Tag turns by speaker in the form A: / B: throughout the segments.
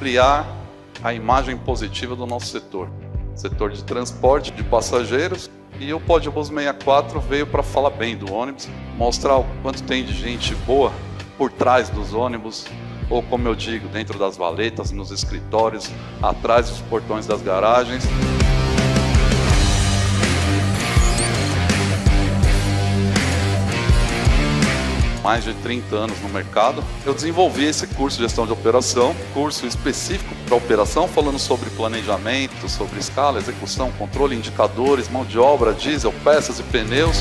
A: criar a imagem positiva do nosso setor de transporte de passageiros. E o Pódiobus 64 veio para falar bem do ônibus, mostrar o quanto tem de gente boa por trás dos ônibus, ou como eu digo, dentro das valetas, nos escritórios, atrás dos portões das garagens. Mais de 30 anos no mercado. Eu desenvolvi esse curso de gestão de operação, curso específico para operação, falando sobre planejamento, sobre escala, execução, controle, indicadores, mão de obra, diesel, peças e pneus.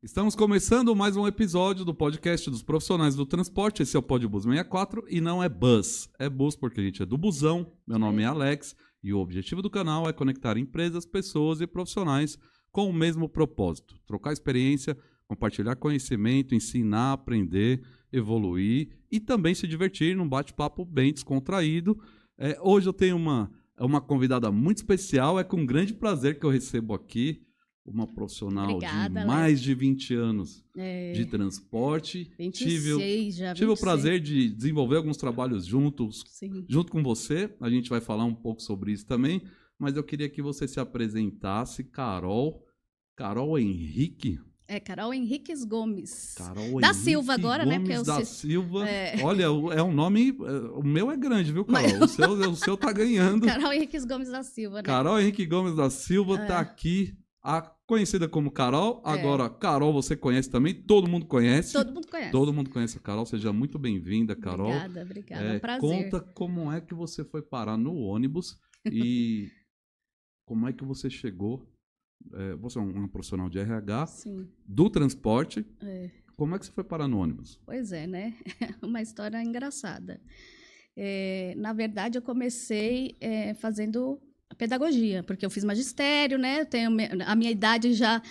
B: Estamos começando mais um episódio do podcast dos profissionais do transporte. Esse é o Pódiobus 64 e não é bus. É bus porque a gente é do busão. Meu nome é Alex e o objetivo do canal é conectar empresas, pessoas e profissionais com o mesmo propósito. Trocar experiência, compartilhar conhecimento, ensinar, aprender, evoluir e também se divertir num bate-papo bem descontraído. Hoje eu tenho uma convidada muito especial. É com grande prazer que eu recebo aqui uma profissional de mais de 20 anos de transporte.
C: 26 já.
B: Tive o prazer de desenvolver alguns trabalhos junto com você. A gente vai falar um pouco sobre isso também. Mas eu queria que você se apresentasse, Carol Henrique.
C: Carol Henriques Gomes.
B: Carol
C: da
B: Henrique
C: Silva agora,
B: Gomes,
C: né?
B: Porque Silva. Olha, é um nome... O meu é grande, viu, Carol? O seu tá ganhando.
C: Carol Henriques Gomes da Silva, né?
B: Carol Henrique Gomes da Silva tá aqui. Conhecida como Carol, agora Carol você conhece também, todo mundo conhece.
C: Todo mundo conhece.
B: Todo mundo conhece a Carol, seja muito bem-vinda, Carol.
C: Obrigada, é um prazer.
B: Conta como é que você foi parar no ônibus e como é que você chegou, você é um profissional de RH, do transporte, como é que você foi parar no ônibus?
C: Pois é, né? Uma história engraçada. Na verdade, eu comecei fazendo pedagogia, porque eu fiz magistério, né? A minha idade já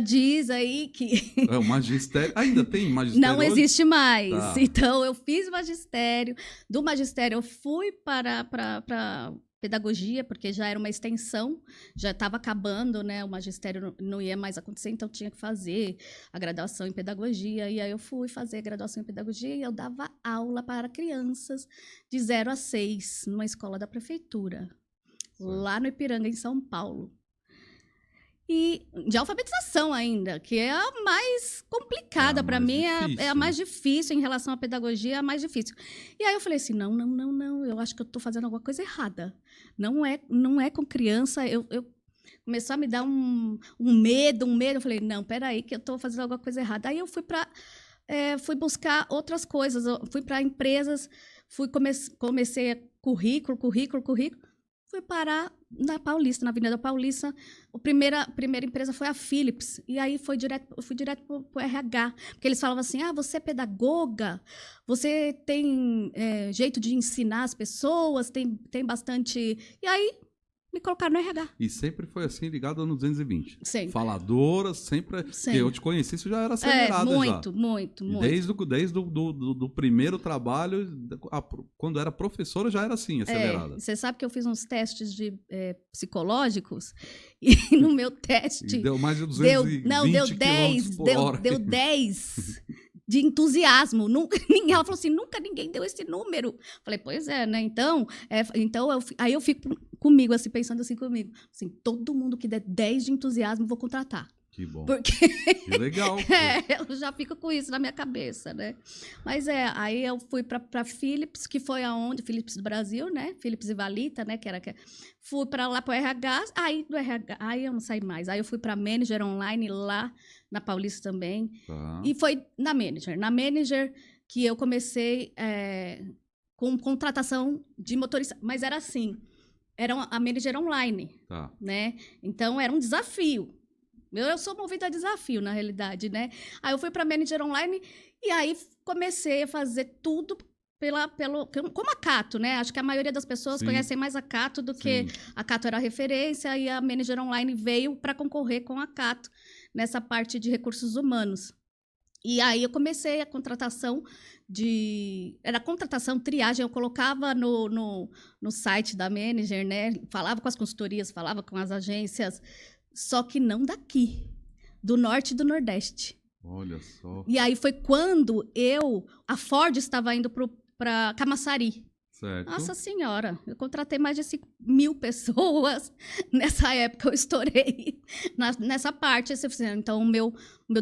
C: diz aí que...
B: O magistério... Ainda tem magistério?
C: Não existe mais.
B: Tá.
C: Então, eu fiz magistério. Do magistério, eu fui para pedagogia, porque já era uma extensão, já estava acabando, né? O magistério não ia mais acontecer, então tinha que fazer a graduação em pedagogia. E aí eu fui fazer a graduação em pedagogia e eu dava aula para crianças de 0 a 6, numa escola da prefeitura. Lá no Ipiranga, em São Paulo. E de alfabetização ainda, que é a mais complicada para mim, é a mais difícil em relação à pedagogia, é a mais difícil. E aí eu falei assim, não, eu acho que eu estou fazendo alguma coisa errada. Não é com criança, eu começou a me dar um medo, eu falei, não, peraí, que eu estou fazendo alguma coisa errada. Aí eu fui buscar outras coisas, eu fui para empresas, comecei a currículo, fui parar na Paulista, na Avenida Paulista. A primeira empresa foi a Philips. E aí eu fui direto para o RH. Porque eles falavam assim, você é pedagoga, você tem jeito de ensinar as pessoas, tem bastante... E aí me colocaram no RH.
B: E sempre foi assim, ligada no 220.
C: Sempre.
B: Faladora, sempre. Porque eu te conheci, você já era acelerada
C: muito.
B: Desde o primeiro trabalho, quando era professora, já era assim, acelerada.
C: Você sabe que eu fiz uns testes psicológicos e no meu teste...
B: E deu mais de 220 km por hora.
C: Deu 10... de entusiasmo. Ela falou assim, nunca ninguém deu esse número. Falei, pois é, né? Então aí eu fico comigo, assim, pensando assim comigo. Assim, todo mundo que der 10 de entusiasmo, eu vou contratar.
B: Que bom.
C: Porque...
B: Que legal.
C: Eu já fico com isso na minha cabeça, né? Mas aí eu fui para Philips, que foi aonde? Philips do Brasil, né? Philips e Valita, né? Fui para lá para o RH, do RH, aí eu não saí mais. Aí eu fui para Manager Online lá na Paulista também.
B: Tá.
C: E foi na Manager. Na Manager que eu comecei com contratação de motorista. Mas era assim, era a Manager Online,
B: tá,
C: né? Então era um desafio. Eu sou movida a desafio, na realidade, né? Aí eu fui para Manager Online e aí comecei a fazer tudo como a Cato, né? Acho que a maioria das pessoas conhecem mais a Cato do que a Cato era a referência e a Manager Online veio para concorrer com a Cato nessa parte de recursos humanos. E aí eu comecei a contratação era contratação, triagem, eu colocava no site da manager, né? Falava com as consultorias, falava com as agências, só que não daqui, do norte e do nordeste.
B: Olha só.
C: E aí foi quando a Ford estava indo para Camaçari.
B: Certo.
C: Nossa Senhora, eu contratei mais de 5.000 pessoas. Nessa época eu estourei nessa parte. Então, o meu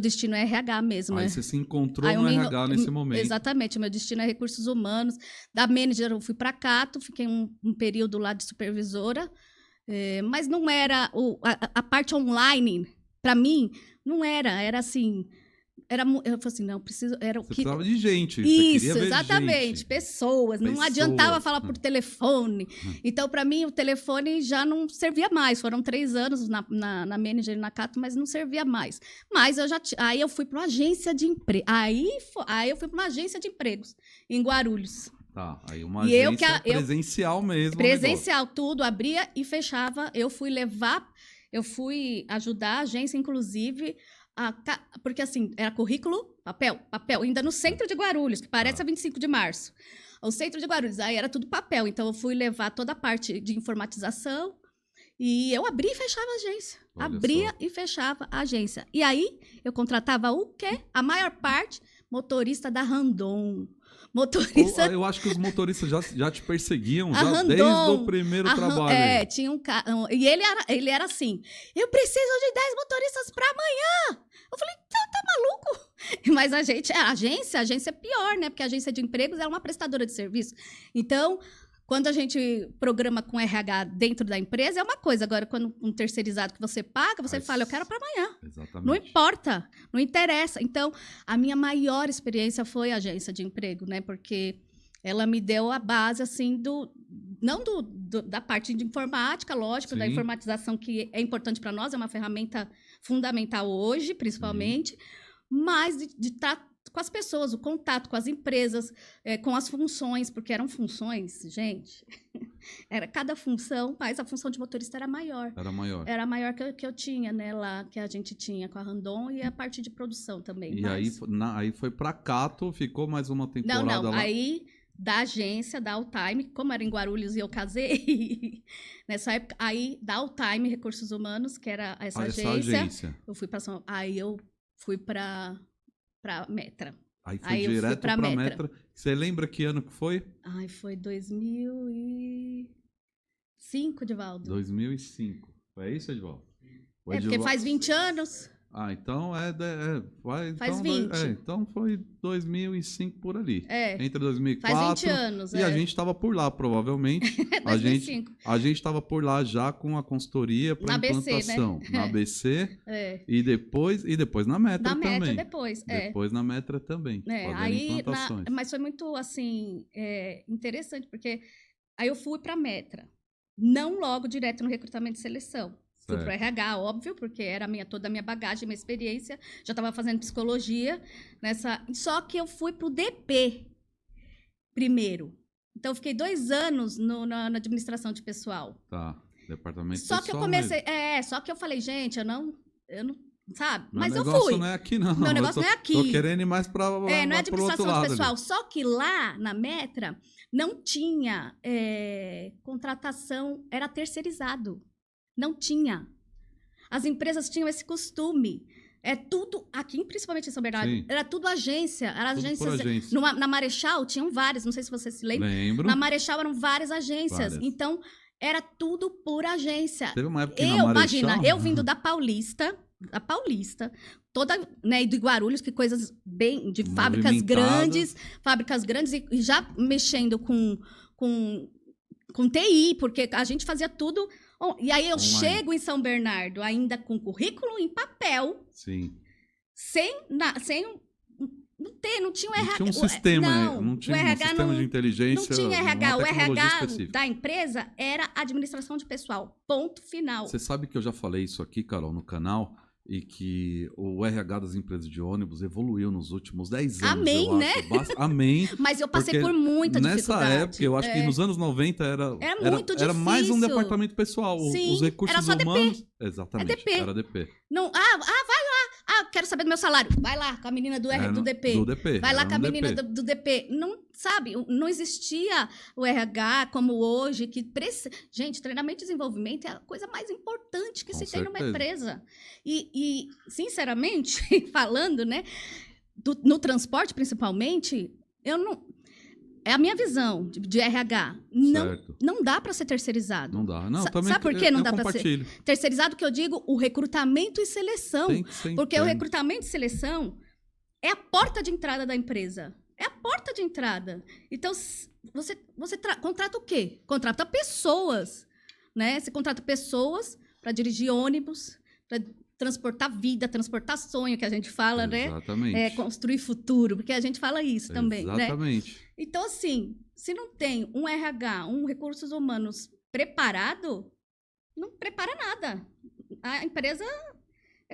C: destino é RH mesmo.
B: Aí você se encontrou
C: Aí
B: no RH nesse momento.
C: Exatamente, o meu destino é recursos humanos. Da manager eu fui para Cato, fiquei um período lá de supervisora. Mas não era... A parte online, para mim, não era assim... eu falei assim, não, preciso...
B: Você precisava de gente.
C: Isso,
B: você queria ver
C: exatamente.
B: gente.
C: Pessoas. Não adiantava falar por telefone. Então, para mim, o telefone já não servia mais. Foram 3 anos na manager na Cato, mas não servia mais. Mas aí eu fui para uma agência de emprego. Aí eu fui para uma agência de empregos em Guarulhos.
B: Tá, aí uma agência presencial mesmo.
C: Presencial, tudo. Abria e fechava. Eu fui ajudar a agência, inclusive... Porque, assim, era currículo, papel, ainda no centro de Guarulhos, que parece a 25 de março. O centro de Guarulhos, aí era tudo papel. Então, eu fui levar toda a parte de informatização e eu abria e fechava a agência. E fechava a agência. E aí, eu contratava o quê? A maior parte, motorista da Randon. Motorista...
B: Eu acho que os motoristas já te perseguiam
C: Randon,
B: desde o primeiro trabalho.
C: Tinha um cara... E ele era assim, eu preciso de 10 motoristas para amanhã. Eu falei, tá maluco? Mas a agência é pior, né? Porque a agência de empregos é uma prestadora de serviço. Então, quando a gente programa com RH dentro da empresa, é uma coisa. Agora, quando um terceirizado que você paga, você fala, eu quero para amanhã.
B: Exatamente.
C: Não importa, não interessa. Então, a minha maior experiência foi a agência de emprego, né? Porque ela me deu a base, assim, da parte de informática, lógico, da informatização, que é importante para nós, é uma ferramenta fundamental hoje, principalmente, mas de estar com as pessoas, o contato com as empresas, com as funções, porque eram funções, gente, era cada função, mas a função de motorista era maior. Era a maior que eu tinha, né, lá, que a gente tinha com a Randon, e a parte de produção também.
B: E aí foi para Cato, ficou mais uma temporada lá?
C: Aí... Da agência, da Alltime, como era em Guarulhos e eu casei, nessa época, aí da Alltime Recursos Humanos, que era essa agência, eu fui para Metra.
B: Aí foi direto para Metra. Você lembra que ano que foi?
C: Foi 2005, Edivaldo.
B: 2005. É isso, Edivaldo?
C: Porque faz 20 anos.
B: Então
C: faz 20.
B: Então foi 2005 por ali. Entre 2004.
C: Faz 20 anos.
B: E a gente estava por lá, provavelmente.
C: 2005.
B: A gente estava por lá já com a consultoria para implantação.
C: ABC, né?
B: Na ABC. E depois na Metra também.
C: Na Metra depois.
B: Depois na Metra também.
C: Mas foi muito, assim, interessante, porque aí eu fui para a Metra. Não logo direto no recrutamento e seleção. Fui pro RH, óbvio, porque era toda a minha bagagem, minha experiência. Já estava fazendo psicologia Só que eu fui pro DP primeiro. Então, eu fiquei 2 anos na administração de pessoal.
B: Tá, departamento
C: só
B: pessoal.
C: Só que eu comecei... só que eu falei, gente, eu não sabe? Mas eu fui.
B: Meu negócio não é aqui, não.
C: Meu negócio não é aqui.
B: Tô querendo ir mais para
C: não é administração de pessoal.
B: Ali.
C: Só que lá, na Metra, não tinha contratação, era terceirizado. Não tinha. As empresas tinham esse costume. Tudo, aqui, principalmente em São Bernardo, era tudo agência. Era agência. Na Marechal tinham várias, não sei se você se lembra.
B: Lembro.
C: Na Marechal eram várias agências. Então, era tudo por agência.
B: Teve uma época na Marechal...
C: Imagina, eu vindo da Paulista, toda, né, de Guarulhos, que coisas bem... de fábricas grandes, e já mexendo com TI, porque a gente fazia tudo... E aí eu chego em São Bernardo ainda com currículo em papel.
B: Sim.
C: Não tinha um RH.
B: Não tinha um sistema, não tinha um sistema de inteligência.
C: Não tinha RH. O RH da empresa era administração de pessoal. Ponto final.
B: Você sabe que eu já falei isso aqui, Carol, no canal, e que o RH das empresas de ônibus evoluiu nos últimos 10 anos.
C: Amém, né?
B: Amém.
C: Mas eu passei por muita dificuldade.
B: Nessa época, eu acho que nos anos 90 era
C: muito difícil.
B: Era mais um departamento pessoal.
C: Sim,
B: os recursos
C: era só
B: humanos.
C: DP.
B: Exatamente.
C: DP.
B: Era DP.
C: Não, vai lá. quero saber do meu salário. Vai lá com a menina do DP.
B: Do DP.
C: Vai lá com a menina
B: DP.
C: do DP. Não, sabe, não existia o RH como hoje. Gente, treinamento e desenvolvimento é a coisa mais importante que
B: Com
C: se tem numa
B: certeza.
C: empresa. E sinceramente, falando, né, no transporte principalmente, eu não... É a minha visão de RH.
B: Certo.
C: Não dá para ser terceirizado.
B: Não dá. Não, também
C: Sabe por que não dá para ser
B: compartilho.
C: terceirizado? Que eu digo o recrutamento e seleção.
B: Tem que ser
C: Porque o
B: interno.
C: recrutamento e seleção é a porta de entrada da empresa. É a porta de entrada. Então, você contrata o quê? Contrata pessoas, né? Você contrata pessoas para dirigir ônibus, para transportar vida, transportar sonho, que a gente fala, né?
B: Exatamente.
C: Construir futuro, porque a gente fala isso também, né?
B: Exatamente.
C: Então, assim, se não tem um RH, um recursos humanos preparado, não prepara nada. A empresa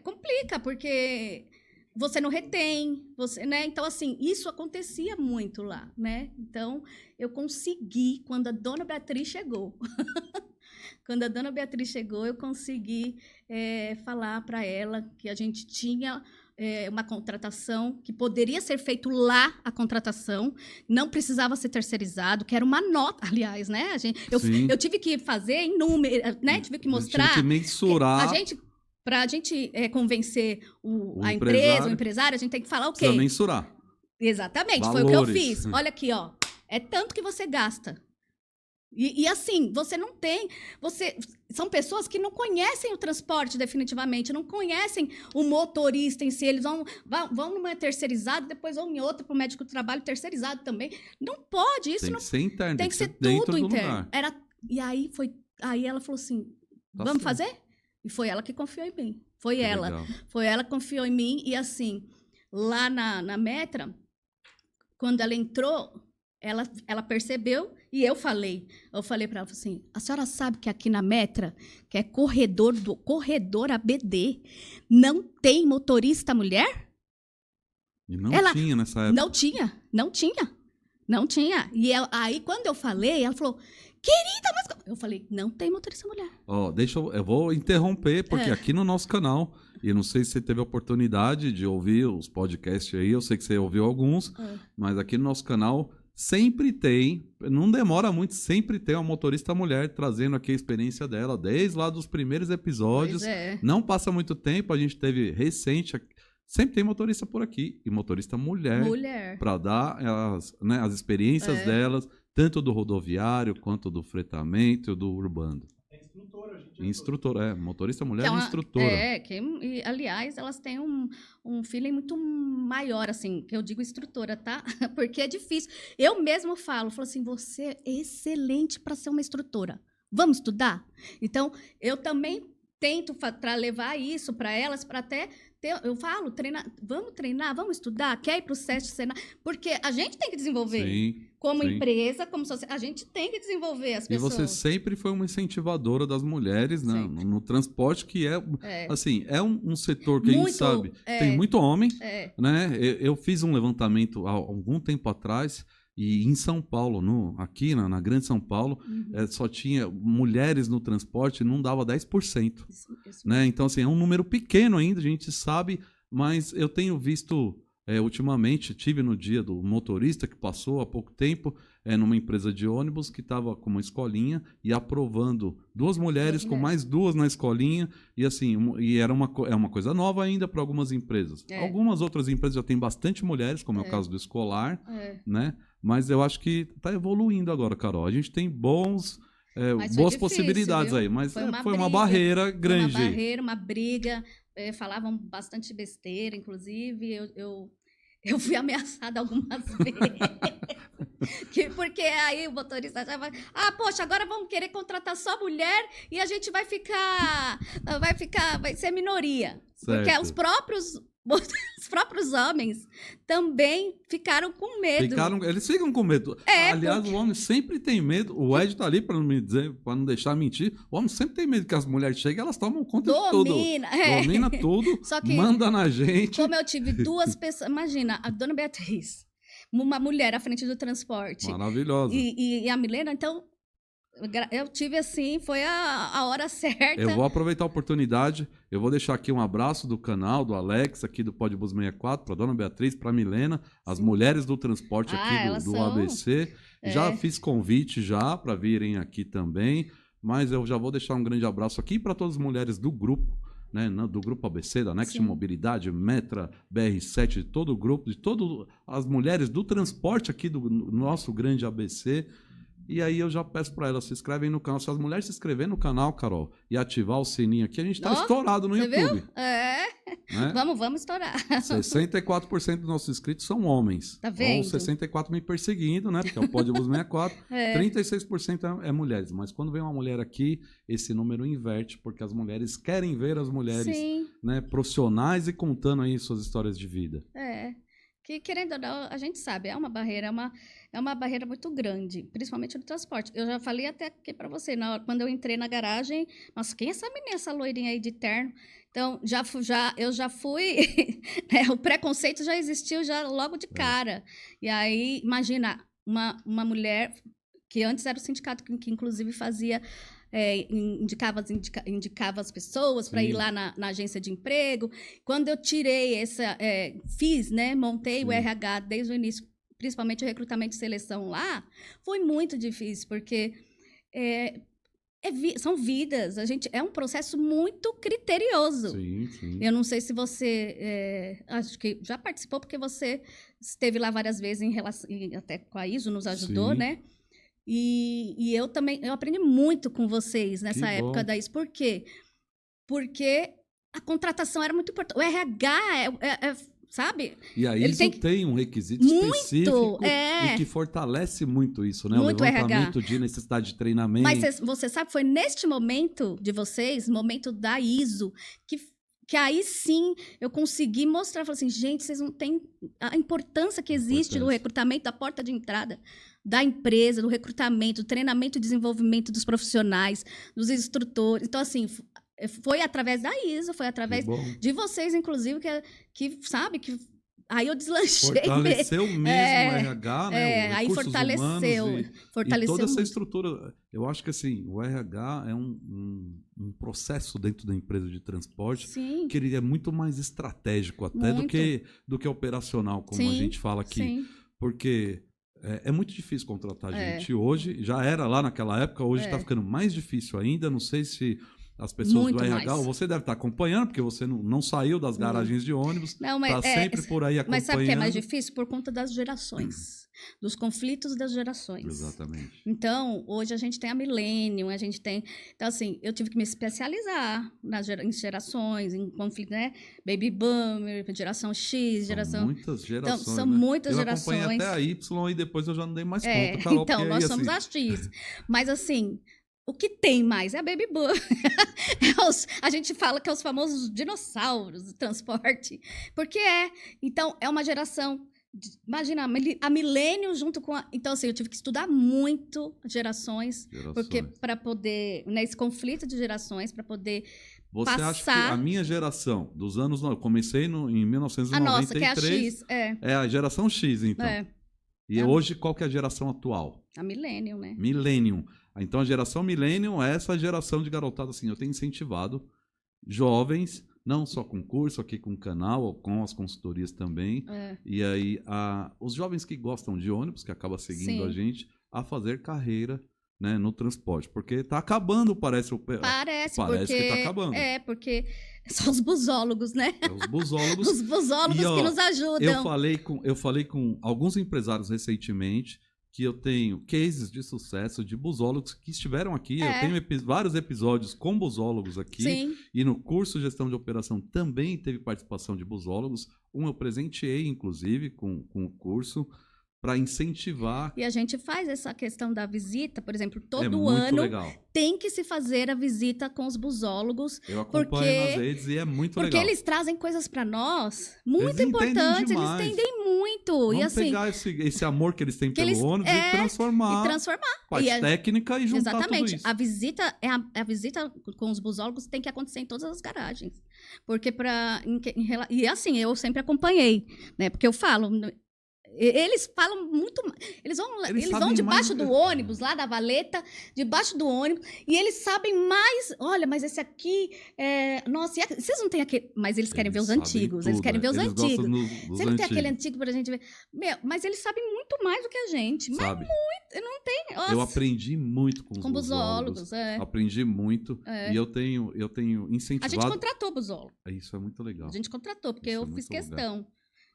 C: complica, porque você não retém, né? Então, assim, isso acontecia muito lá, né? Então, eu consegui, quando a dona Beatriz chegou, eu consegui falar para ela que a gente tinha uma contratação, que poderia ser feito lá a contratação, não precisava ser terceirizado, que era uma nota, aliás, né? Eu tive que fazer em número, né? Tive que mostrar.
B: Tive que mensurar.
C: Para a gente convencer a
B: empresário.
C: empresa, o empresário, a gente tem que falar o quê?
B: Precisa mensurar.
C: Exatamente,
B: Valores.
C: foi o que eu fiz. Olha aqui, ó. É tanto que você gasta. E assim, você não tem... São pessoas que não conhecem o transporte definitivamente, não conhecem o motorista em si. Eles vão numa terceirizada, depois vão em outra para o médico do trabalho terceirizado também. Não pode, isso
B: Tem
C: não...
B: que ser interno.
C: Tem que ser
B: dentro
C: tudo
B: do
C: interno.
B: lugar.
C: E aí ela falou assim,
B: Tá
C: vamos
B: certo.
C: fazer? E foi ela que confiou em mim. Foi
B: Que
C: ela.
B: legal.
C: Foi ela que confiou em mim. E assim, lá na Metra, quando ela entrou, ela percebeu e eu falei para ela assim, a senhora sabe que aqui na Metra, que é corredor ABD, não tem motorista mulher?
B: E não tinha nessa época.
C: Não tinha. E aí, quando eu falei, ela falou, querida, mas... Eu falei, não tem motorista mulher.
B: Ó, eu vou interromper, porque aqui no nosso canal, e não sei se você teve a oportunidade de ouvir os podcasts aí, eu sei que você ouviu alguns, mas aqui no nosso canal sempre tem, não demora muito, sempre tem uma motorista mulher trazendo aqui a experiência dela, desde lá dos primeiros episódios.
C: Pois é.
B: Não passa muito tempo, a gente teve recente, sempre tem motorista por aqui, e motorista mulher. Para dar as experiências delas, tanto do rodoviário, quanto do fretamento, do urbano. Instrutora, motorista mulher e instrutora.
C: Aliás, elas têm um feeling muito maior, assim, que eu digo instrutora, tá? Porque é difícil. Eu mesmo falo assim, você é excelente para ser uma instrutora. Vamos estudar? Então, eu também tento para levar isso para elas, para até eu falo, vamos treinar, vamos estudar, quer ir para o SESC, Senai, porque a gente tem que desenvolver.
B: Sim,
C: como
B: sim.
C: empresa, como sociedade, a gente tem que desenvolver as pessoas.
B: E você sempre foi uma incentivadora das mulheres, né, no transporte, que assim, é um setor que a gente sabe, tem muito homem, né? Eu fiz um levantamento há algum tempo atrás, e em São Paulo, aqui na Grande São Paulo, só tinha mulheres no transporte, não dava 10%. Isso. Né? Então, assim, é um número pequeno ainda, a gente sabe, mas eu tenho visto, ultimamente, tive no dia do motorista que passou há pouco tempo, numa empresa de ônibus que estava com uma escolinha e aprovando 2 mulheres com mais 2 na escolinha, e assim, é uma coisa nova ainda para algumas empresas. Algumas outras empresas já têm bastante mulheres, como é o caso do escolar, né? Mas eu acho que está evoluindo agora, Carol. A gente tem boas
C: difícil,
B: possibilidades,
C: viu?
B: aí, mas
C: foi
B: uma barreira grande.
C: Foi uma barreira, uma briga. Falavam bastante besteira, inclusive. Eu fui ameaçada algumas vezes. Porque aí o motorista já vai... poxa, agora vamos querer contratar só mulher e a gente vai ser minoria.
B: Certo.
C: Porque os próprios homens também ficaram com medo.
B: Eles ficam com medo. Aliás, o homem sempre tem medo. O Ed tá ali para não deixar mentir. O homem sempre tem medo que as mulheres cheguem, elas tomam conta de tudo. Domina tudo,
C: Só que,
B: manda na gente.
C: Como eu tive 2 pessoas... Imagina, a dona Beatriz, uma mulher à frente do transporte.
B: Maravilhosa.
C: E a Milena, então... eu tive assim, foi a hora certa.
B: Eu vou aproveitar a oportunidade, eu vou deixar aqui um abraço do canal, do Alex, aqui do Pode Bus 64, para dona Beatriz, para Milena, as mulheres do transporte aqui
C: elas
B: do
C: são...
B: ABC. Já fiz convite já para virem aqui também, mas eu já vou deixar um grande abraço aqui para todas as mulheres do grupo, né, do grupo ABC, da Next Mobilidade, Metra, BR7, de todo o grupo, de todas as mulheres do transporte aqui do nosso grande ABC. E aí eu já peço para elas, se inscrevem no canal. Se as mulheres se inscreverem no canal, Carol, e ativar o sininho aqui, a gente está estourado no YouTube.
C: Viu? Né? Vamos estourar.
B: 64% dos nossos inscritos são homens.
C: Tá vendo?
B: Ou 64 me perseguindo, né? Porque é o Pode Bus 64. 36% é mulheres. Mas quando vem uma mulher aqui, esse número inverte, porque as mulheres querem ver as mulheres, né, profissionais e contando aí suas histórias de vida.
C: Que, querendo ou não, a gente sabe, é uma barreira, é uma barreira muito grande, principalmente no transporte. Eu já falei até aqui para você, quando eu entrei na garagem, nossa, quem é essa menina, essa loirinha aí de terno? Então, eu já fui, né, o preconceito já existiu já logo de cara. E aí, imagina, uma mulher que antes era o sindicato que inclusive fazia... indicava as pessoas para ir lá na agência de emprego. Quando eu tirei montei o RH desde o início, principalmente o recrutamento e seleção lá, foi muito difícil, porque são vidas, é um processo muito criterioso.
B: Sim.
C: Eu não sei se você, acho que já participou, porque você esteve lá várias vezes até com a ISO, nos ajudou, né? E eu também, eu aprendi muito com vocês nessa época da ISO. Por quê? Porque a contratação era muito importante. O RH sabe?
B: E a ISO tem um requisito específico e que fortalece muito isso, né?
C: Muito
B: o levantamento
C: RH.
B: de necessidade de treinamento.
C: Mas você sabe, foi neste momento de vocês, momento da ISO, que aí sim eu consegui mostrar, falei assim, gente, vocês não têm a importância que existe no recrutamento, da porta de entrada da empresa, do recrutamento, do treinamento e desenvolvimento dos profissionais, dos instrutores. Então, assim, foi através da ISO, foi através de vocês, inclusive, que sabe, que aí eu deslanchei.
B: Fortaleceu mesmo o RH, né?
C: Aí fortaleceu.
B: E toda essa estrutura. Eu acho que assim, o RH é um processo dentro da empresa de transporte que ele é muito mais estratégico até do que operacional, como a gente fala aqui. Porque é muito difícil contratar gente hoje. Já era lá naquela época, hoje está ficando mais difícil ainda. Não sei se as pessoas muito do RH, ou você deve estar acompanhando, porque você não saiu das garagens de ônibus, está sempre por aí acompanhando.
C: Mas sabe o que é mais difícil? Por conta das gerações, dos conflitos das gerações.
B: Exatamente.
C: Então, hoje a gente tem a Millennium, a gente tem... Então, assim, eu tive que me especializar em gerações, em conflito, né? Baby Boomer, geração X, geração...
B: São muitas gerações,
C: então, são muitas gerações.
B: Eu acompanhei até a Y e depois eu já não dei mais conta, Carol,
C: então, nós somos a X. Mas, assim... O que tem mais é a Baby Boom. A gente fala que é os famosos dinossauros do transporte. Porque Então, é uma geração... Imagina, a Millennium junto com a... Então, assim, eu tive que estudar muito gerações. Porque para poder... Nesse conflito de gerações, para poder
B: Você acha que a minha geração, dos anos... Eu comecei em 1993. A nossa, que é a X. É a geração X, então. E hoje, qual que é a geração atual?
C: A Millennium, né?
B: Millennium. Então, a geração Millennium é essa geração de garotada, assim, eu tenho incentivado jovens, não só com curso, aqui com o canal, com as consultorias também, e aí os jovens que gostam de ônibus, que acabam seguindo a gente, a fazer carreira, né, no transporte, porque está acabando, parece que está acabando.
C: Porque são os busólogos, né?
B: Os busólogos.
C: Os busólogos que nos ajudam.
B: Eu falei com alguns empresários recentemente, que eu tenho cases de sucesso de busólogos que estiveram aqui. Eu tenho vários episódios com busólogos aqui.
C: Sim.
B: E no curso de Gestão de Operação também teve participação de busólogos. Eu presenteei, inclusive, com o curso, para incentivar.
C: E a gente faz essa questão da visita, por exemplo, todo ano
B: legal.
C: Tem que se fazer a visita com os busólogos.
B: Eu acompanho nas redes e é muito legal.
C: Porque eles trazem coisas para nós muito importantes, eles entendem muito.
B: Vamos
C: e assim,
B: pegar esse amor que eles têm pelo ônibus e transformar. Parte técnica e juntar
C: exatamente.
B: Tudo isso.
C: A visita com os busólogos tem que acontecer em todas as garagens. Porque e assim, eu sempre acompanhei, né? Porque eu falo... Eles falam muito. Eles vão debaixo do ônibus, lá da valeta, debaixo do ônibus, e eles sabem mais. Olha, mas esse aqui. Nossa, vocês não têm aquele. Mas eles querem ver os antigos. Eles querem ver os antigos. Você não tem aquele antigo pra gente ver. Mas eles sabem muito mais do que a gente.
B: Sabe?
C: Mas muito. Não tem. Nossa.
B: Eu aprendi muito com os busólogos. Aprendi muito. E eu tenho incentivado.
C: A gente contratou busólogo.
B: Isso é muito legal.
C: A gente contratou, porque eu fiz questão.
B: Legal.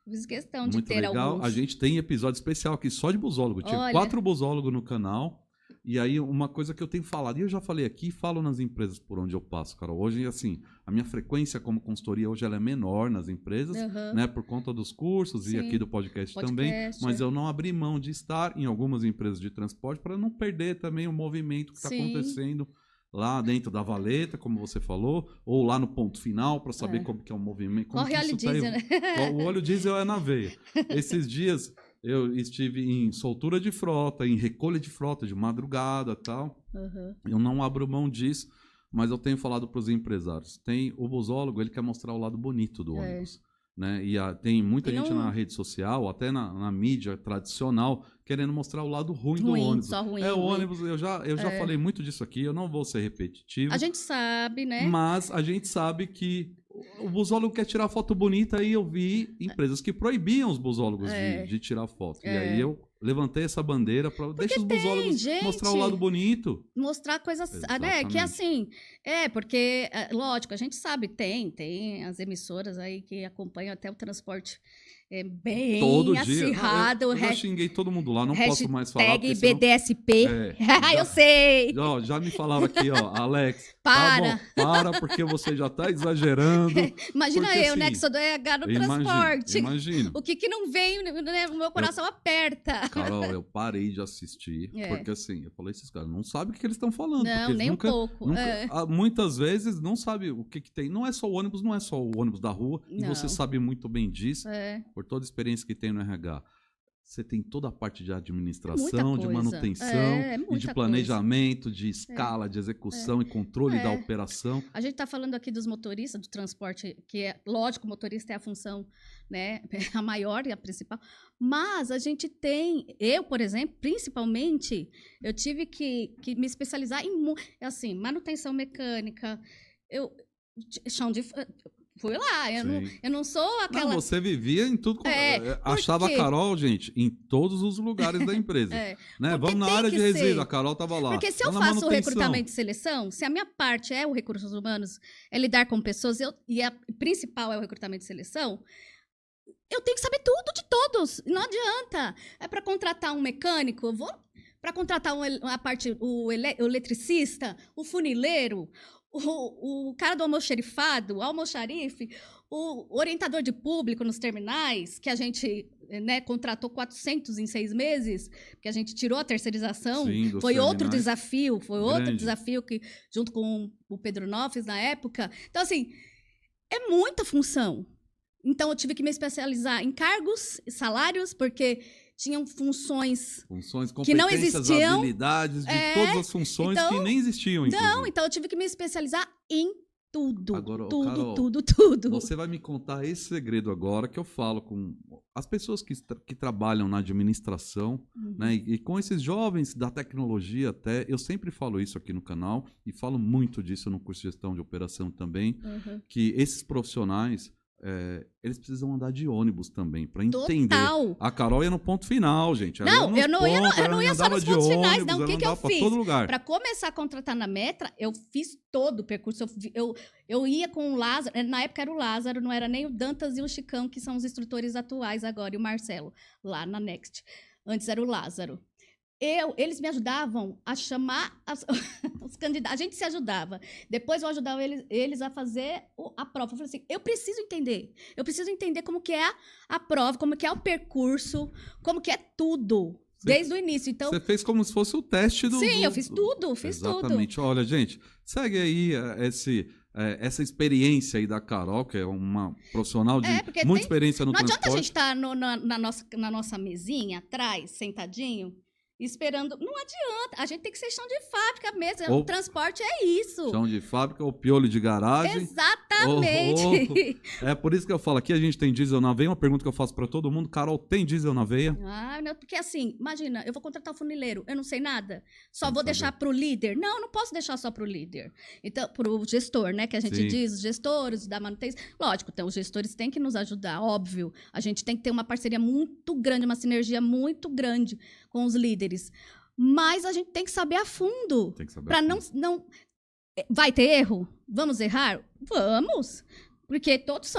C: Fiz questão de
B: Muito
C: ter
B: legal.
C: alguns.
B: A gente tem episódio especial aqui só de busólogo. Tinha 4 busólogos no canal. E aí, uma coisa que eu tenho falado, e eu já falei aqui, falo nas empresas por onde eu passo, Carol. Hoje, assim, a minha frequência como consultoria hoje ela é menor nas empresas, né? Por conta dos cursos e aqui do podcast também. Mas eu não abri mão de estar em algumas empresas de transporte para não perder também o movimento que está acontecendo lá dentro da valeta, como você falou, ou lá no ponto final, para saber como que é o movimento.
C: Corre óleo diesel, né?
B: O óleo diesel é na veia. Esses dias eu estive em soltura de frota, em recolha de frota de madrugada e tal. Eu não abro mão disso, mas eu tenho falado para os empresários. Tem o busólogo, ele quer mostrar o lado bonito do ônibus. Né? E tem muita gente na rede social, até na mídia tradicional, querendo mostrar o lado ruim do ônibus.
C: Só ruim,
B: o ônibus, eu já falei muito disso aqui, eu não vou ser repetitivo.
C: A gente sabe, né?
B: Mas a gente sabe que o busólogo quer tirar foto bonita e eu vi empresas que proibiam os busólogos de tirar foto. E aí eu levantei essa bandeira para deixar os busólogos mostrar o lado bonito.
C: Mostrar coisas, né? Que assim, porque, lógico, a gente sabe, tem as emissoras aí que acompanham até o transporte bem
B: todo
C: acirrado.
B: Dia. Eu já xinguei todo mundo lá, não posso mais falar.
C: Hashtag BDSP. Eu sei.
B: Já me falaram aqui, Alex.
C: Para.
B: Tá bom, porque você já tá exagerando.
C: Imagina
B: porque,
C: eu,
B: assim,
C: né, que sou do RH no transporte.
B: Imagino.
C: O que não vem, né, o meu coração aperta.
B: Carol, eu parei de assistir, porque assim, eu falei, esses caras não sabem o que eles estão falando.
C: Não, nem um pouco.
B: Muitas vezes não sabe o que tem. Não é só o ônibus da rua, e você sabe muito bem disso, por toda a experiência que tem no RH. Você tem toda a parte de administração, de manutenção, e de planejamento, de escala, de execução e controle da operação.
C: A gente está falando aqui dos motoristas do transporte, que é lógico, o motorista é a função, né, a maior e a principal. Mas a gente eu, por exemplo, principalmente, eu tive que me especializar em manutenção mecânica, chão de... Fui lá, eu não sou aquela...
B: Não, você vivia em tudo. Achava a Carol, gente, em todos os lugares da empresa. Né? Vamos na área de resíduos, a Carol estava lá.
C: Porque se eu faço o recrutamento e seleção, se a minha parte é o recursos humanos, é lidar com pessoas, e a principal é o recrutamento e seleção, eu tenho que saber tudo de todos. Não adianta. É para contratar um mecânico, eu vou... Para contratar o eletricista, o funileiro, o cara do almoxerifado, o almoxarife, o orientador de público nos terminais, que a gente, né, contratou 400 em 6 meses, porque a gente tirou a terceirização.
B: Sim,
C: foi outro desafio, que, junto com o Pedro Nofes na época. Então, assim, é muita função. Então, eu tive que me especializar em cargos e salários, porque... tinham funções que não existiam.
B: Habilidades de todas as funções que nem existiam, inclusive.
C: Não, então eu tive que me especializar em tudo.
B: Agora,
C: tudo,
B: Carol,
C: tudo.
B: Você vai me contar esse segredo agora que eu falo com as pessoas que trabalham na administração, né? E com esses jovens da tecnologia até. Eu sempre falo isso aqui no canal e falo muito disso no curso de gestão de operação também, que esses profissionais... eles precisam andar de ônibus também, para entender.
C: Total.
B: A Carol ia no ponto final, gente.
C: Eu não ia só nos pontos finais, não. O que eu fiz?
B: Todo lugar.
C: Para começar a contratar na Metra, eu fiz todo o percurso. Eu ia com o Lázaro, na época era o Lázaro, não era nem o Dantas e o Chicão, que são os instrutores atuais agora, e o Marcelo, lá na Next. Antes era o Lázaro. Eles me ajudavam a chamar os candidatos. A gente se ajudava. Depois eu ajudava eles a fazer a prova. Eu falei assim, eu preciso entender como que é a prova, como que é o percurso, como que é tudo, desde o início. Então,
B: você fez como se fosse o teste do...
C: Sim, eu fiz tudo,
B: Exatamente. Olha, gente, segue aí essa experiência aí da Carol, que é uma profissional de muita experiência no transporte.
C: Não adianta a gente estar na nossa mesinha, atrás, sentadinho, esperando. Não adianta. A gente tem que ser chão de fábrica mesmo. O transporte é isso.
B: Chão de fábrica ou piolho de garagem.
C: Exatamente. Exatamente.
B: É por isso que eu falo aqui, a gente tem diesel na veia. Uma pergunta que eu faço pra todo mundo, Carol, tem diesel na veia?
C: Ah, não, porque assim, imagina, eu vou contratar um funileiro, eu não sei nada, só
B: Tem
C: vou
B: que
C: deixar
B: saber.
C: pro líder. Não, não posso deixar só pro líder. Então, pro gestor, né, que a gente
B: Sim.
C: diz, os gestores da manutenção. Lógico, então, os gestores têm que nos ajudar, óbvio. A gente tem que ter uma parceria muito grande, uma sinergia muito grande com os líderes. Mas a gente tem que saber a fundo.
B: Tem que saber.
C: Para não. Vai ter erro? Vamos errar? Vamos! Porque todos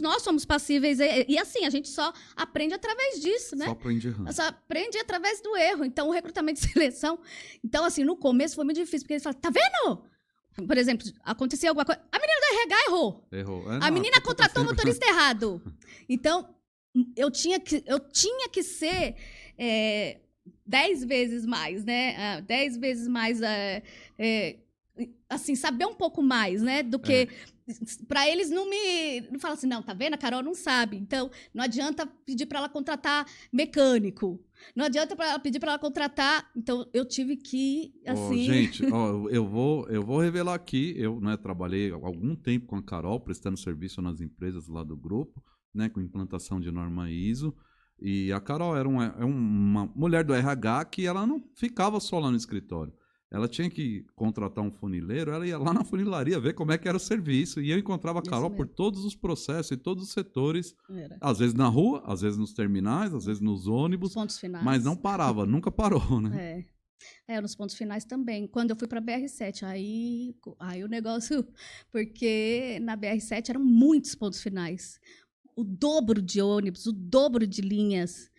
C: nós somos passíveis. E assim, a gente só aprende através disso, né?
B: Só aprende errando.
C: Só aprende através do erro. Então, o recrutamento de seleção. Então, assim, no começo foi muito difícil, porque eles falaram: tá vendo? Por exemplo, acontecia alguma coisa. A menina do RH errou.
B: Errou.
C: A menina contratou o motorista errado. Então, eu tinha que ser 10 vezes mais, né? 10 vezes mais. Assim, saber um pouco mais, né? Do que. Para eles não falam assim, não, tá vendo? A Carol não sabe. Então, não adianta pedir para ela contratar mecânico. Não adianta pedir para ela contratar. Então, eu tive que, assim...
B: Gente, eu vou revelar aqui. Eu, né, trabalhei há algum tempo com a Carol, prestando serviço nas empresas lá do grupo, né, com implantação de norma ISO. E a Carol era uma mulher do RH que ela não ficava só lá no escritório. Ela tinha que contratar um funileiro, ela ia lá na funilaria ver como é que era o serviço. E eu encontrava a Carol por todos os processos e todos os setores. Às vezes na rua, às vezes nos terminais, às vezes nos ônibus.
C: Os pontos finais.
B: Mas não parava, nunca parou, né?
C: Nos pontos finais também. Quando eu fui para a BR-7, aí o negócio... Porque na BR-7 eram muitos pontos finais. O dobro de ônibus, o dobro de linhas.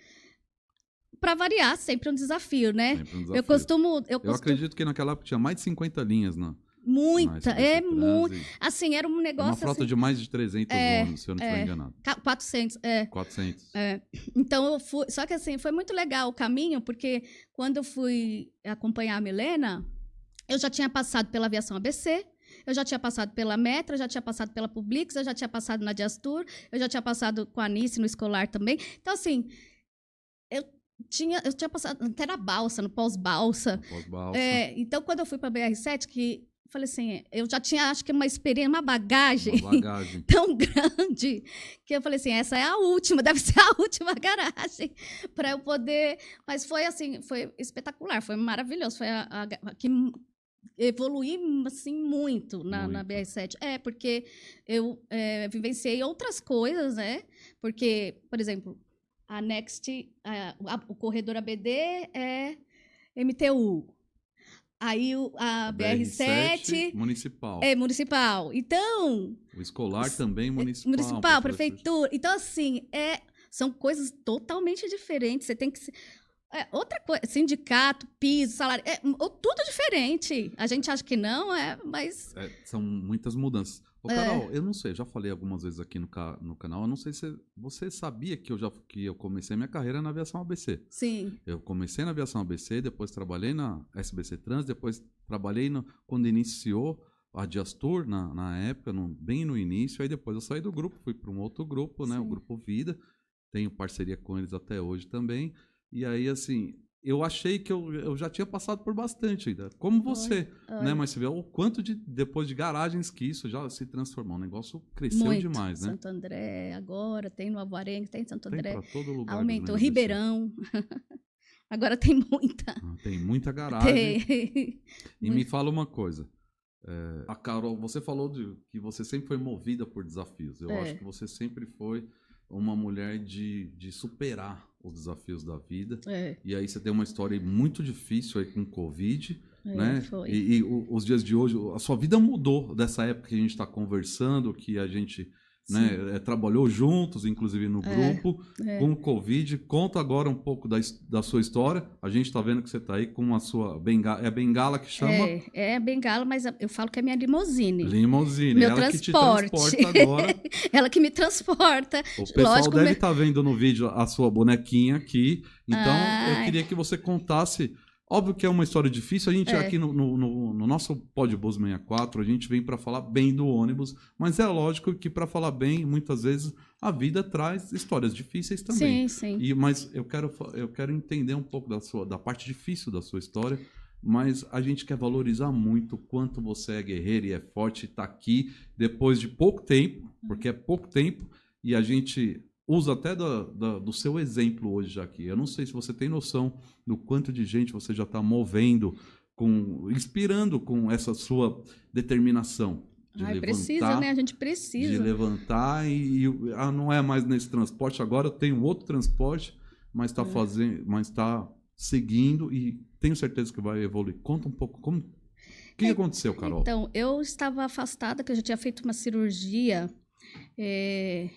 C: Para variar, sempre um desafio, né?
B: Sempre um desafio.
C: Eu
B: acredito que naquela época tinha mais de 50 linhas, né?
C: Muita, muito. Assim, era um negócio.
B: Uma frota
C: assim,
B: de mais de 300 ônibus, se eu não estiver enganado.
C: 400,
B: 400.
C: Então, eu fui. Só que, assim, foi muito legal o caminho, porque quando eu fui acompanhar a Milena, eu já tinha passado pela Aviação ABC, eu já tinha passado pela Metra, eu já tinha passado pela Publix, eu já tinha passado na Diastur, eu já tinha passado com a Nice no escolar também. Então, assim, eu tinha passado até na balsa, no pós-balsa. Então, quando eu fui para a BR-7, que eu falei assim, eu já tinha, acho que uma experiência, uma bagagem tão grande, que eu falei assim, essa é a última, deve ser a última garagem para eu poder... Mas foi assim, foi espetacular, foi maravilhoso, foi a que evoluí assim, muito na BR-7. Porque eu vivenciei outras coisas, né? Porque, por exemplo... A Next, o corredor ABD é MTU. Aí a BR-7
B: municipal.
C: É municipal. Então...
B: O escolar também municipal.
C: Municipal, prefeitura. Então, assim, são coisas totalmente diferentes. Você tem que... outra coisa, sindicato, piso, salário, tudo diferente. A gente acha que não, mas...
B: São muitas mudanças. Ô, Carol, eu não sei, eu já falei algumas vezes aqui no canal, eu não sei se você sabia que eu comecei minha carreira na Aviação ABC.
C: Sim.
B: Eu comecei na Aviação ABC, depois trabalhei na SBC Trans, depois trabalhei quando iniciou a Diastur, na época, bem no início, aí depois eu saí do grupo, fui para um outro grupo, né, o Grupo Vida, tenho parceria com eles até hoje também, e aí, assim... Eu achei que eu já tinha passado por bastante ainda, como você, né? Mas você vê o quanto depois de garagens que isso já se transformou. O negócio cresceu muito demais, né?
C: Santo André, agora tem no Alvarenga, tem Santo André.
B: Tem para todo lugar.
C: Aumentou. Ribeirão. Agora tem muita.
B: Tem muita garagem. E me fala uma coisa. A Carol, você falou que você sempre foi movida por desafios. Eu acho que você sempre foi uma mulher de superar os desafios da vida. E aí você tem uma história muito difícil aí com o Covid, né?
C: Foi.
B: E os dias de hoje, a sua vida mudou dessa época que a gente está conversando, que a gente né, trabalhou juntos, inclusive no grupo, com o Covid. Conta agora um pouco da sua história. A gente está vendo que você está aí com a sua bengala. É bengala que chama?
C: É bengala, mas eu falo que é minha limusine.
B: Limusine.
C: Meu
B: ela
C: transporte.
B: Que te transporta agora.
C: Ela que me transporta.
B: O pessoal deve estar vendo no vídeo a sua bonequinha aqui. Então, eu queria que você contasse... Óbvio que é uma história difícil, a gente aqui no nosso Podbus 64, a gente vem para falar bem do ônibus, mas é lógico que para falar bem, muitas vezes a vida traz histórias difíceis também.
C: Sim.
B: Mas eu quero entender um pouco da parte difícil da sua história mas a gente quer valorizar muito o quanto você é guerreiro e é forte e está aqui depois de pouco tempo, porque é pouco tempo, e a gente usa até do seu exemplo hoje já aqui. Eu não sei se você tem noção do quanto de gente você já está movendo, inspirando com essa sua determinação.
C: Precisa, né? A gente precisa.
B: De levantar não é mais nesse transporte, agora eu tenho outro transporte, mas está fazendo, mas está seguindo e tenho certeza que vai evoluir. Conta um pouco o que aconteceu, Carol?
C: Então, eu estava afastada, que eu já tinha feito uma cirurgia, e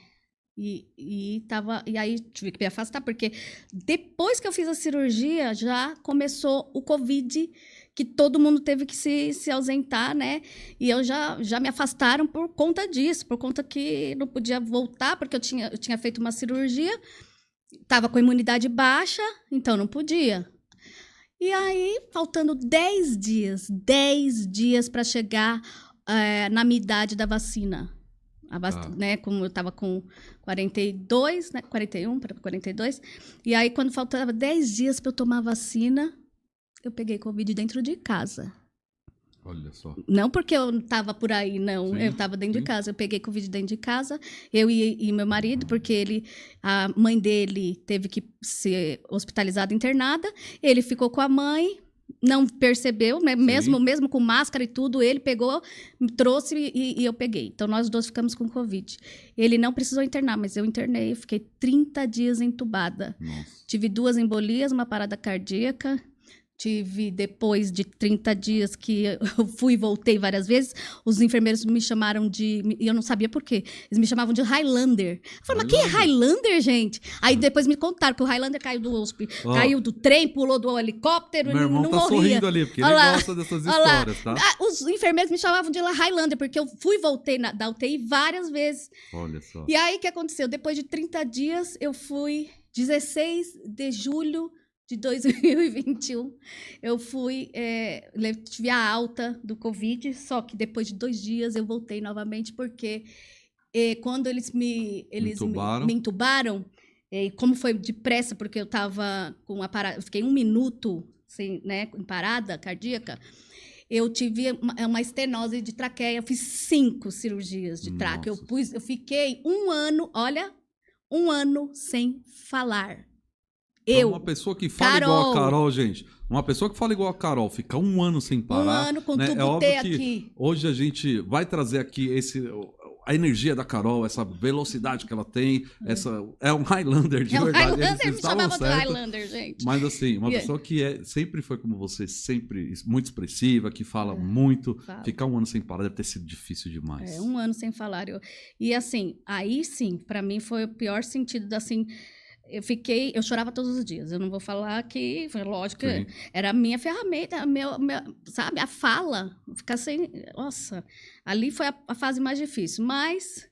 C: aí tive que me afastar, porque depois que eu fiz a cirurgia, já começou o Covid, que todo mundo teve que se ausentar, né? E eu já me afastaram por conta disso, por conta que não podia voltar, porque eu tinha feito uma cirurgia, estava com a imunidade baixa, então não podia. E aí, faltando 10 dias para chegar na minha idade da vacina. Né, como eu estava com 42, né, 41 para 42, e aí quando faltava 10 dias para eu tomar a vacina, eu peguei Covid dentro de casa.
B: Olha só.
C: Não porque eu estava por aí, não. Sim, eu estava dentro de casa. Eu peguei Covid dentro de casa, eu e meu marido, porque a mãe dele teve que ser hospitalizada, internada. Ele ficou com a mãe, não percebeu, né? Mesmo com máscara e tudo, ele pegou, me trouxe e eu peguei. Então, nós dois ficamos com Covid. Ele não precisou internar, mas eu internei. Eu fiquei 30 dias entubada.
B: Nossa.
C: Tive 2 embolias, uma parada cardíaca. Tive, depois de 30 dias que eu fui e voltei várias vezes, os enfermeiros me chamaram e eu não sabia por quê. Eles me chamavam de Highlander. Eu falei, mas quem é Highlander, gente? Aí depois me contaram que o Highlander caiu caiu do trem, pulou do helicóptero e não morria. Meu irmão tá
B: sorrindo ali, porque ele gosta dessas histórias, tá?
C: Os enfermeiros me chamavam de Highlander, porque eu fui e voltei da UTI várias vezes.
B: Olha só.
C: E aí, o que aconteceu? Depois de 30 dias, eu fui, 16 de julho de 2021, eu fui, tive a alta do Covid, só que depois de 2 dias eu voltei novamente, porque quando eles me entubaram, como foi depressa, porque eu estava com uma parada, eu fiquei 1 minuto sem, né, em parada cardíaca, eu tive uma estenose de traqueia, eu fiz 5 cirurgias de traqueia, eu fiquei 1 ano, olha, 1 ano sem falar.
B: Uma pessoa que fala igual a Carol, gente. Uma pessoa que fala igual a Carol, fica 1 ano sem parar.
C: 1 ano com
B: né?
C: tubo T aqui.
B: Hoje a gente vai trazer aqui a energia da Carol, essa velocidade que ela tem. É um Highlander de verdade.
C: Highlander, me chamavam de Highlander, gente.
B: Mas assim, uma pessoa que sempre foi como você, sempre muito expressiva, que fala muito. Ficar 1 ano sem parar deve ter sido difícil demais.
C: 1 ano sem falar. E assim, aí sim, pra mim foi o pior sentido assim. Eu chorava todos os dias. Eu não vou falar que, foi lógico, que era a minha ferramenta, sabe, a fala. Ficar sem. Nossa, ali foi a fase mais difícil. Mas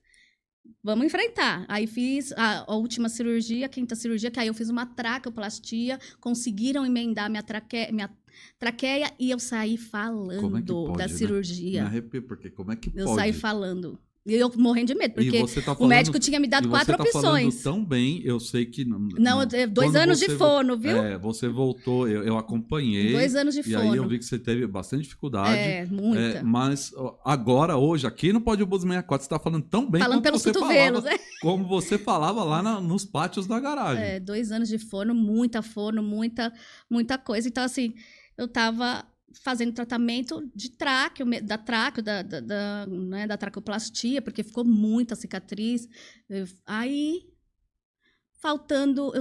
C: vamos enfrentar. Aí fiz a última cirurgia, a 5ª cirurgia, que aí eu fiz uma traqueoplastia, conseguiram emendar minha traqueia e eu saí falando da cirurgia.
B: Me arrepio, porque como é que pode?
C: Eu saí falando. E eu morrendo de medo, porque o médico tinha me dado 4 opções.
B: Você tá falando tão bem, eu sei que...
C: Não, 2 anos de fono, viu?
B: Você voltou, eu acompanhei.
C: 2 anos de fono.
B: E aí eu vi que você teve bastante dificuldade.
C: Muita.
B: Mas agora, hoje, aqui no Pode Bus 64, você tá falando tão bem
C: falando pelos cotovelos,
B: como você falava lá nos pátios da garagem.
C: 2 anos de fono, muita coisa. Então, assim, eu tava fazendo tratamento de da traqueoplastia, porque ficou muita cicatriz. Aí, eu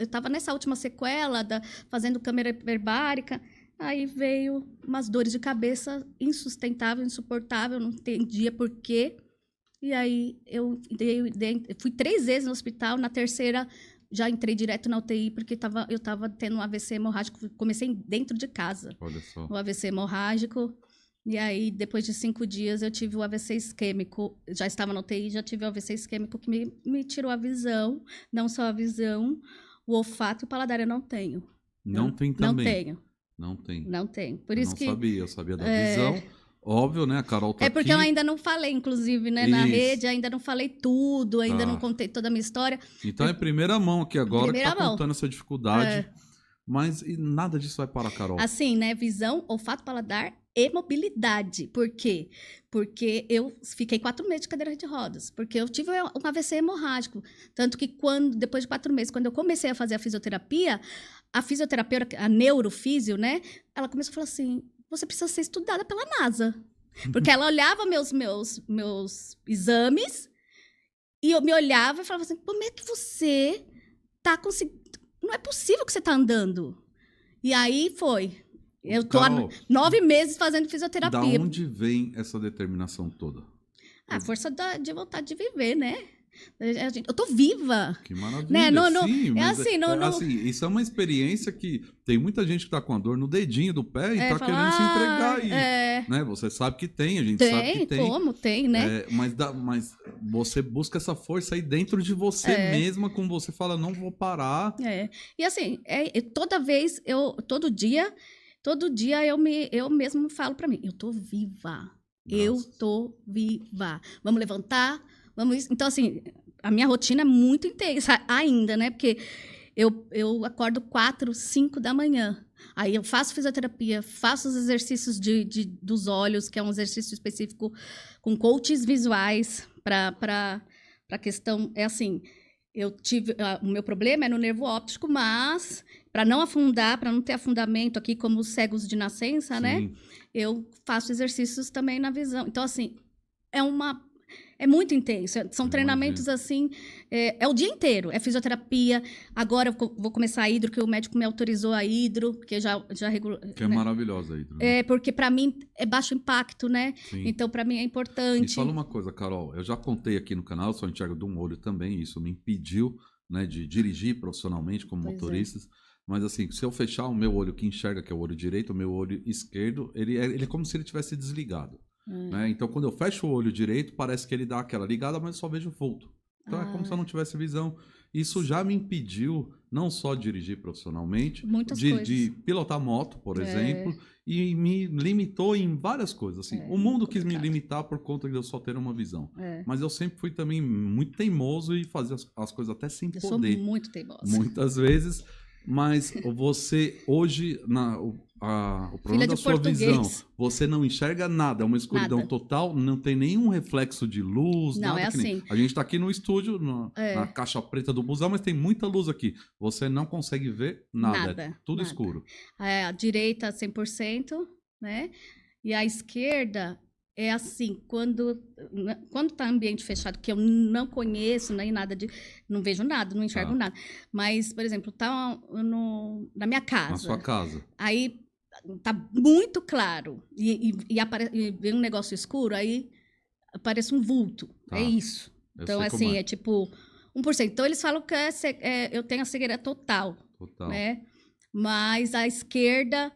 C: estava nessa última sequela, fazendo câmera hiperbárica, aí veio umas dores de cabeça insustentável, insuportável, não entendia por quê. E aí, eu fui 3 vezes no hospital, na 3ª já entrei direto na UTI, porque eu estava tendo um AVC hemorrágico. Comecei dentro de casa.
B: Olha só.
C: O AVC hemorrágico. E aí, depois de 5 dias, eu tive o AVC isquêmico. Já estava na UTI, já tive o AVC isquêmico que me tirou a visão. Não só a visão, o olfato e o paladar eu não tenho.
B: Não tem também?
C: Não tenho.
B: Não tem.
C: Não tenho. Por
B: eu
C: isso
B: não sabia, eu sabia da visão. Óbvio, né? A Carol tá aqui.
C: Porque eu ainda não falei, inclusive, né? Na rede, ainda não falei tudo, ainda não contei toda a minha história.
B: Então é primeira mão aqui agora, que tá contando essa dificuldade. Mas nada disso vai parar, Carol.
C: Assim, né? Visão, olfato, paladar e mobilidade. Por quê? Porque eu fiquei 4 meses de cadeira de rodas. Porque eu tive um AVC hemorrágico. Tanto que depois de 4 meses, quando eu comecei a fazer a fisioterapeuta, a neurofísio, né? Ela começou a falar assim, você precisa ser estudada pela NASA. Porque ela olhava meus exames e eu me olhava e falava assim, como é que você tá conseguindo? Não é possível que você tá andando. E aí foi. Eu tô há
B: Carol,
C: 9 meses fazendo
B: da
C: fisioterapia.
B: onde vem essa determinação toda?
C: A força de vontade de viver, né? Eu tô viva.
B: Que maravilha.
C: Né?
B: Sim,
C: É
B: mas
C: assim, não.
B: assim, isso é uma experiência que tem muita gente que tá com a dor no dedinho do pé e tá
C: Fala,
B: querendo se entregar aí.
C: É,
B: Né? Você sabe que tem, a gente sabe que tem.
C: como tem, né?
B: Mas você busca essa força aí dentro de você mesma, como você fala, não vou parar.
C: E assim, todo dia eu mesmo falo pra mim, eu tô viva. Eu tô viva. Vamos levantar, vamos... Então, assim, a minha rotina é muito intensa ainda, né? Porque eu acordo 4, 5 da manhã. Aí eu faço fisioterapia, faço os exercícios dos olhos, que é um exercício específico com coaches visuais para questão... É assim, o meu problema é no nervo óptico, mas para não afundar, para não ter afundamento aqui como os cegos de nascença,
B: Sim.
C: né? Eu faço exercícios também na visão. Então, assim, é muito intenso. São treinamentos, assim, é o dia inteiro. É fisioterapia. Agora eu vou começar a hidro, que o médico me autorizou a hidro, porque já regulou.
B: Que é maravilhosa a hidro.
C: É, porque para mim é baixo impacto, né?
B: Sim.
C: Então, para mim é importante.
B: Me fala uma coisa, Carol. Eu já contei aqui no canal, sou enxergo de um olho também. Isso me impediu, né, de dirigir profissionalmente como motorista. Mas assim, se eu fechar o meu olho que enxerga, que é o olho direito, o meu olho esquerdo, ele é como se ele tivesse desligado. Né? Então, quando eu fecho o olho direito, parece que ele dá aquela ligada, mas eu só vejo vulto. Então, é como se eu não tivesse visão. Isso já me impediu não só de dirigir profissionalmente, de pilotar moto, por exemplo, e me limitou em várias coisas. Assim, o mundo quis me limitar por conta de eu só ter uma visão. Mas eu sempre fui também muito teimoso e fazia as coisas até sem poder.
C: Eu sou muito teimosa.
B: Muitas vezes. Mas você, hoje, o problema da sua visão, você não enxerga nada, é uma escuridão total, não tem nenhum reflexo de luz,
C: não,
B: nada.
C: É assim.
B: A gente está aqui no estúdio, na caixa preta do busão, mas tem muita luz aqui. Você não consegue ver nada, é tudo escuro.
C: A direita 100%, né? E a esquerda... É assim, quando tá ambiente fechado, que eu não conheço, nem nada não vejo nada, não enxergo nada. Mas, por exemplo, tá na minha casa.
B: Na sua casa.
C: Aí tá muito claro. E vem um negócio escuro, aí aparece um vulto. É isso. Então, assim, é tipo 1%. Então, eles falam que eu tenho a cegueira total. Né? Mas a esquerda,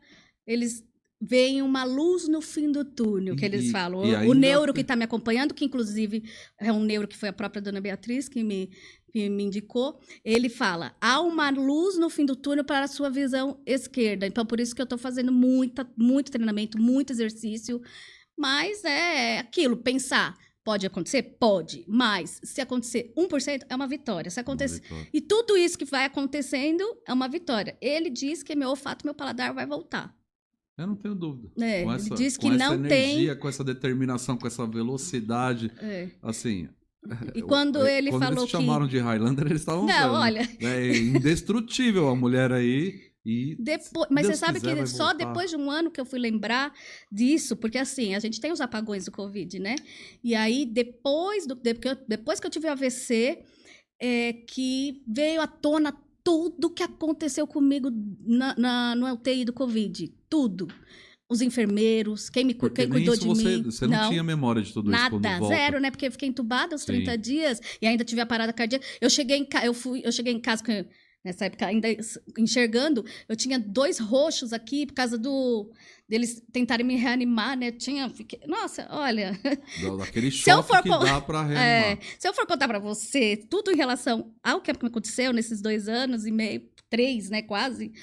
C: eles... Vem uma luz no fim do túnel, que eles falam. O neuro que está me acompanhando, que inclusive é um neuro que foi a própria dona Beatriz que me indicou, ele fala, há uma luz no fim do túnel para a sua visão esquerda. Então, por isso que eu estou fazendo muito treinamento, muito exercício. Mas é aquilo, pensar. Pode acontecer? Pode. Mas se acontecer 1%, é uma vitória. Se acontecer... E tudo isso que vai acontecendo é uma vitória. Ele diz que meu olfato, meu paladar vai voltar.
B: Eu não tenho dúvida.
C: Ele diz que
B: com
C: não
B: essa energia, com essa determinação, com essa velocidade, assim...
C: E quando ele falou
B: eles chamaram de Highlander, eles estavam...
C: Não, olha...
B: É indestrutível a mulher aí.
C: Mas você sabe que só depois de um ano que eu fui lembrar disso, porque assim, a gente tem os apagões do Covid, né? E aí, depois que eu tive o AVC, que veio à tona tudo que aconteceu comigo no UTI do Covid. Tudo. Os enfermeiros, quem cuidou de mim.
B: Você não tinha memória de tudo isso quando volta.
C: Nada, zero, né? Porque eu fiquei entubada aos 30 dias e ainda tive a parada cardíaca. Eu cheguei em casa, nessa época, ainda enxergando, eu tinha 2 roxos aqui por causa deles tentarem me reanimar, né? Nossa, olha...
B: Daquele choque que dá pra reanimar.
C: Se eu for contar pra você tudo em relação ao que aconteceu nesses 2 anos e meio, 3, né, quase,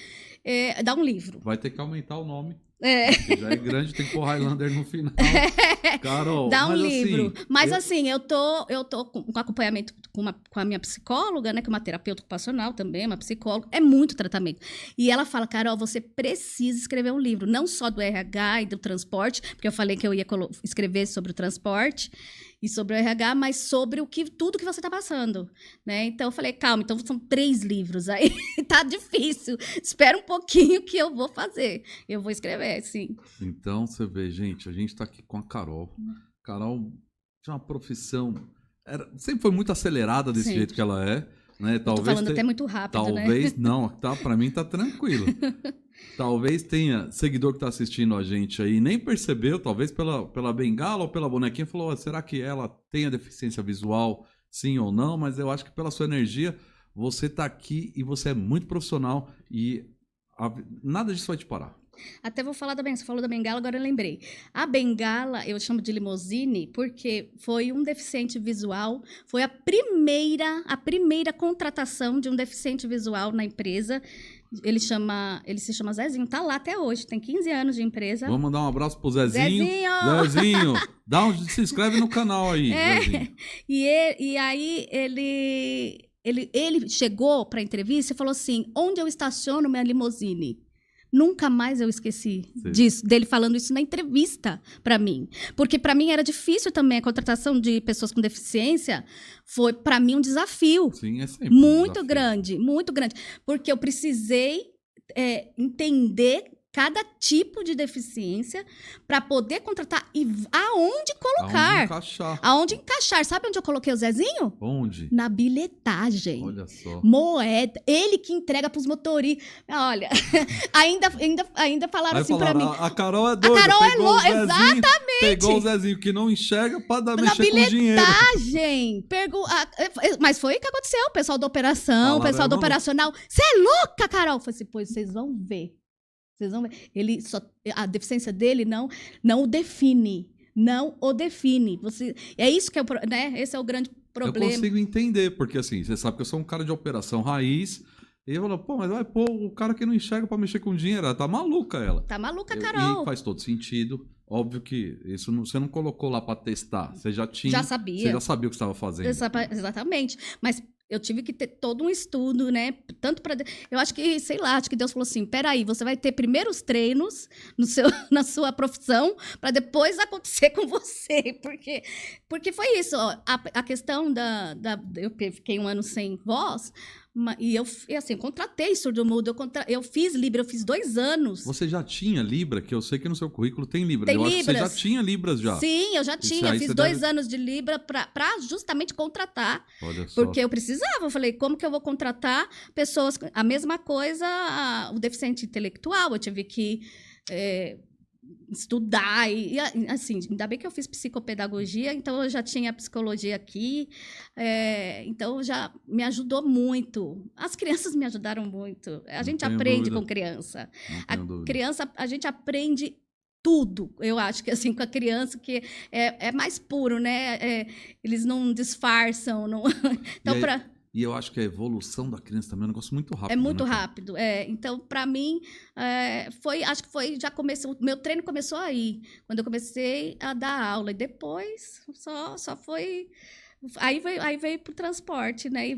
C: dá um livro.
B: Vai ter que aumentar o nome. Porque já é grande, tem que pôr Highlander no final. Carol,
C: Dá um
B: mas
C: livro.
B: assim,
C: Mas assim, eu tô com acompanhamento com a minha psicóloga, né? Que é uma terapeuta ocupacional também, uma psicóloga. É muito tratamento. E ela fala, Carol, você precisa escrever um livro, não só do RH e do transporte, porque eu falei que eu ia escrever sobre o transporte e sobre o RH, mas sobre tudo que você está passando, né? Então eu falei, calma, então são 3 livros aí, tá difícil. Espera um pouquinho que eu vou fazer. Eu vou escrever, sim.
B: então você vê, gente, a gente tá aqui com a Carol. Carol tinha uma profissão, sempre foi muito acelerada desse
C: Sempre.
B: jeito que ela é, né?
C: Eu tô falando até muito rápido, né?
B: Talvez, não, tá, pra mim tá tranquilo. Talvez tenha seguidor que tá assistindo a gente aí, nem percebeu, talvez pela bengala ou pela bonequinha, falou, será que ela tem a deficiência visual, sim ou não? Mas eu acho que pela sua energia, você tá aqui e você é muito profissional e nada disso vai te parar.
C: Até vou falar da bengala. Você falou da bengala, agora eu lembrei. A bengala, eu chamo de limousine, porque foi um deficiente visual, foi a primeira contratação de um deficiente visual na empresa. Ele se chama Zezinho, tá lá até hoje, tem 15 anos de empresa.
B: Vamos mandar um abraço pro Zezinho.
C: Zezinho!
B: Zezinho, se inscreve no canal aí, Zezinho.
C: E aí ele chegou para a entrevista e falou assim, onde eu estaciono minha limousine? Nunca mais eu esqueci disso, dele falando isso na entrevista para mim. Porque para mim era difícil também a contratação de pessoas com deficiência. Foi para mim um desafio.
B: Sim, é sempre
C: muito grande, muito grande. Porque eu precisei entender cada tipo de deficiência para poder contratar e aonde colocar. Aonde encaixar. Sabe onde eu coloquei o Zezinho?
B: Onde?
C: Na bilhetagem.
B: Olha só.
C: Moeda. Ele que entrega pros motoristas. Olha, ainda falaram assim para mim.
B: A Carol é doida.
C: A Carol é louca, exatamente.
B: Pegou o Zezinho que não enxerga para mexer com dinheiro.
C: Bilhetagem. Mas foi o que aconteceu. O pessoal da operação, o pessoal do operacional. Você é louca, Carol? Eu falei assim, pois vocês vão ver. Vocês vão ver. A deficiência dele não o define. Não o define. É isso que né? Esse é o grande problema.
B: Eu consigo entender, porque assim, você sabe que eu sou um cara de operação raiz. E eu falo, mas vai pôr o cara que não enxerga para mexer com dinheiro. Ela tá maluca, ela.
C: Tá maluca, Carol.
B: E faz todo sentido. Óbvio que isso você não colocou lá para testar. Você já tinha.
C: Já sabia.
B: Você já sabia o que estava fazendo.
C: Exatamente. Mas eu tive que ter todo um estudo, né? Tanto para. Eu acho que, sei lá, acho que Deus falou assim: peraí, você vai ter primeiros treinos na sua profissão para depois acontecer com você. Porque foi isso. Ó, a questão eu fiquei 1 ano sem voz. E assim, contratei surdo-mudo, eu fiz Libra, eu fiz 2 anos.
B: Você já tinha Libra? Que eu sei que no seu currículo tem Libra.
C: Tem
B: Libras.
C: Acho
B: que você já tinha Libras já.
C: Sim, eu já tinha. Fiz 2 anos de Libra para justamente contratar.
B: Olha só.
C: Porque eu precisava. Eu falei, como que eu vou contratar pessoas... A mesma coisa, o deficiente intelectual. Eu tive que... estudar e assim, ainda bem que eu fiz psicopedagogia, então eu já tinha psicologia aqui, então já me ajudou muito. As crianças me ajudaram muito. A gente aprende com criança. Criança, a gente aprende tudo. Eu acho que assim, com a criança que é mais puro, né? Eles não disfarçam, não. Então,
B: E eu acho que a evolução da criança também é um negócio muito rápido.
C: É muito rápido. Então, para mim, acho que já começou. Meu treino começou aí, quando eu comecei a dar aula. E depois só foi. Aí veio para o transporte, né?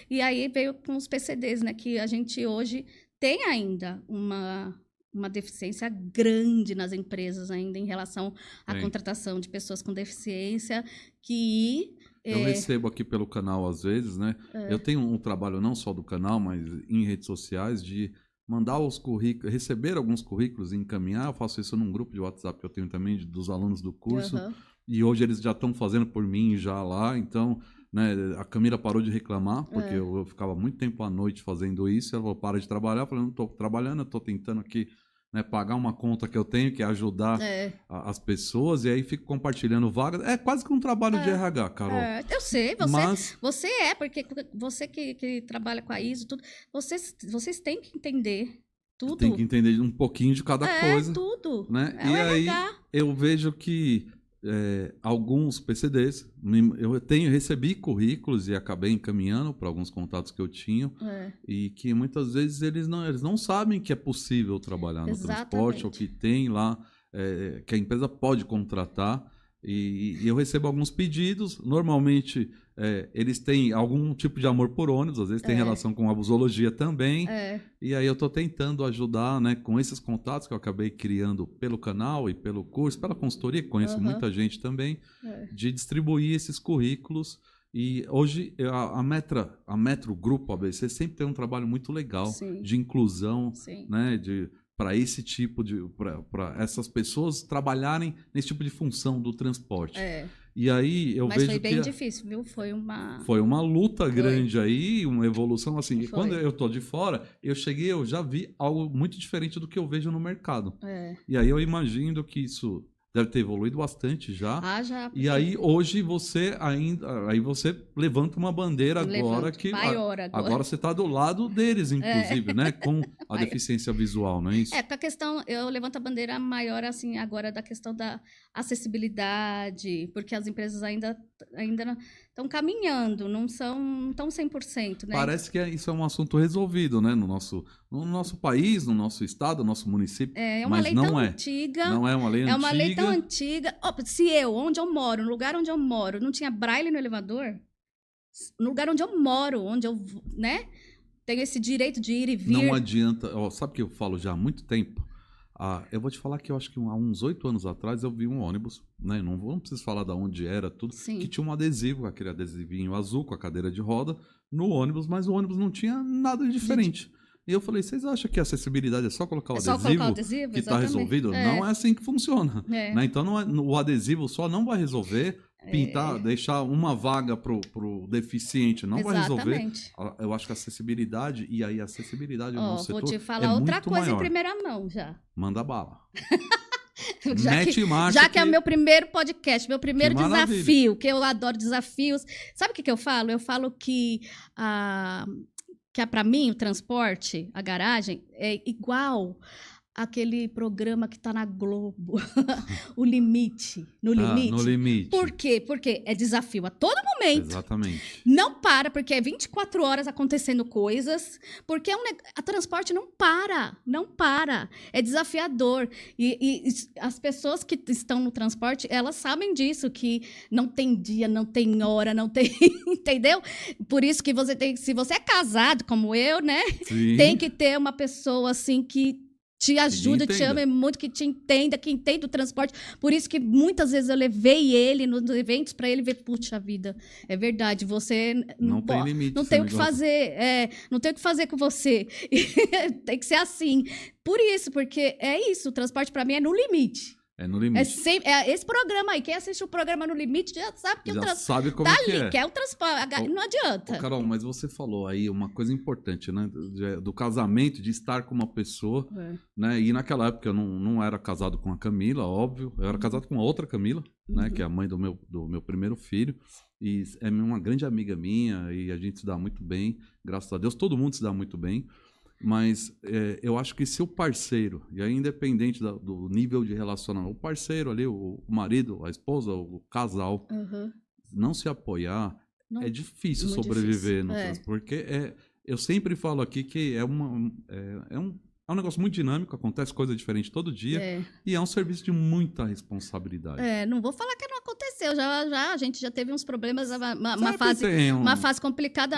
C: E aí veio com os PCDs, né? Que a gente hoje tem ainda uma deficiência grande nas empresas ainda em relação à contratação de pessoas com deficiência que...
B: Eu recebo aqui pelo canal às vezes, né? Eu tenho um trabalho não só do canal, mas em redes sociais de mandar os currículos, receber alguns currículos e encaminhar. Eu faço isso num grupo de WhatsApp que eu tenho também dos alunos do curso. E hoje eles já estão fazendo por mim já lá. Então, né, a Camila parou de reclamar, porque eu ficava muito tempo à noite fazendo isso. Ela falou, para de trabalhar. Eu falei, não estou trabalhando, eu estou tentando aqui, né, pagar uma conta que eu tenho, que é ajudar as pessoas, e aí fico compartilhando vagas. É quase que um trabalho de RH, Carol.
C: Eu sei, você porque você que trabalha com a ISO, tudo, vocês têm que entender tudo.
B: Tem que entender um pouquinho de cada coisa.
C: Tudo.
B: Né? E aí eu vejo que alguns PCDs. Eu recebi currículos e acabei encaminhando para alguns contatos que eu tinha e que muitas vezes eles não sabem que é possível trabalhar no transporte ou que tem lá, que a empresa pode contratar. E eu recebo alguns pedidos. Normalmente eles têm algum tipo de amor por ônibus, às vezes tem relação com a busologia também. E aí eu estou tentando ajudar, né, com esses contatos que eu acabei criando pelo canal e pelo curso, pela consultoria, que conheço muita gente também, de distribuir esses currículos. E hoje a Metro Grupo ABC sempre tem um trabalho muito legal de inclusão, né, para esse tipo para essas pessoas trabalharem nesse tipo de função do transporte. E aí eu vejo que... Mas foi
C: bem difícil, viu? Foi
B: uma luta grande aí, uma evolução assim. E quando eu tô de fora, eu já vi algo muito diferente do que eu vejo no mercado. E aí eu imagino que isso deve ter evoluído bastante já.
C: Já.
B: E aí hoje você você levanta uma bandeira agora que
C: maior
B: agora você está do lado deles, inclusive, né, com a deficiência visual, não é isso?
C: Com a questão, eu levanto a bandeira maior assim agora da questão da acessibilidade, porque as empresas ainda estão caminhando, não tão 100%, né?
B: Parece que isso é um assunto resolvido, né, no nosso país, no nosso estado, no nosso município.
C: É uma lei tão antiga.
B: Não é uma lei antiga.
C: É uma lei tão antiga. Se onde eu moro, no lugar onde eu moro, não tinha braille no elevador, no lugar onde eu moro, onde eu, né, tenho esse direito de ir e vir.
B: Não adianta. Sabe o que eu falo já há muito tempo? Eu vou te falar que eu acho que há uns 8 anos atrás eu vi um ônibus, né? Não preciso falar de onde era, tudo, que tinha um adesivo, aquele adesivinho azul com a cadeira de roda no ônibus, mas o ônibus não tinha nada de diferente. E eu falei, vocês acham que a acessibilidade é só colocar o adesivo que está resolvido? Não é assim que funciona. Né? Então o adesivo só não vai resolver pintar, deixar uma vaga pro deficiente, não vai resolver. Eu acho que a acessibilidade, e aí a acessibilidade no nosso setor
C: vou te falar outra coisa
B: maior.
C: Em primeira mão já.
B: Manda bala.
C: Já que é o meu primeiro podcast, meu primeiro desafio, que eu adoro desafios. Sabe o que eu falo? Eu falo que para mim o transporte, a garagem, é igual aquele programa que está na Globo, o Limite. No Limite. Por quê? Porque é desafio a todo momento.
B: Exatamente.
C: Não para, porque é 24 horas acontecendo coisas, porque a transporte não para. É desafiador. E as pessoas que estão no transporte, elas sabem disso, que não tem dia, não tem hora, não tem... Entendeu? Por isso que se você é casado, como eu, né?
B: Sim.
C: Tem que ter uma pessoa assim que te ajuda, te ama muito, que te entenda, que entenda o transporte. Por isso que muitas vezes eu levei ele nos eventos para ele ver, puxa vida, é verdade, você
B: não tem limite.
C: Não tem o que fazer, não tem o que fazer com você. Tem que ser assim. Por isso, porque é isso, o transporte para mim é no limite.
B: É no limite.
C: Esse programa aí, quem assiste o programa No Limite já sabe que
B: já sabe como
C: tá ali, que é o transporte. Não adianta.
B: Carol, mas você falou aí uma coisa importante, né? Do casamento, de estar com uma pessoa, né? E naquela época eu não era casado com a Camila, óbvio. Eu era casado com a outra Camila, né? Que é a mãe do meu primeiro filho. E é uma grande amiga minha e a gente se dá muito bem. Graças a Deus, todo mundo se dá muito bem. Mas eu acho que se o parceiro, e aí independente do nível de relacionamento, o parceiro ali, o marido, a esposa, o casal, não se apoiar, é difícil sobreviver no transporte. Porque eu sempre falo aqui que é um negócio muito dinâmico, acontece coisa diferente todo dia, e é um serviço de muita responsabilidade.
C: Não vou falar que não aconteceu, a gente já teve uns problemas, uma fase complicada,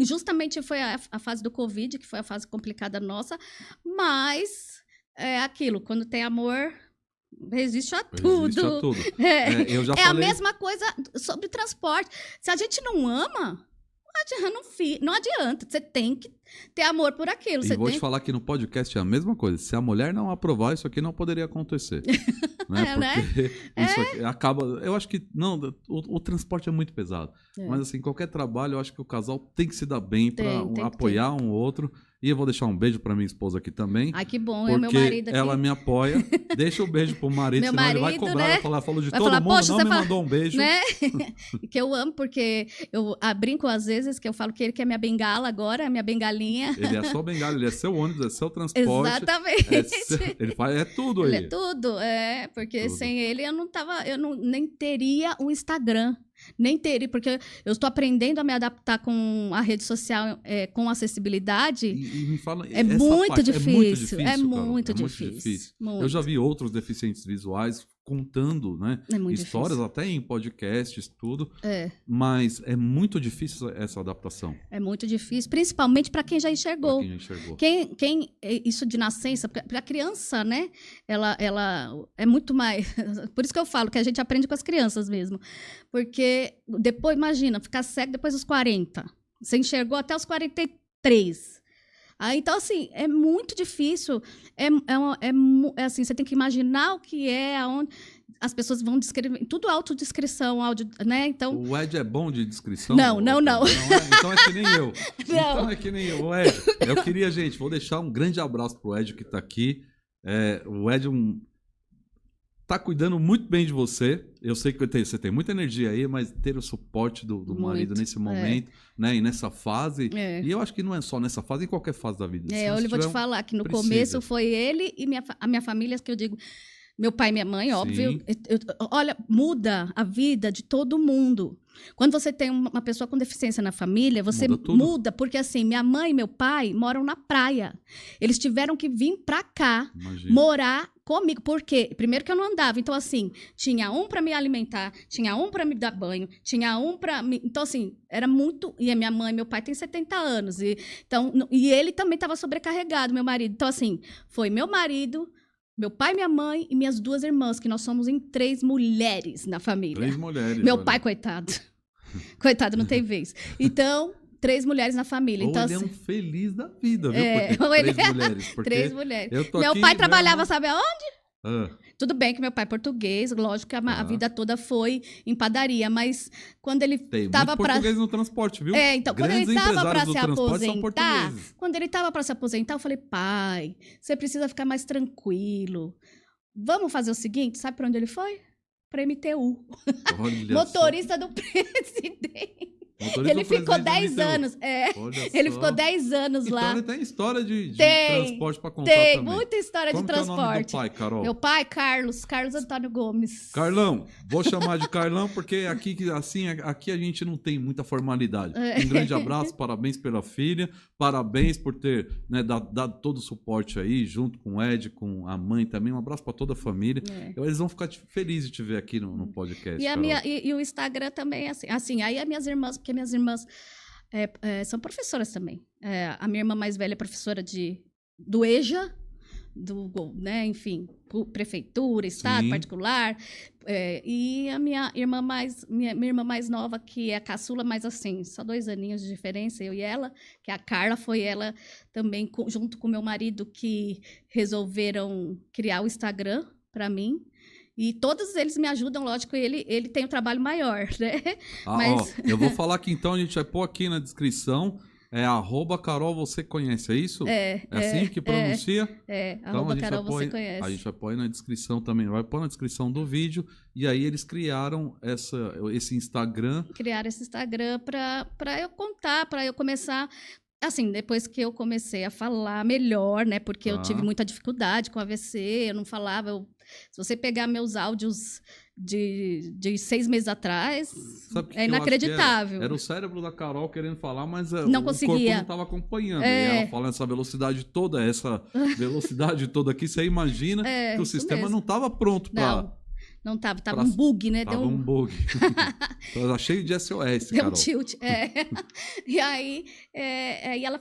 C: justamente foi a fase do Covid, que foi a fase complicada nossa, mas é aquilo, quando tem amor... Resiste a tudo. Eu já falei... a mesma coisa sobre transporte. Se a gente não ama... Não adianta, você tem que ter amor por aquilo.
B: Vou te falar que no podcast é a mesma coisa. Se a mulher não aprovar, isso aqui não poderia acontecer. Né? Porque isso aqui acaba... Eu acho que o transporte é muito pesado. Mas assim, qualquer trabalho, eu acho que o casal tem que se dar bem para apoiar um outro. E eu vou deixar um beijo para minha esposa aqui também.
C: Ai, que bom, é meu marido aqui.
B: Ela me apoia. Deixa o beijo pro marido, senão ele vai cobrar. Né? Falou de todo mundo,
C: poxa,
B: não me mandou um beijo.
C: Né? Que eu amo, porque eu brinco às vezes, que eu falo que ele quer minha bengala agora, minha bengalinha. bengalinha.
B: Ele é a sua bengala, ele é seu ônibus, é seu transporte.
C: Exatamente.
B: É tudo
C: Ele
B: aí.
C: é tudo, porque
B: Tudo.
C: sem ele nem teria um Instagram. Nem teria, porque eu estou aprendendo a me adaptar com a rede social, com acessibilidade.
B: E me fala,
C: É
B: essa
C: muito
B: parte
C: difícil. É
B: Carol,
C: muito
B: é muito
C: difícil.
B: difícil.
C: Muito.
B: Eu já vi outros deficientes visuais contando, né,
C: É muito
B: histórias,
C: difícil.
B: até em podcasts, tudo.
C: É.
B: Mas é muito difícil essa adaptação.
C: É muito difícil, principalmente para quem já enxergou.
B: Pra quem enxergou.
C: Isso de nascença, para a criança, né? Ela é muito mais. Por isso que eu falo que a gente aprende com as crianças mesmo. Porque depois, imagina, ficar cego depois dos 40. Você enxergou até os 43. Então, assim, é muito difícil. Assim, você tem que imaginar o que é, aonde. As pessoas vão descrever. Tudo autodescrição, áudio, né? Então.
B: O Ed é bom de descrição?
C: Não.
B: Então é que nem eu.
C: Não.
B: Então é que nem eu. O Ed, eu queria, gente, vou deixar um grande abraço pro Ed que tá aqui. O Ed tá cuidando muito bem de você. Eu sei que você tem muita energia aí, mas ter o suporte do marido nesse momento, né? E nessa fase. E eu acho que não é só nessa fase, em qualquer fase da vida.
C: Eu vou te falar que no começo foi ele e a minha família, que eu digo. Meu pai e minha mãe, óbvio. Olha, muda a vida de todo mundo. Quando você tem uma pessoa com deficiência na família, você muda, porque assim, minha mãe e meu pai moram na praia. Eles tiveram que vir pra cá, morar comigo. Por quê? Primeiro que eu não andava. Então, assim, tinha um pra me alimentar, tinha um pra me dar banho, tinha um pra me... Então, assim, era muito... E a minha mãe e meu pai têm 70 anos. E ele também estava sobrecarregado, meu marido. Então, assim, foi meu marido... Meu pai, minha mãe e minhas 2 irmãs, que nós somos em 3 mulheres na família.
B: 3 mulheres.
C: Meu pai, coitado. Coitado, não tem vez. Então, 3 mulheres na família.
B: Ou
C: então,
B: ele é um feliz da vida, viu?
C: Ou ele
B: 3 mulheres.
C: 3 mulheres.
B: Meu
C: pai trabalhava, sabe aonde?
B: Ah.
C: Tudo bem que meu pai é português, lógico que a vida toda foi em padaria, mas quando ele estava para
B: português no transporte, viu?
C: Então, quando ele estava para se aposentar, eu falei: "Pai, você precisa ficar mais tranquilo. Vamos fazer o seguinte, sabe para onde ele foi? Para MTU. Motorista do presidente. Ele ficou 10 anos. Ele ficou 10 anos lá.
B: Então ele tem história de transporte para contar também.
C: Tem muita história de transporte.
B: Como é o nome do pai, Carol?
C: Meu pai, Carlos Antônio Gomes.
B: Carlão, vou chamar de Carlão porque aqui a gente não tem muita formalidade. Um grande abraço, parabéns pela filha, parabéns por ter, né, dado todo o suporte aí, junto com o Ed, com a mãe também. Um abraço para toda a família. Eles vão ficar felizes de te ver aqui no podcast.
C: E o Instagram também, assim, aí as minhas irmãs, porque minhas irmãs são professoras também. A minha irmã mais velha é professora do EJA, né, enfim, prefeitura, estado, particular. E a minha irmã mais nova, que é a caçula, mas assim, só 2 aninhos de diferença, eu e ela, que é a Carla, foi ela também, junto com meu marido, que resolveram criar o Instagram para mim. E todos eles me ajudam, lógico, ele tem um trabalho maior, né?
B: Eu vou falar que então a gente vai pôr aqui na descrição, @Carol você conhece, é isso? É assim que pronuncia?
C: Então, @Carol você conhece.
B: A gente vai pôr aí na descrição também, vai pôr na descrição do vídeo, e aí eles criaram esse Instagram.
C: Criaram esse Instagram para eu contar, para eu começar... Assim, depois que eu comecei a falar melhor, né? Porque eu tive muita dificuldade com AVC, eu não falava... Se você pegar meus áudios de 6 meses atrás, é inacreditável.
B: Era o cérebro da Carol querendo falar, mas
C: não conseguia.
B: O corpo não estava acompanhando. E ela falando essa velocidade toda aqui, você imagina que o sistema não estava pronto para...
C: Não estava, estava um bug, né?
B: Tava um bug. Tava cheio de SOS,
C: Deu
B: Carol.
C: Um tilt, E aí ela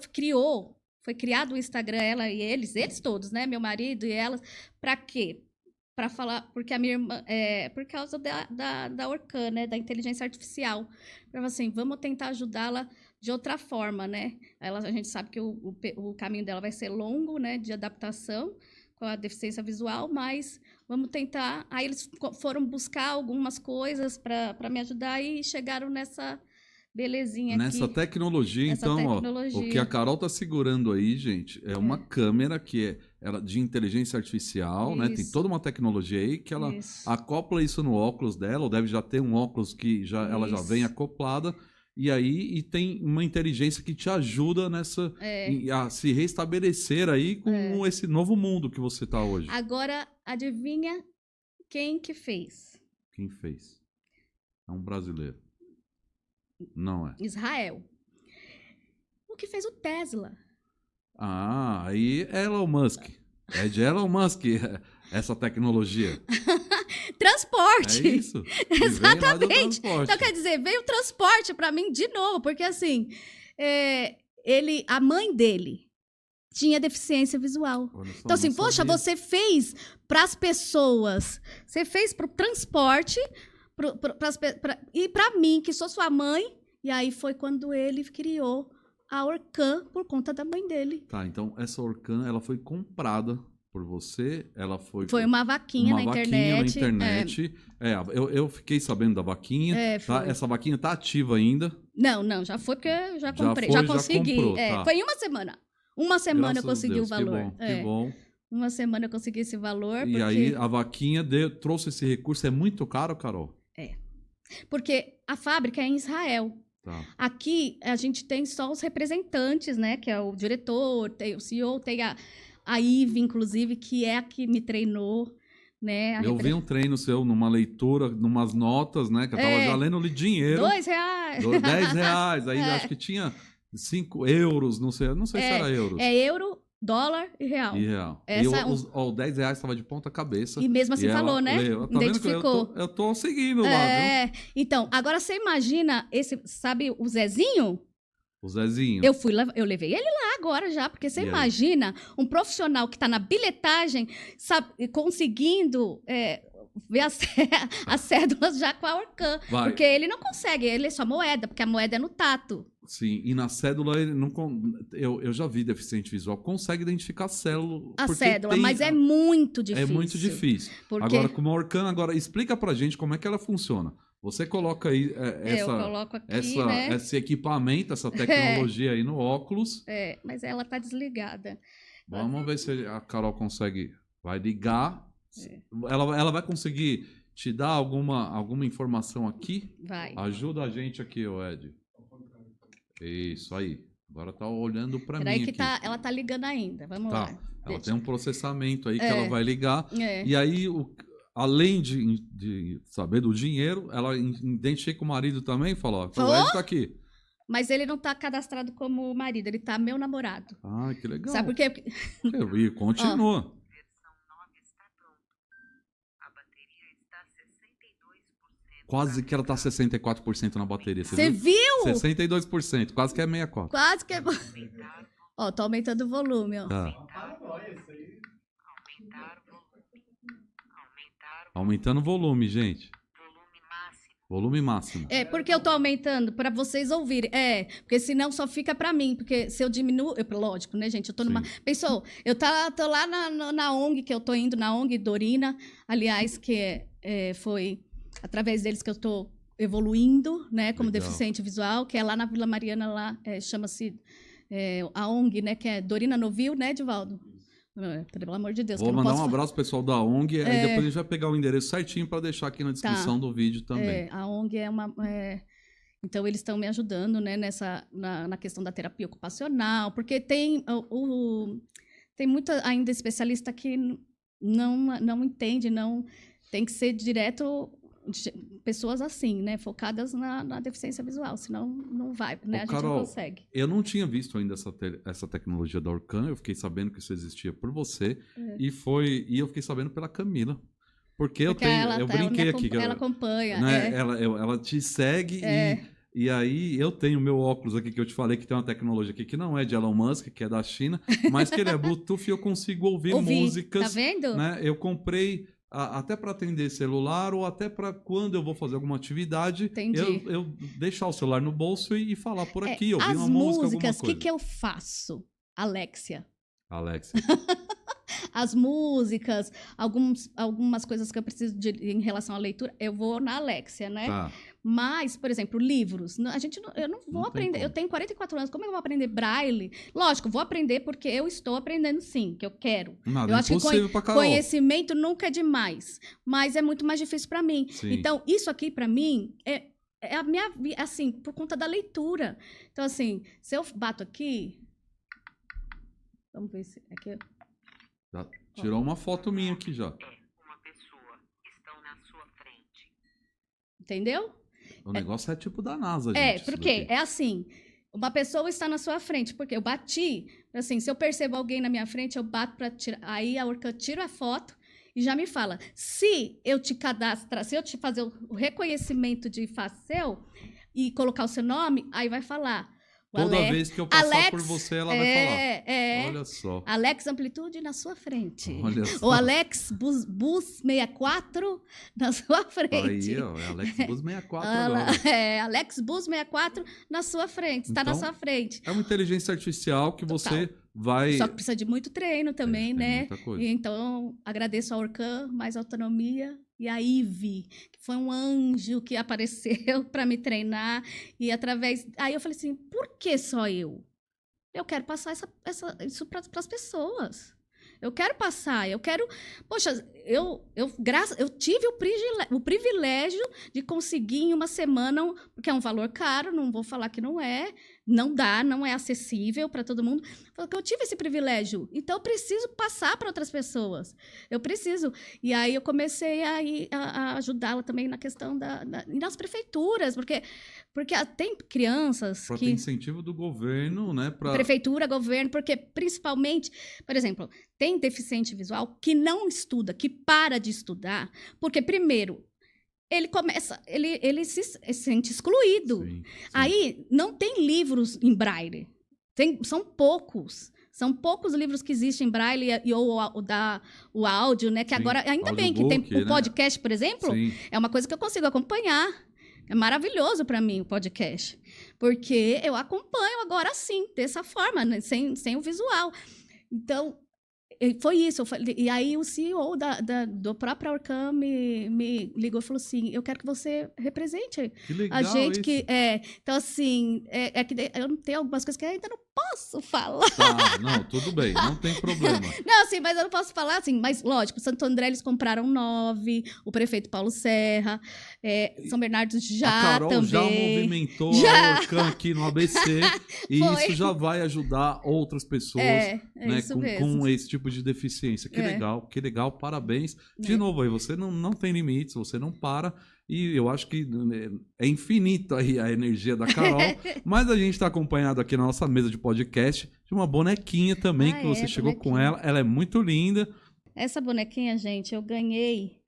C: foi criado o Instagram, ela e eles todos, né? Meu marido e elas, para quê? Para falar, porque a minha irmã, por causa da Orcan, né, da inteligência artificial. Para assim, vamos tentar ajudá-la de outra forma, né? A gente sabe que o caminho dela vai ser longo, né, de adaptação com a deficiência visual, mas vamos tentar. Aí eles foram buscar algumas coisas para me ajudar e chegaram nessa belezinha
B: nessa
C: aqui.
B: Tecnologia, então, tecnologia. O que a Carol tá segurando aí, gente, é uma câmera que ela de inteligência artificial, né? Tem toda uma tecnologia aí que ela acopla isso no óculos dela, ou deve já ter um óculos que ela já vem acoplada, e aí tem uma inteligência que te ajuda a se restabelecer aí com esse novo mundo que você tá hoje.
C: Agora, adivinha quem que fez?
B: Quem fez? É um brasileiro. Não é.
C: Israel. O que fez o Tesla?
B: Ah, aí é Elon Musk. É de Elon Musk essa tecnologia.
C: Transporte.
B: É isso. E vem lá do
C: Exatamente.
B: transporte.
C: Então, quer dizer, veio o transporte para mim de novo, porque assim, a mãe dele tinha deficiência visual.
B: Olha só,
C: Então, assim,
B: não
C: poxa,
B: sabia.
C: você fez para as pessoas, você fez para o transporte, e para mim, que sou sua mãe, e aí foi quando ele criou a Orcan por conta da mãe dele.
B: Tá, então essa Orcan, ela foi comprada por você, ela foi
C: Uma vaquinha na
B: internet. Eu fiquei sabendo da vaquinha, tá?
C: Foi.
B: Essa vaquinha tá ativa ainda.
C: Não, já foi porque eu já comprei,
B: foi,
C: já consegui.
B: já comprou, tá.
C: Foi em uma semana. Uma semana
B: Graças
C: eu consegui
B: a Deus,
C: o valor.
B: Que bom.
C: Uma semana eu consegui esse valor.
B: E aí a vaquinha trouxe esse recurso, é muito caro, Carol?
C: Porque a fábrica é em Israel.
B: Tá.
C: Aqui a gente tem só os representantes, né? Que é o diretor, tem o CEO, tem a Ive, inclusive, que é a que me treinou, né?
B: Eu vi um treino seu numa leitura, numas notas, né? Que eu tava já lendo dinheiro.
C: R$2.
B: R$10. Aí acho que tinha 5 euros, não sei se era euros.
C: É euro, dólar e real.
B: E real.
C: Essa
B: E o R$10 estava de ponta cabeça.
C: E mesmo assim falou, né?
B: Tá
C: Identificou.
B: Eu tô seguindo lá, viu?
C: Então, agora você imagina sabe o Zezinho?
B: O Zezinho.
C: Eu levei ele lá agora já, porque você
B: E aí?
C: imagina um profissional que está na bilhetagem conseguindo ver as cédulas já com a Orcan.
B: Vai.
C: Porque ele não consegue, ele é só moeda, porque a moeda é no tato.
B: Sim, e na cédula ele não. Eu já vi deficiente visual, consegue identificar a cédula.
C: A cédula, mas é muito difícil.
B: É muito difícil.
C: Porque...
B: Agora, com uma Orcan, explica pra gente como é que ela funciona. Você coloca aí
C: eu coloco aqui, né?
B: esse equipamento, essa tecnologia aí no óculos.
C: Mas ela tá desligada.
B: Vamos ver se a Carol consegue. Vai ligar. Ela vai conseguir te dar alguma informação aqui?
C: Vai.
B: Ajuda a gente aqui, Ed. Isso aí. Agora tá olhando pra mim
C: Peraí que
B: aqui.
C: ela tá ligando ainda. Vamos lá.
B: Ela tem um processamento aí que ela vai ligar. E aí, além de saber do dinheiro, ela identifica o marido também e fala, ó, o Ed tá aqui.
C: Mas ele não tá cadastrado como marido, ele tá meu namorado.
B: Ah, que legal.
C: Sabe por quê?
B: E continua. Quase que ela tá 64% na bateria.
C: Você viu?
B: 62%, quase que é 64%.
C: Quase que é... Ó, tô aumentando o volume, ó.
B: Tá. Aumentando o volume, gente. Volume máximo.
C: Porque eu tô aumentando para vocês ouvirem. Porque senão só fica para mim. Porque se eu diminuo... lógico, né, gente? Eu tô numa... Pensou? Eu tô lá na ONG, que eu tô indo na ONG Dorina. Aliás, que foi através deles que eu tô evoluindo, né? Como
B: Legal.
C: deficiente visual. Que é lá na Vila Mariana, lá chama-se a ONG, né? Que é Dorina Novil, né, Divaldo? Pelo amor de Deus.
B: Vou
C: que eu não
B: mandar
C: posso
B: um abraço pro pessoal da ONG, aí depois a gente vai pegar o endereço certinho para deixar aqui na descrição do vídeo também.
C: A ONG é uma... Então, eles estão me ajudando, né, na questão da terapia ocupacional, porque tem muita ainda especialista que não entende, tem que ser direto pessoas assim, né, focadas na deficiência visual, senão não vai, né, a gente
B: Carol,
C: não consegue.
B: Eu não tinha visto ainda essa tecnologia da Orcan, eu fiquei sabendo que isso existia por você, e eu fiquei sabendo pela Camila. Porque eu brinquei aqui.
C: Ela acompanha.
B: Né, ela te segue e aí eu tenho meu óculos aqui que eu te falei que tem uma tecnologia aqui que não é de Elon Musk, que é da China, mas que ele é Bluetooth e eu consigo ouvir músicas.
C: Tá vendo?
B: Né? Eu comprei até para atender celular ou até para quando eu vou fazer alguma atividade, eu deixar o celular no bolso e falar por aqui, ouvir uma música, alguma coisa.
C: O que eu faço? Alexia. As músicas, algumas coisas que eu preciso em relação à leitura, eu vou na Alexia, né?
B: Tá.
C: Mas, por exemplo, livros. Eu não vou aprender. Eu tenho 44 anos. Como eu vou aprender braille? Lógico, vou aprender porque eu estou aprendendo sim, que eu quero.
B: Eu acho que
C: conhecimento nunca é demais. Mas é muito mais difícil para mim.
B: Sim.
C: Então, isso aqui para mim é a minha, assim, por conta da leitura. Então, assim, se eu bato aqui, vamos ver se aqui.
B: Já tirou uma foto minha aqui já.
D: Uma pessoa estão na sua frente.
C: Entendeu?
B: O negócio é tipo da NASA, gente. isso
C: Porque
B: daqui.
C: é assim, uma pessoa está na sua frente, porque eu bati, assim, se eu percebo alguém na minha frente, eu bato para tirar, aí a Orkut tira a foto e já me fala, se eu te cadastrar, se eu te fazer o reconhecimento de face seu e colocar o seu nome, aí vai falar.
B: Toda vez que eu passar por você, ela vai falar. Olha só.
C: Alex Amplitude na sua frente.
B: Olha só.
C: Ou Alex Bus 64 na sua frente.
B: Aí, ó, é Alex Bus 64 agora.
C: Alex Bus 64 na sua frente. Está na
B: Então,
C: sua frente.
B: É uma inteligência artificial que você vai...
C: Só que precisa de muito treino também,
B: tem
C: né?
B: muita coisa.
C: E então, agradeço a Orkun, mais autonomia, e a Ive, que foi um anjo que apareceu para me treinar. E através. Aí eu falei assim: por que só eu? Eu quero passar isso para as pessoas. Eu quero passar, eu quero. Poxa, eu tive o privilégio de conseguir em uma semana, porque é um valor caro, não vou falar que não é, não dá, não é acessível para todo mundo. Porque eu tive esse privilégio, então eu preciso passar para outras pessoas. Eu preciso. E aí eu comecei a ajudá-la também na questão e nas prefeituras, porque tem crianças
B: Pra
C: que.
B: ter incentivo do governo, né?
C: Prefeitura, governo, porque principalmente, por exemplo, tem deficiente visual que não estuda, que para de estudar, porque primeiro ele se sente excluído.
B: Sim.
C: Aí não tem livros em braille. São poucos. São poucos livros que existem em braille ou o áudio, né? Que
B: Sim.
C: agora, ainda bem que
B: Audiobook,
C: tem o
B: né?
C: podcast, por exemplo,
B: Sim.
C: é uma coisa que eu consigo acompanhar. É maravilhoso para mim o podcast, porque eu acompanho agora sim, dessa forma, né? sem o visual. Então, foi isso. E aí o CEO do próprio Orkun me ligou e falou assim: eu quero que você represente
B: Que legal
C: a gente
B: isso.
C: que. Então, assim, que eu não tenho algumas coisas que eu ainda não posso falar.
B: Tá, não, tudo bem, não tem problema.
C: Não, assim, mas eu não posso falar assim. Mas, lógico, Santo André eles compraram 9, o prefeito Paulo Serra, São Bernardo já
B: a Carol
C: também.
B: já movimentou
C: Já.
B: a Orkun aqui no ABC e
C: Foi.
B: isso já vai ajudar outras pessoas né,
C: isso mesmo.
B: com esse tipo de deficiência. Que legal, parabéns. De novo aí, você não tem limites, você não para. E eu acho que é infinito aí a energia da Carol. Mas a gente está acompanhado aqui na nossa mesa de podcast de uma bonequinha também que você chegou com ela. Ela é muito linda.
C: Essa bonequinha, gente, eu ganhei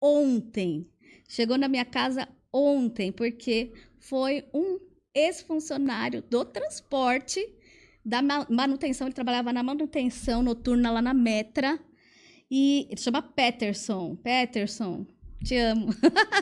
C: ontem. Chegou na minha casa ontem, porque foi um ex-funcionário do transporte, da manutenção. Ele trabalhava na manutenção noturna lá na Metra. E ele chama Peterson. Peterson. Te amo.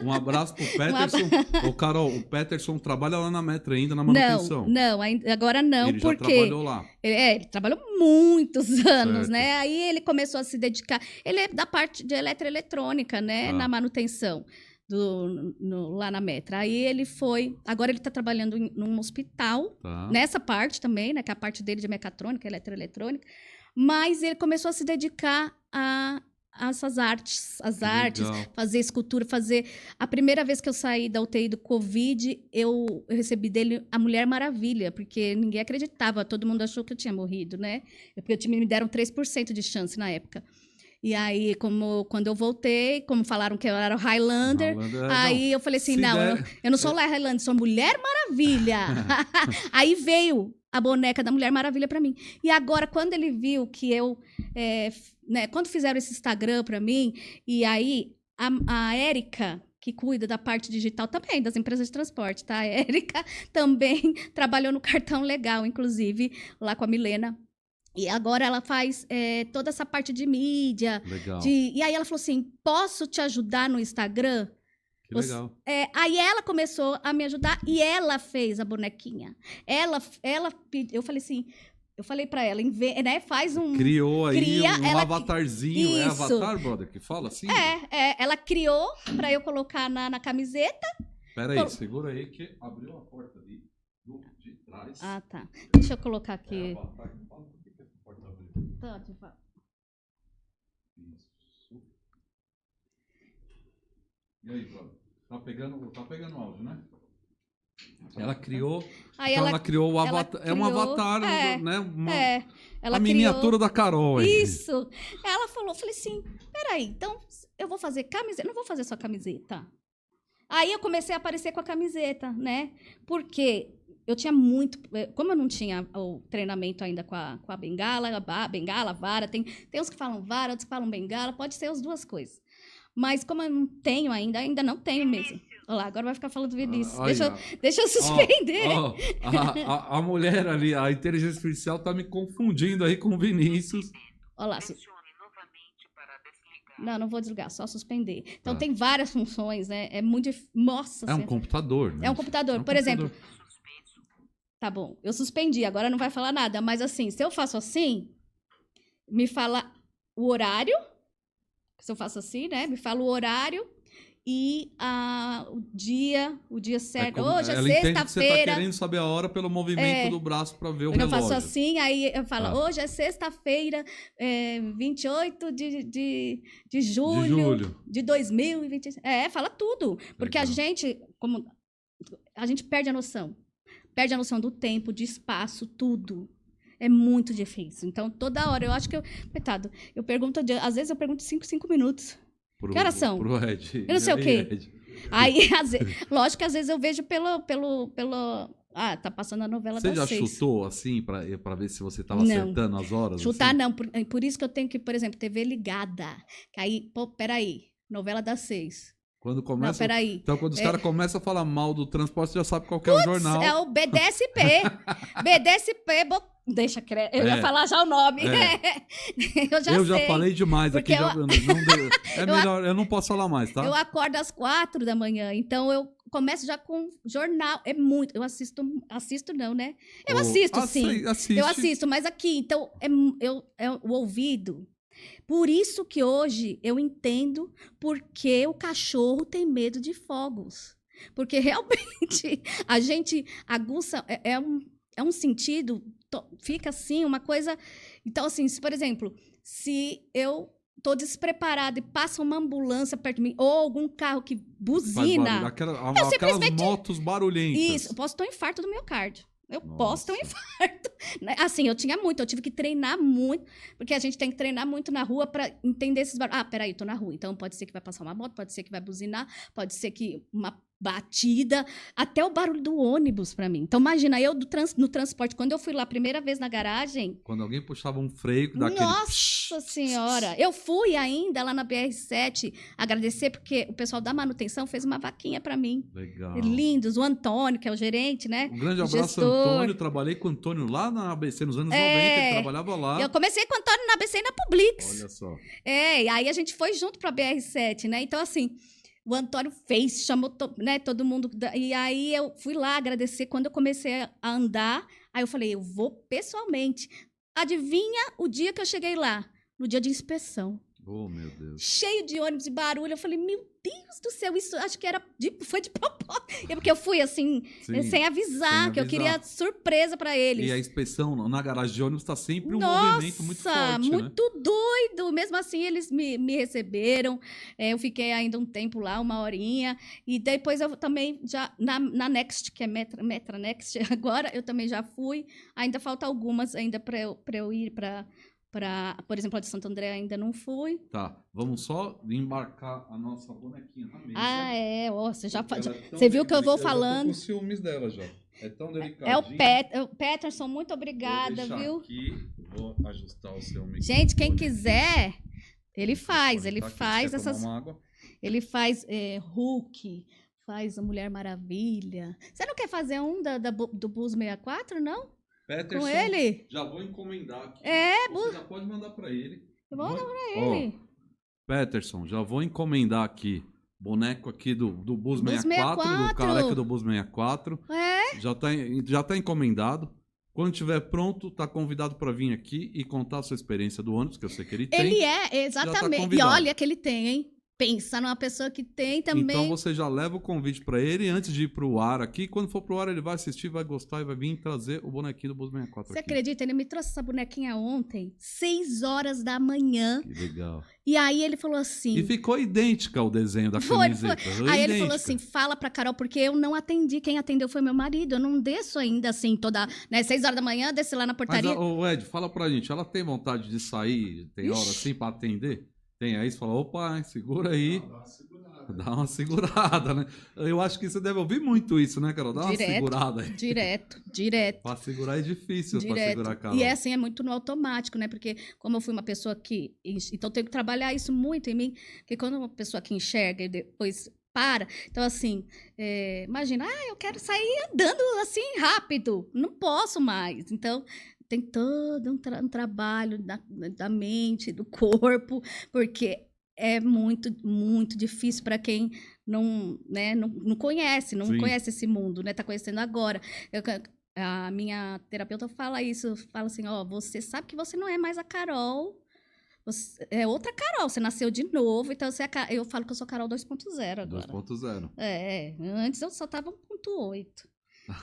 B: Um abraço pro Peterson. Ô, Carol, o Peterson trabalha lá na Metra ainda, na manutenção.
C: Não, agora não,
B: ele
C: porque...
B: já trabalhou lá.
C: Ele trabalhou muitos anos,
B: Certo.
C: né? Aí ele começou a se dedicar... Ele é da parte de eletroeletrônica, né? Na manutenção lá na Metra. Aí ele foi... Agora ele está trabalhando num hospital, nessa parte também, né? Que é a parte dele de mecatrônica, eletroeletrônica. Mas ele começou a se dedicar a essas artes, fazer escultura, fazer... A primeira vez que eu saí da UTI do Covid, eu recebi dele a Mulher Maravilha, porque ninguém acreditava, todo mundo achou que eu tinha morrido, né? Porque me deram 3% de chance na época. E aí, quando eu voltei, como falaram que eu era o Highlander, aí eu falei assim, eu não sou Highlander, sou Mulher Maravilha. Aí veio a boneca da Mulher Maravilha para mim. E agora, quando ele viu que eu... quando fizeram esse Instagram para mim, e aí a Érica, que cuida da parte digital também, das empresas de transporte, tá? A Érica também trabalhou no Cartão Legal, inclusive, lá com a Milena. E agora ela faz toda essa parte de mídia.
B: Legal.
C: E aí ela falou assim, posso te ajudar no Instagram?
B: Que legal.
C: Aí ela começou a me ajudar e ela fez a bonequinha. Eu falei assim... Eu falei pra ela, né, faz um...
B: Criou aí
C: ela,
B: avatarzinho.
C: Isso.
B: É avatar, brother, que fala assim?
C: Ela criou pra eu colocar na camiseta.
B: Pera aí, segura aí que abriu a porta ali de trás.
C: Ah, tá. Deixa eu colocar aqui.
B: Avatar, fala por que essa porta abriu.
C: Pode falar.
B: Isso. E aí, brother? Tá pegando áudio, né? Ela criou.
C: Aí
B: Então ela criou o
C: ela
B: avatar. É um
C: criou-
B: avatar,
C: é,
B: né?
C: ela
B: A
C: criou-
B: miniatura da Carol. aí.
C: Isso. Ela falou, falei assim, peraí, então eu vou fazer camiseta, não vou fazer só camiseta. Aí eu comecei a aparecer com a camiseta, né? Porque eu tinha muito, como eu não tinha o treinamento ainda com a bengala, a vara, tem uns que falam vara, outros que falam bengala, pode ser as duas coisas. Mas como eu não tenho ainda não tenho mesmo. Olha lá, agora vai ficar falando do Vinícius.
B: Aí,
C: Deixa eu suspender.
B: A mulher ali, a inteligência artificial tá me confundindo aí com o Vinícius.
C: Olha lá.
D: Pressione novamente para desligar.
C: Não vou desligar, só suspender. Então
B: Tá.
C: tem várias funções, né? É muito difícil. Nossa
B: É um
C: Senhora.
B: computador, né?
C: É um computador.
B: É um
C: Por exemplo,
D: Suspenso.
C: tá bom, eu suspendi, agora não vai falar nada. Mas assim, se eu faço assim, me fala o horário. Se eu faço assim, né? Me fala o horário e o dia certo. Hoje é
B: ela entende que você tá
C: sexta-feira.
B: querendo saber a hora pelo movimento do braço para ver o
C: Eu
B: relógio.
C: faço assim, aí eu falo,
B: Tá.
C: hoje é sexta-feira, 28 de
B: De
C: julho
B: julho.
C: de 2020. Fala tudo. Porque
B: Legal.
C: a gente perde a noção. Perde a noção do tempo, de espaço, tudo. É muito difícil. Então, toda hora, eu acho que coitado, às vezes eu pergunto 5 minutos. Que horas são?
B: Pro Ed.
C: Eu não sei o
B: E aí,
C: quê.
B: Ed?
C: Aí, lógico que às vezes eu vejo pelo... tá passando a novela
B: Você
C: das
B: já
C: 6.
B: chutou assim pra ver se você tava
C: Não.
B: acertando as horas?
C: Chutar
B: assim?
C: não, por isso que eu tenho que, por exemplo, TV ligada. Que aí, pô, peraí, novela das 6.
B: Quando
C: Não,
B: começa.
C: peraí.
B: Então, quando os caras começam a falar mal do transporte, você já sabe qual que é o jornal.
C: É o BDSP. BDSP, deixa, eu ia falar já o nome. Eu já
B: Eu
C: sei.
B: já falei demais
C: Porque
B: aqui. É
C: eu-
B: melhor, eu não posso falar mais, tá?
C: Eu acordo às 4 da manhã, então eu começo já com jornal. É muito. Eu assisto não, né? Eu assisto, sim.
B: Assiste.
C: Eu assisto, mas aqui, então, é o ouvido. Por isso que hoje eu entendo porque o cachorro tem medo de fogos. Porque realmente a gente aguça, é um sentido, fica assim, uma coisa. Então, assim, por exemplo, se eu tô despreparada e passa uma ambulância perto de mim, ou algum carro que
B: Faz
C: buzina.
B: barulho. Aquelas
C: simplesmente-
B: motos barulhentas.
C: Isso, eu posso ter um infarto do miocárdio. Eu
B: Nossa.
C: posso ter um infarto. Assim, eu tive que treinar muito, porque a gente tem que treinar muito na rua para entender esses barulhos. Peraí, tô na rua, então pode ser que vai passar uma moto, pode ser que vai buzinar, pode ser que uma batida, até o barulho do ônibus para mim. Então, imagina, eu no transporte, quando eu fui lá a primeira vez na garagem,
B: Quando alguém puxava um freio, daquele...
C: nossa senhora! Eu fui ainda lá na BR-7 agradecer, porque o pessoal da manutenção fez uma vaquinha para mim.
B: Legal.
C: Lindos, o Antônio, que é o gerente, né?
B: Um grande abraço,
C: gestor.
B: Antônio. Trabalhei com o Antônio lá na ABC nos anos 90, ele trabalhava lá.
C: Eu comecei com o Antônio na ABC e na Publix.
B: Olha só.
C: E aí a gente foi junto pra BR-7, né? Então, assim, o Antônio chamou né, todo mundo. E aí eu fui lá agradecer. Quando eu comecei a andar, aí eu falei, eu vou pessoalmente. Adivinha o dia que eu cheguei lá? No dia de inspeção.
B: Oh, meu Deus.
C: Cheio de ônibus e barulho. Eu falei, meu Deus do céu, isso acho que foi de propósito. Porque eu fui assim,
B: Sim.
C: sem avisar, que eu queria surpresa pra eles.
B: E a inspeção na garagem de ônibus está sempre um
C: Nossa,
B: movimento muito forte, né?
C: muito doido. Mesmo assim, eles me receberam. Eu fiquei ainda um tempo lá, 1 horinha. E depois eu também já, na Next, que é Metra Next, agora eu também já fui. Ainda falta algumas ainda para eu ir para, por exemplo, a de Santo André ainda não fui.
B: Tá, vamos só embarcar a nossa bonequinha na mesa.
C: Você já
B: Ela é tão
C: você viu que eu vou
B: delicada,
C: falando.
B: Eu tô com ciúmes dela já. É tão delicadinho.
C: É o Peterson, muito
B: Vou
C: obrigada,
B: deixar
C: viu?
B: aqui, vou ajustar o seu microfone.
C: Gente, quem quiser, ele faz
B: Tá aqui,
C: faz
B: quer tomar
C: essas.
B: uma água?
C: Ele faz Hulk, faz a Mulher Maravilha. Você não quer fazer um do Bus 64, não?
B: Peterson,
C: Com ele?
B: já vou encomendar aqui.
C: É,
B: Você já pode mandar pra ele.
C: Eu vou mandar
B: pra
C: ele.
B: Peterson, já vou encomendar aqui. Boneco aqui do Bus
C: Bus
B: 64, do
C: 64.
B: careca do Bus 64.
C: É?
B: Já tá encomendado. Quando estiver pronto, tá convidado para vir aqui e contar a sua experiência do ônibus, que eu sei que ele tem.
C: Ele é, exatamente. E
B: convidado.
C: olha que ele tem, hein? Pensa numa pessoa que tem também.
B: Então você já leva o convite pra ele antes de ir pro ar aqui. Quando for pro ar, ele vai assistir, vai gostar e vai vir trazer o bonequinho do Bus 64
C: Você
B: aqui.
C: acredita? Ele me trouxe essa bonequinha ontem, 6 horas da manhã.
B: Que legal.
C: E aí ele falou assim...
B: E ficou idêntica ao desenho da
C: Foi.
B: camiseta.
C: Aí ele
B: Idêntica.
C: falou assim, fala pra Carol, porque eu não atendi. Quem atendeu foi meu marido. Eu não desço ainda, assim, toda... Né, 6 horas da manhã, desci lá na
B: Mas,
C: portaria.
B: ô, Ed, fala pra gente, ela tem vontade de sair, tem hora assim pra atender? Tem, aí você fala, opa, segura aí. Dá uma segurada, né? Eu acho que você deve ouvir muito isso, né, Carol? Dá uma segurada aí.
C: Direto.
B: Pra segurar é difícil, pra
C: Direto.
B: segurar a Carol.
C: E é assim, é muito no automático, né? Porque como eu fui uma pessoa que... Então, eu tenho que trabalhar isso muito em mim. Porque quando uma pessoa que enxerga e depois para... Então, assim, imagina, eu quero sair andando assim rápido. Não posso mais. Então, tem todo um trabalho da mente, do corpo, porque é muito, muito difícil para quem não, né, não conhece, não
B: Sim.
C: conhece esse mundo, né? Tá conhecendo agora. A minha terapeuta fala isso, fala assim, você sabe que você não é mais a Carol, você é outra Carol, você nasceu de novo, então eu falo que eu sou Carol 2.0 agora.
B: 2.0.
C: Antes eu só tava 1.8.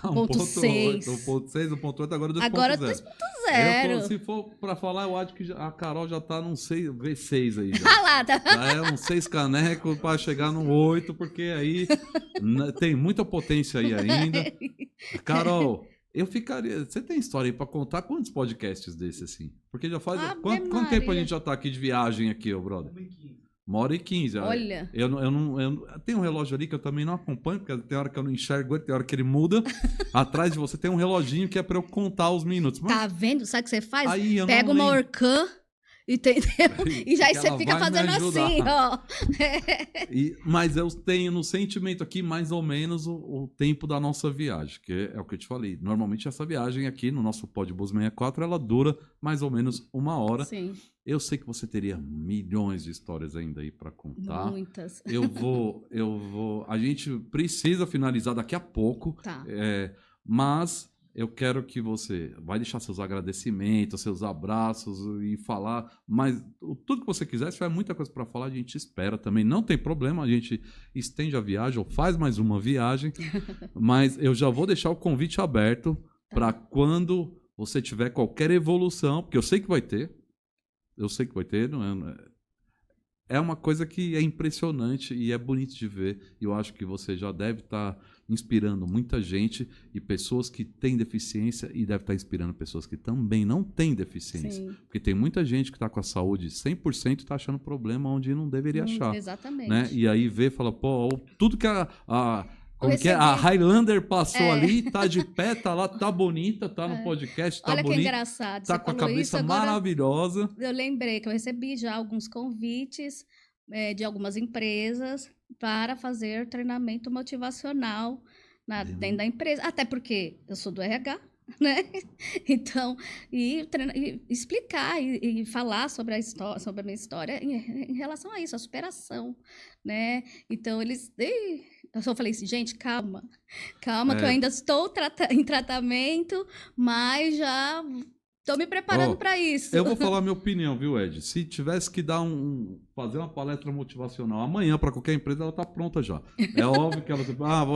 B: 1.6,
C: 1.6.
B: 1.8, agora 2.0.
C: Agora 2.0.
B: Se for pra falar, eu acho que a Carol já tá num 6, V6 aí. Já.
C: Ah lá, tá.
B: Já é um 6 caneco pra chegar no 8, porque aí tem muita potência aí ainda. Carol, eu ficaria... Você tem história aí pra contar quantos podcasts desses, assim? Porque já faz...
C: Ave
B: Quanto tempo a
C: Maria.
B: gente já tá aqui de viagem aqui, ô brother? 1h15.
C: Olha.
B: Eu tem um relógio ali que eu também não acompanho, porque tem hora que eu não enxergo ele, tem hora que ele muda. Atrás de você tem um reloginho que é pra eu contar os minutos. Mas
C: Tá vendo? Sabe o que você faz?
B: aí eu
C: Pega
B: não
C: uma
B: lembro.
C: Orcan, entendeu? E já aí
B: Que
C: você
B: ela
C: fica
B: vai me
C: fazendo
B: ajudar.
C: assim, ó.
B: Mas eu tenho no sentimento aqui mais ou menos o tempo da nossa viagem, que é o que eu te falei. Normalmente essa viagem aqui no nosso Podbus 64, ela dura mais ou menos 1 hora.
C: Sim,
B: Eu sei que você teria milhões de histórias ainda aí pra contar.
C: muitas.
B: Eu vou. A gente precisa finalizar daqui a pouco.
C: Tá.
B: Mas eu quero que você vai deixar seus agradecimentos, seus abraços e falar. Mas tudo que você quiser, se tiver muita coisa para falar, a gente espera também. Não tem problema, a gente estende a viagem ou faz mais uma viagem. Mas eu já vou deixar o convite aberto para quando você tiver qualquer evolução, porque eu sei que vai ter. Eu sei que vai ter, não é? É uma coisa que é impressionante e é bonito de ver. E eu acho que você já deve estar inspirando muita gente e pessoas que têm deficiência e deve estar inspirando pessoas que também não têm deficiência.
C: Sim.
B: Porque tem muita gente que está com a saúde 100% e está achando problema onde não deveria achar.
C: Exatamente.
B: Né? E aí vê e fala, pô, tudo que a
C: recebi.
B: a Highlander passou ali, tá de pé, tá lá, tá bonita, tá no podcast, tá
C: Olha que
B: bonita.
C: engraçado.
B: Tá
C: você
B: com a
C: falou
B: cabeça
C: isso, agora
B: maravilhosa.
C: eu lembrei que eu recebi já alguns convites de algumas empresas para fazer treinamento motivacional dentro da empresa. Até porque eu sou do RH, né? Então, e explicar e falar sobre a minha história em relação a isso, a superação, né? Então, eu só falei assim, gente, calma, que eu ainda estou em tratamento, mas já estou me preparando para isso.
B: Eu vou falar a minha opinião, viu, Ed? Se tivesse que fazer uma palestra motivacional amanhã para qualquer empresa, ela tá pronta já. É óbvio que ela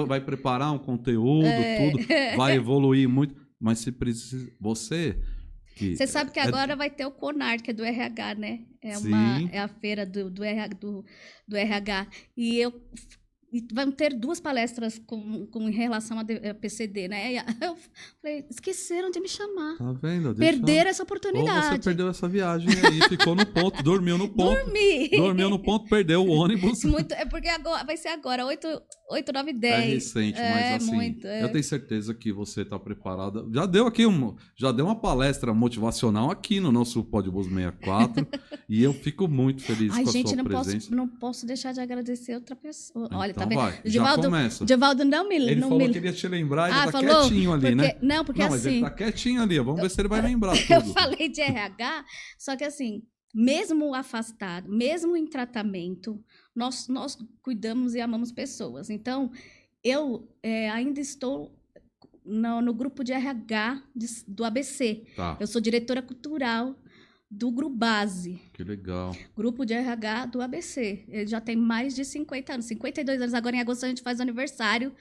B: vai preparar um conteúdo, tudo, vai evoluir muito, mas se precisa, você
C: sabe que agora vai ter o CONAR, que é do RH, né? É a feira do RH. E vão ter 2 palestras em relação a PCD, né? E eu falei, esqueceram de me chamar.
B: Tá vendo?
C: Perderam essa oportunidade.
B: Ou você perdeu essa viagem aí, ficou no ponto, dormiu no ponto. Dormiu no ponto, perdeu o ônibus.
C: É porque vai ser agora, 8, 9, 10.
B: É recente, mas assim, eu tenho certeza que você está preparada. Já deu uma palestra motivacional aqui no nosso Podbus 64 e eu fico muito feliz com a sua presença.
C: Não posso deixar de agradecer outra pessoa. Olha,
B: então
C: tá vendo?
B: vai, já começa.
C: Divaldo
B: Ele falou que queria te lembrar, ele tá quietinho ali, né?
C: Porque
B: mas
C: assim...
B: ele tá quietinho ali, vamos ver se ele vai lembrar tudo.
C: Eu falei de RH, só que assim, mesmo afastado, mesmo em tratamento, nós cuidamos e amamos pessoas. Então, eu ainda estou no grupo de RH do ABC.
B: Tá.
C: Eu sou diretora cultural do Grubase,
B: Que legal.
C: Grupo de RH do ABC. Ele já tem mais de 50 anos, 52 anos. Agora, em agosto, a gente faz aniversário,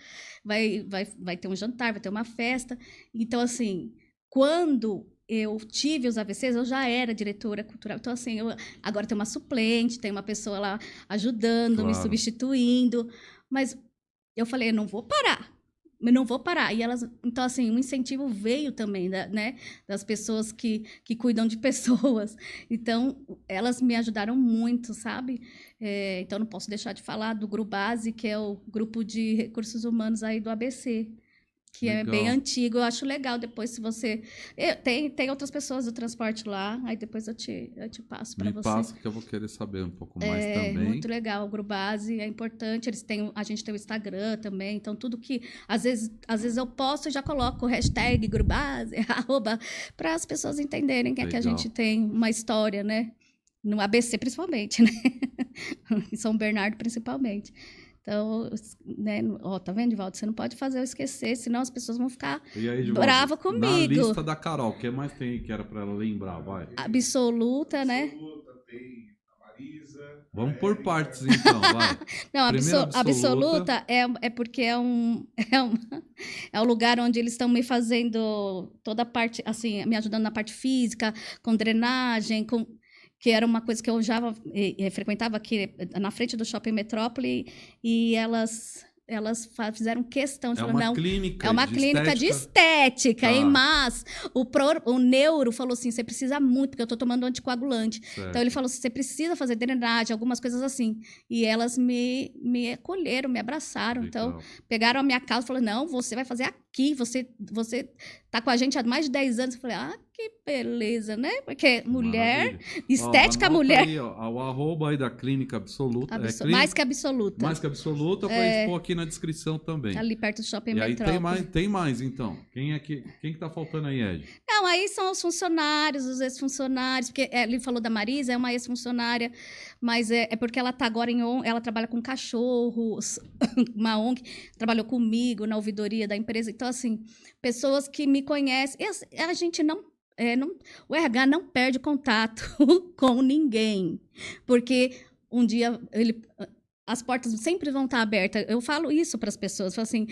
C: vai ter um jantar, vai ter uma festa. Então, assim, quando eu tive os AVCs, eu já era diretora cultural. Então, assim, agora tem uma suplente, tem uma pessoa lá ajudando, me
B: Claro.
C: substituindo. Mas eu falei, eu não vou parar. Eu não vou parar. E elas, então, assim, um incentivo veio também, né, das pessoas que cuidam de pessoas. Então, elas me ajudaram muito, sabe? Então, não posso deixar de falar do Grubase, que é o grupo de recursos humanos aí do ABC, que é bem
B: Legal.
C: antigo. Eu acho legal depois, se você... Tem outras pessoas do transporte lá, aí depois eu te passo para
B: Me
C: você.
B: passa que eu vou querer saber um pouco mais também.
C: Muito legal, o Grubase é importante. A gente tem o Instagram também, então tudo que às vezes eu posto e já coloco o hashtag Grubase, para as pessoas entenderem que é que a
B: Legal.
C: gente tem uma história, né? No ABC principalmente, né? Em São Bernardo principalmente. Então, né? Ó, tá vendo, Divaldo? Você não pode fazer eu esquecer, senão as pessoas vão ficar
B: E aí, Divaldo,
C: brava
B: Na
C: comigo.
B: lista da Carol, o que mais tem aí que era pra ela lembrar? Vai.
C: Absoluta, né?
E: Absoluta, tem a Marisa.
B: Vamos por partes, então, vai.
C: Não,
B: Primeiro,
C: absoluta é porque é um lugar onde eles estão me fazendo toda a parte, assim, me ajudando na parte física, com drenagem, que era uma coisa que eu já frequentava aqui na frente do Shopping Metrópole, e elas fizeram questão de
B: É
C: falar,
B: uma
C: não,
B: clínica
C: é uma clínica de estética,
B: Tá.
C: hein? Mas o neuro falou assim, você precisa muito, porque eu estou tomando anticoagulante.
B: Certo.
C: Então, ele falou assim, você precisa fazer drenagem, algumas coisas assim. E elas me acolheram, me abraçaram. Então,
B: Legal.
C: pegaram a minha causa e falaram, não, você vai fazer aqui, você tá com a gente há mais de 10 anos. Eu falei, que beleza, né? Porque mulher,
B: Maravilha.
C: estética
B: Ó, anota
C: mulher,
B: Aí, ó, o arroba aí da Clínica Absoluta.
C: mais que absoluta.
B: Mais que absoluta, pra gente pôr aqui na descrição também.
C: Ali perto do Shopping
B: E aí
C: Metrópole.
B: tem mais, então. Quem que tá faltando aí, Ed?
C: Não, aí são os funcionários, os ex-funcionários, porque ele falou da Marisa, é uma ex-funcionária, mas é porque ela tá agora ela trabalha com cachorros, uma ONG, trabalhou comigo na ouvidoria da empresa. Então, assim, pessoas que me conhecem, a gente o RH não perde contato com ninguém, porque um dia as portas sempre vão estar abertas. Eu falo isso para as pessoas, falo assim,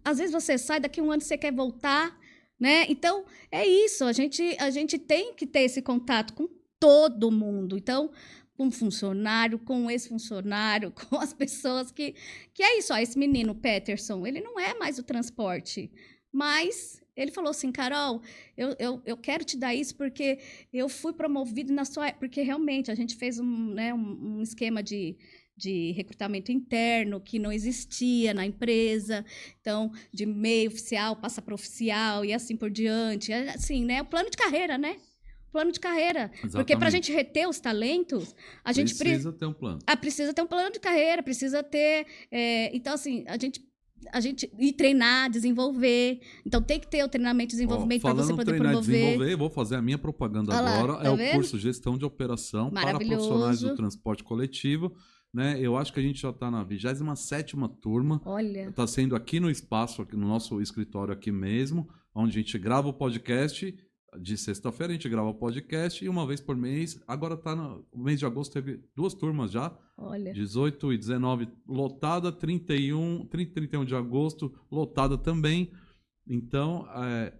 C: às vezes você sai, daqui a um ano você quer voltar, né? Então, é isso, a gente tem que ter esse contato com todo mundo. Então, com funcionário, com ex-funcionário, com as pessoas que é isso. Ó, esse menino, Peterson, ele não é mais o transporte, mas ele falou assim, Carol, eu quero te dar isso porque eu fui promovido na sua... Porque realmente a gente fez um esquema de recrutamento interno que não existia na empresa, então, de meio oficial, passa para oficial e assim por diante. Assim, né? O plano de carreira, né? Plano de carreira.
B: Exatamente.
C: Porque para a gente reter os talentos, a gente
B: precisa ter um plano.
C: precisa ter um plano de carreira, precisa ter... então, assim, a gente ir treinar, desenvolver. Então, tem que ter o treinamento e desenvolvimento para você poder
B: treinar
C: promover.
B: E desenvolver, vou fazer a minha propaganda
C: Olha lá,
B: agora.
C: tá
B: É o
C: vendo?
B: curso Gestão de Operação para
C: Maravilhoso.
B: profissionais do transporte coletivo. Né? Eu acho que a gente já está na 27ª turma.
C: Olha,
B: Está sendo aqui no espaço, aqui no nosso escritório aqui mesmo, onde a gente grava o podcast. De sexta-feira a gente grava o podcast e uma vez por mês. Agora tá no mês de agosto, teve 2 turmas já.
C: olha.
B: 18 e 19 lotada, 30 e 31 de agosto lotada também. Então,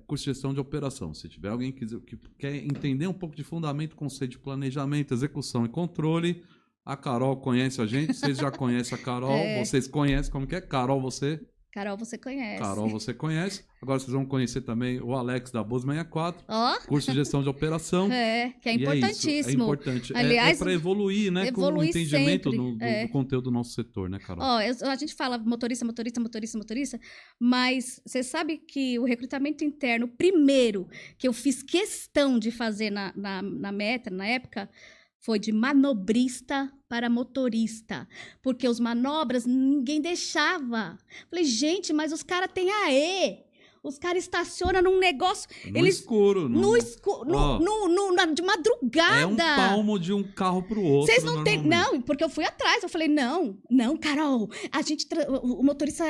B: curso de gestão de operação. Se tiver alguém que quer entender um pouco de fundamento, conceito de planejamento, execução e controle, a Carol conhece a gente. Vocês já conhecem a Carol, vocês conhecem como que é. Carol, você conhece. Agora vocês vão conhecer também o Alex da Bus 64, curso de gestão de operação.
C: Que é importantíssimo.
B: É isso, é importante.
C: Aliás,
B: para evoluir, né, com o
C: evoluir
B: entendimento
C: sempre.
B: do conteúdo do nosso setor, né, Carol?
C: A gente fala motorista, mas você sabe que o recrutamento interno, primeiro que eu fiz questão de fazer na Metra, na época, foi de manobrista para motorista, porque os manobras ninguém deixava. Falei, gente, mas os caras têm AE. Os caras estacionam num negócio.
B: No
C: eles
B: escuro.
C: no escuro,
B: Ó,
C: de madrugada.
B: É um palmo de um carro pro outro.
C: Vocês não tem.
B: normalmente.
C: Não, porque eu fui atrás. Eu falei, não, Carol, o motorista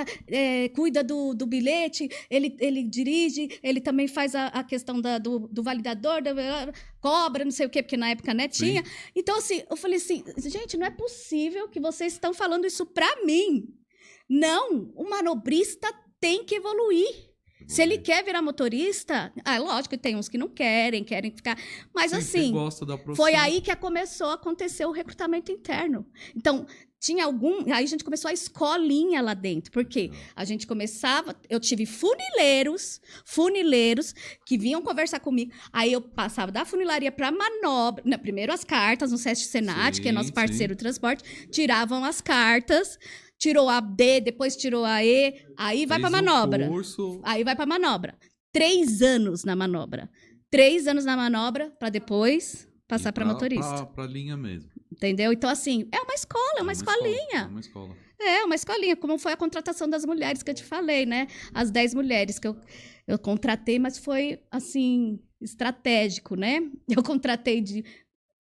C: cuida do bilhete, ele dirige, ele também faz a questão do validador, cobra, não sei o quê, porque na época, né, tinha. Então, assim, eu falei assim, gente, não é possível que vocês estão falando isso pra mim. Não, o manobrista tem que evoluir. Se ele quer virar motorista, lógico que tem uns que não querem ficar. Mas
B: Sim,
C: assim,
B: você gosta da profissão.
C: foi aí que começou a acontecer o recrutamento interno. Então, tinha aí a gente começou a escolinha lá dentro. Porque a gente começava, eu tive funileiros que vinham conversar comigo. Aí eu passava da funilaria para manobra. Primeiro as cartas no SESC Senat, que é nosso parceiro de transporte, tiravam as cartas. Tirou a D, depois tirou a E, aí vai para manobra. Aí vai para manobra. 3 anos na manobra. 3 anos na manobra para depois passar para motorista.
B: Pra linha mesmo.
C: Entendeu? Então, assim, é uma escola, é uma escolinha.
B: É uma escola.
C: É, uma escolinha, como foi a contratação das mulheres que eu te falei, né? As 10 mulheres que eu contratei, mas foi, assim, estratégico, né? Eu contratei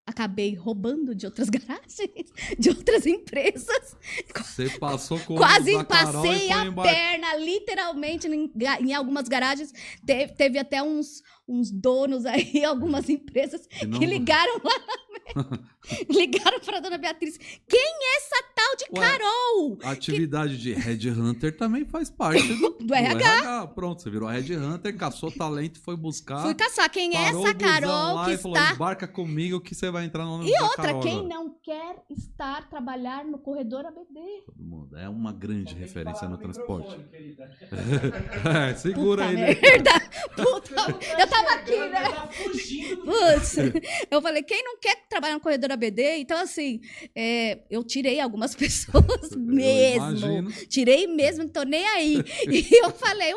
C: acabei roubando de outras garagens, de outras empresas.
B: Você passou com
C: Quase passei a perna, literalmente, em algumas garagens. Teve até uns donos aí, algumas empresas, que ligaram lá ligaram para a dona Beatriz. Quem é essa tal de Carol?
B: A atividade de Headhunter também faz parte do
C: RH.
B: Pronto, você virou Headhunter, caçou talento e foi buscar.
C: Fui caçar. Quem é essa Carol
B: lá
C: que
B: e
C: está...
B: falou, embarca comigo que você vai entrar no ônibus
C: E
B: da
C: outra,
B: Carol
C: quem
B: agora.
C: não quer trabalhar no corredor ABD?
B: Todo mundo. É uma grande referência no transporte.
E: Querida.
B: Segura
C: Puta
B: aí, né?
C: merda. Puta, eu tava aqui, né?
E: Tá fugindo do...
C: Putz, eu falei, quem não quer trabalhar no corredor ABD? Então, assim, eu tirei algumas pessoas mesmo.
B: Imagino.
C: Tirei mesmo, não tô nem aí. E eu falei,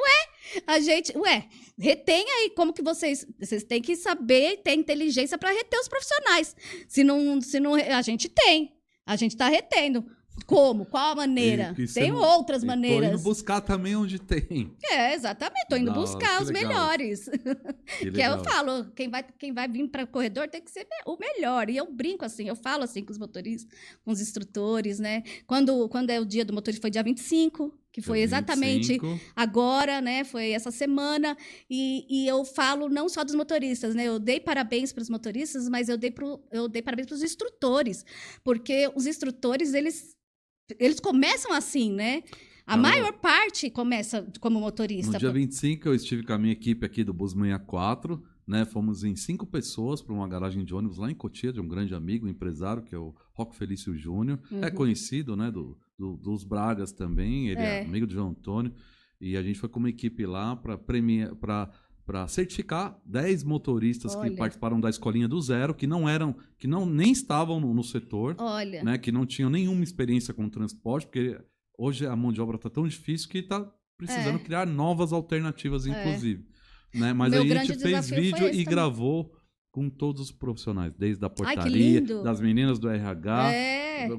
C: retém aí, como que vocês têm que saber, ter inteligência para reter os profissionais. Se não, a gente tá retendo. Como? Qual a maneira? Tem outras maneiras.
B: Tô indo buscar também onde tem.
C: Exatamente. Tô indo buscar os melhores. Que eu falo, quem vai vir para o corredor tem que ser o melhor. E eu brinco assim, eu falo assim com os motoristas, com os instrutores, né? Quando é o dia do motorista, foi dia 25, que foi exatamente agora, né? Foi essa semana. E eu falo não só dos motoristas, né? Eu dei parabéns para os motoristas, mas eu dei parabéns para os instrutores. Porque os instrutores, eles começam assim, né? A maior parte começa como motorista.
B: No dia 25, eu estive com a minha equipe aqui do Bus 64, né? Fomos em 5 pessoas para uma garagem de ônibus lá em Cotia, de um grande amigo, um empresário, que é o Roque Felício Júnior. É conhecido, né? Dos Bragas também, ele é amigo de João Antônio. E a gente foi com uma equipe lá para certificar 10 motoristas que participaram da escolinha do zero, que nem estavam no setor, né, que não tinham nenhuma experiência com transporte, porque hoje a mão de obra está tão difícil que está precisando criar novas alternativas, inclusive. Né? Mas a gente fez vídeo e gravou com todos os profissionais, desde a portaria, das meninas do RH,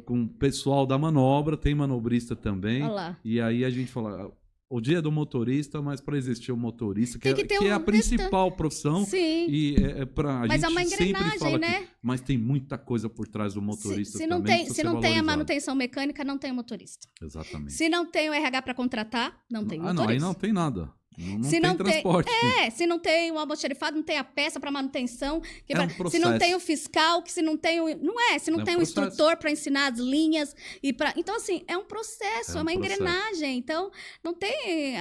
B: com o pessoal da manobra, tem manobrista também. E aí a gente fala... O dia do motorista, mas para existir o motorista, que é a principal profissão. Sim. E mas
C: é uma engrenagem,
B: né? Mas tem muita coisa por trás do motorista
C: se não
B: também.
C: Se não tem a manutenção mecânica, não tem o motorista.
B: Exatamente.
C: Se não tem o RH para contratar, não tem motorista.
B: Não, aí não tem nada. Não tem transporte.
C: Se não tem o almoxarifado, não tem a peça para manutenção.
B: Um
C: se não tem o fiscal, se não tem o... Não é, se não tem o instrutor para ensinar as linhas. Então, assim, é um processo, é uma engrenagem. Então, não tem...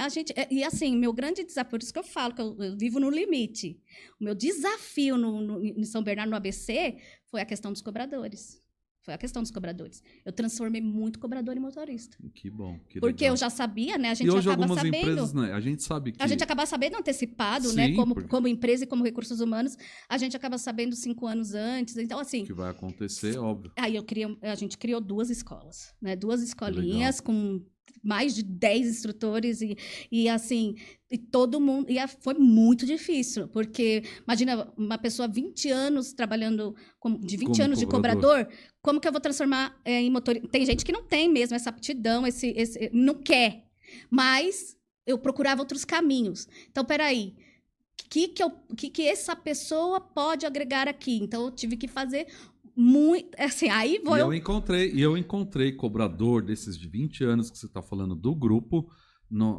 C: E assim, meu grande desafio, por isso que eu falo, que eu vivo no limite. O meu desafio em São Bernardo, no ABC, foi a questão dos cobradores. Eu transformei muito cobrador em motorista.
B: Que bom.
C: Porque eu já sabia, né? A gente
B: e hoje
C: acaba
B: algumas
C: sabendo.
B: Empresas, né? A gente sabe que...
C: A gente acaba sabendo antecipado, né? Como empresa e como recursos humanos. A gente acaba sabendo 5 anos antes. Então, assim...
B: O que vai acontecer, óbvio.
C: Aí a gente criou 2 escolas, né? 2 escolinhas com mais de 10 instrutores e assim... E todo mundo... foi muito difícil, porque... Imagina, uma pessoa 20 anos trabalhando... de 20 anos de cobrador, como que eu vou transformar em motorista? Tem gente que não tem mesmo essa aptidão, não quer. Mas eu procurava outros caminhos. Então, peraí, o que essa pessoa pode agregar aqui? Então, eu tive que fazer muito, assim, aí vou...
B: E eu encontrei cobrador desses de 20 anos que você está falando do grupo,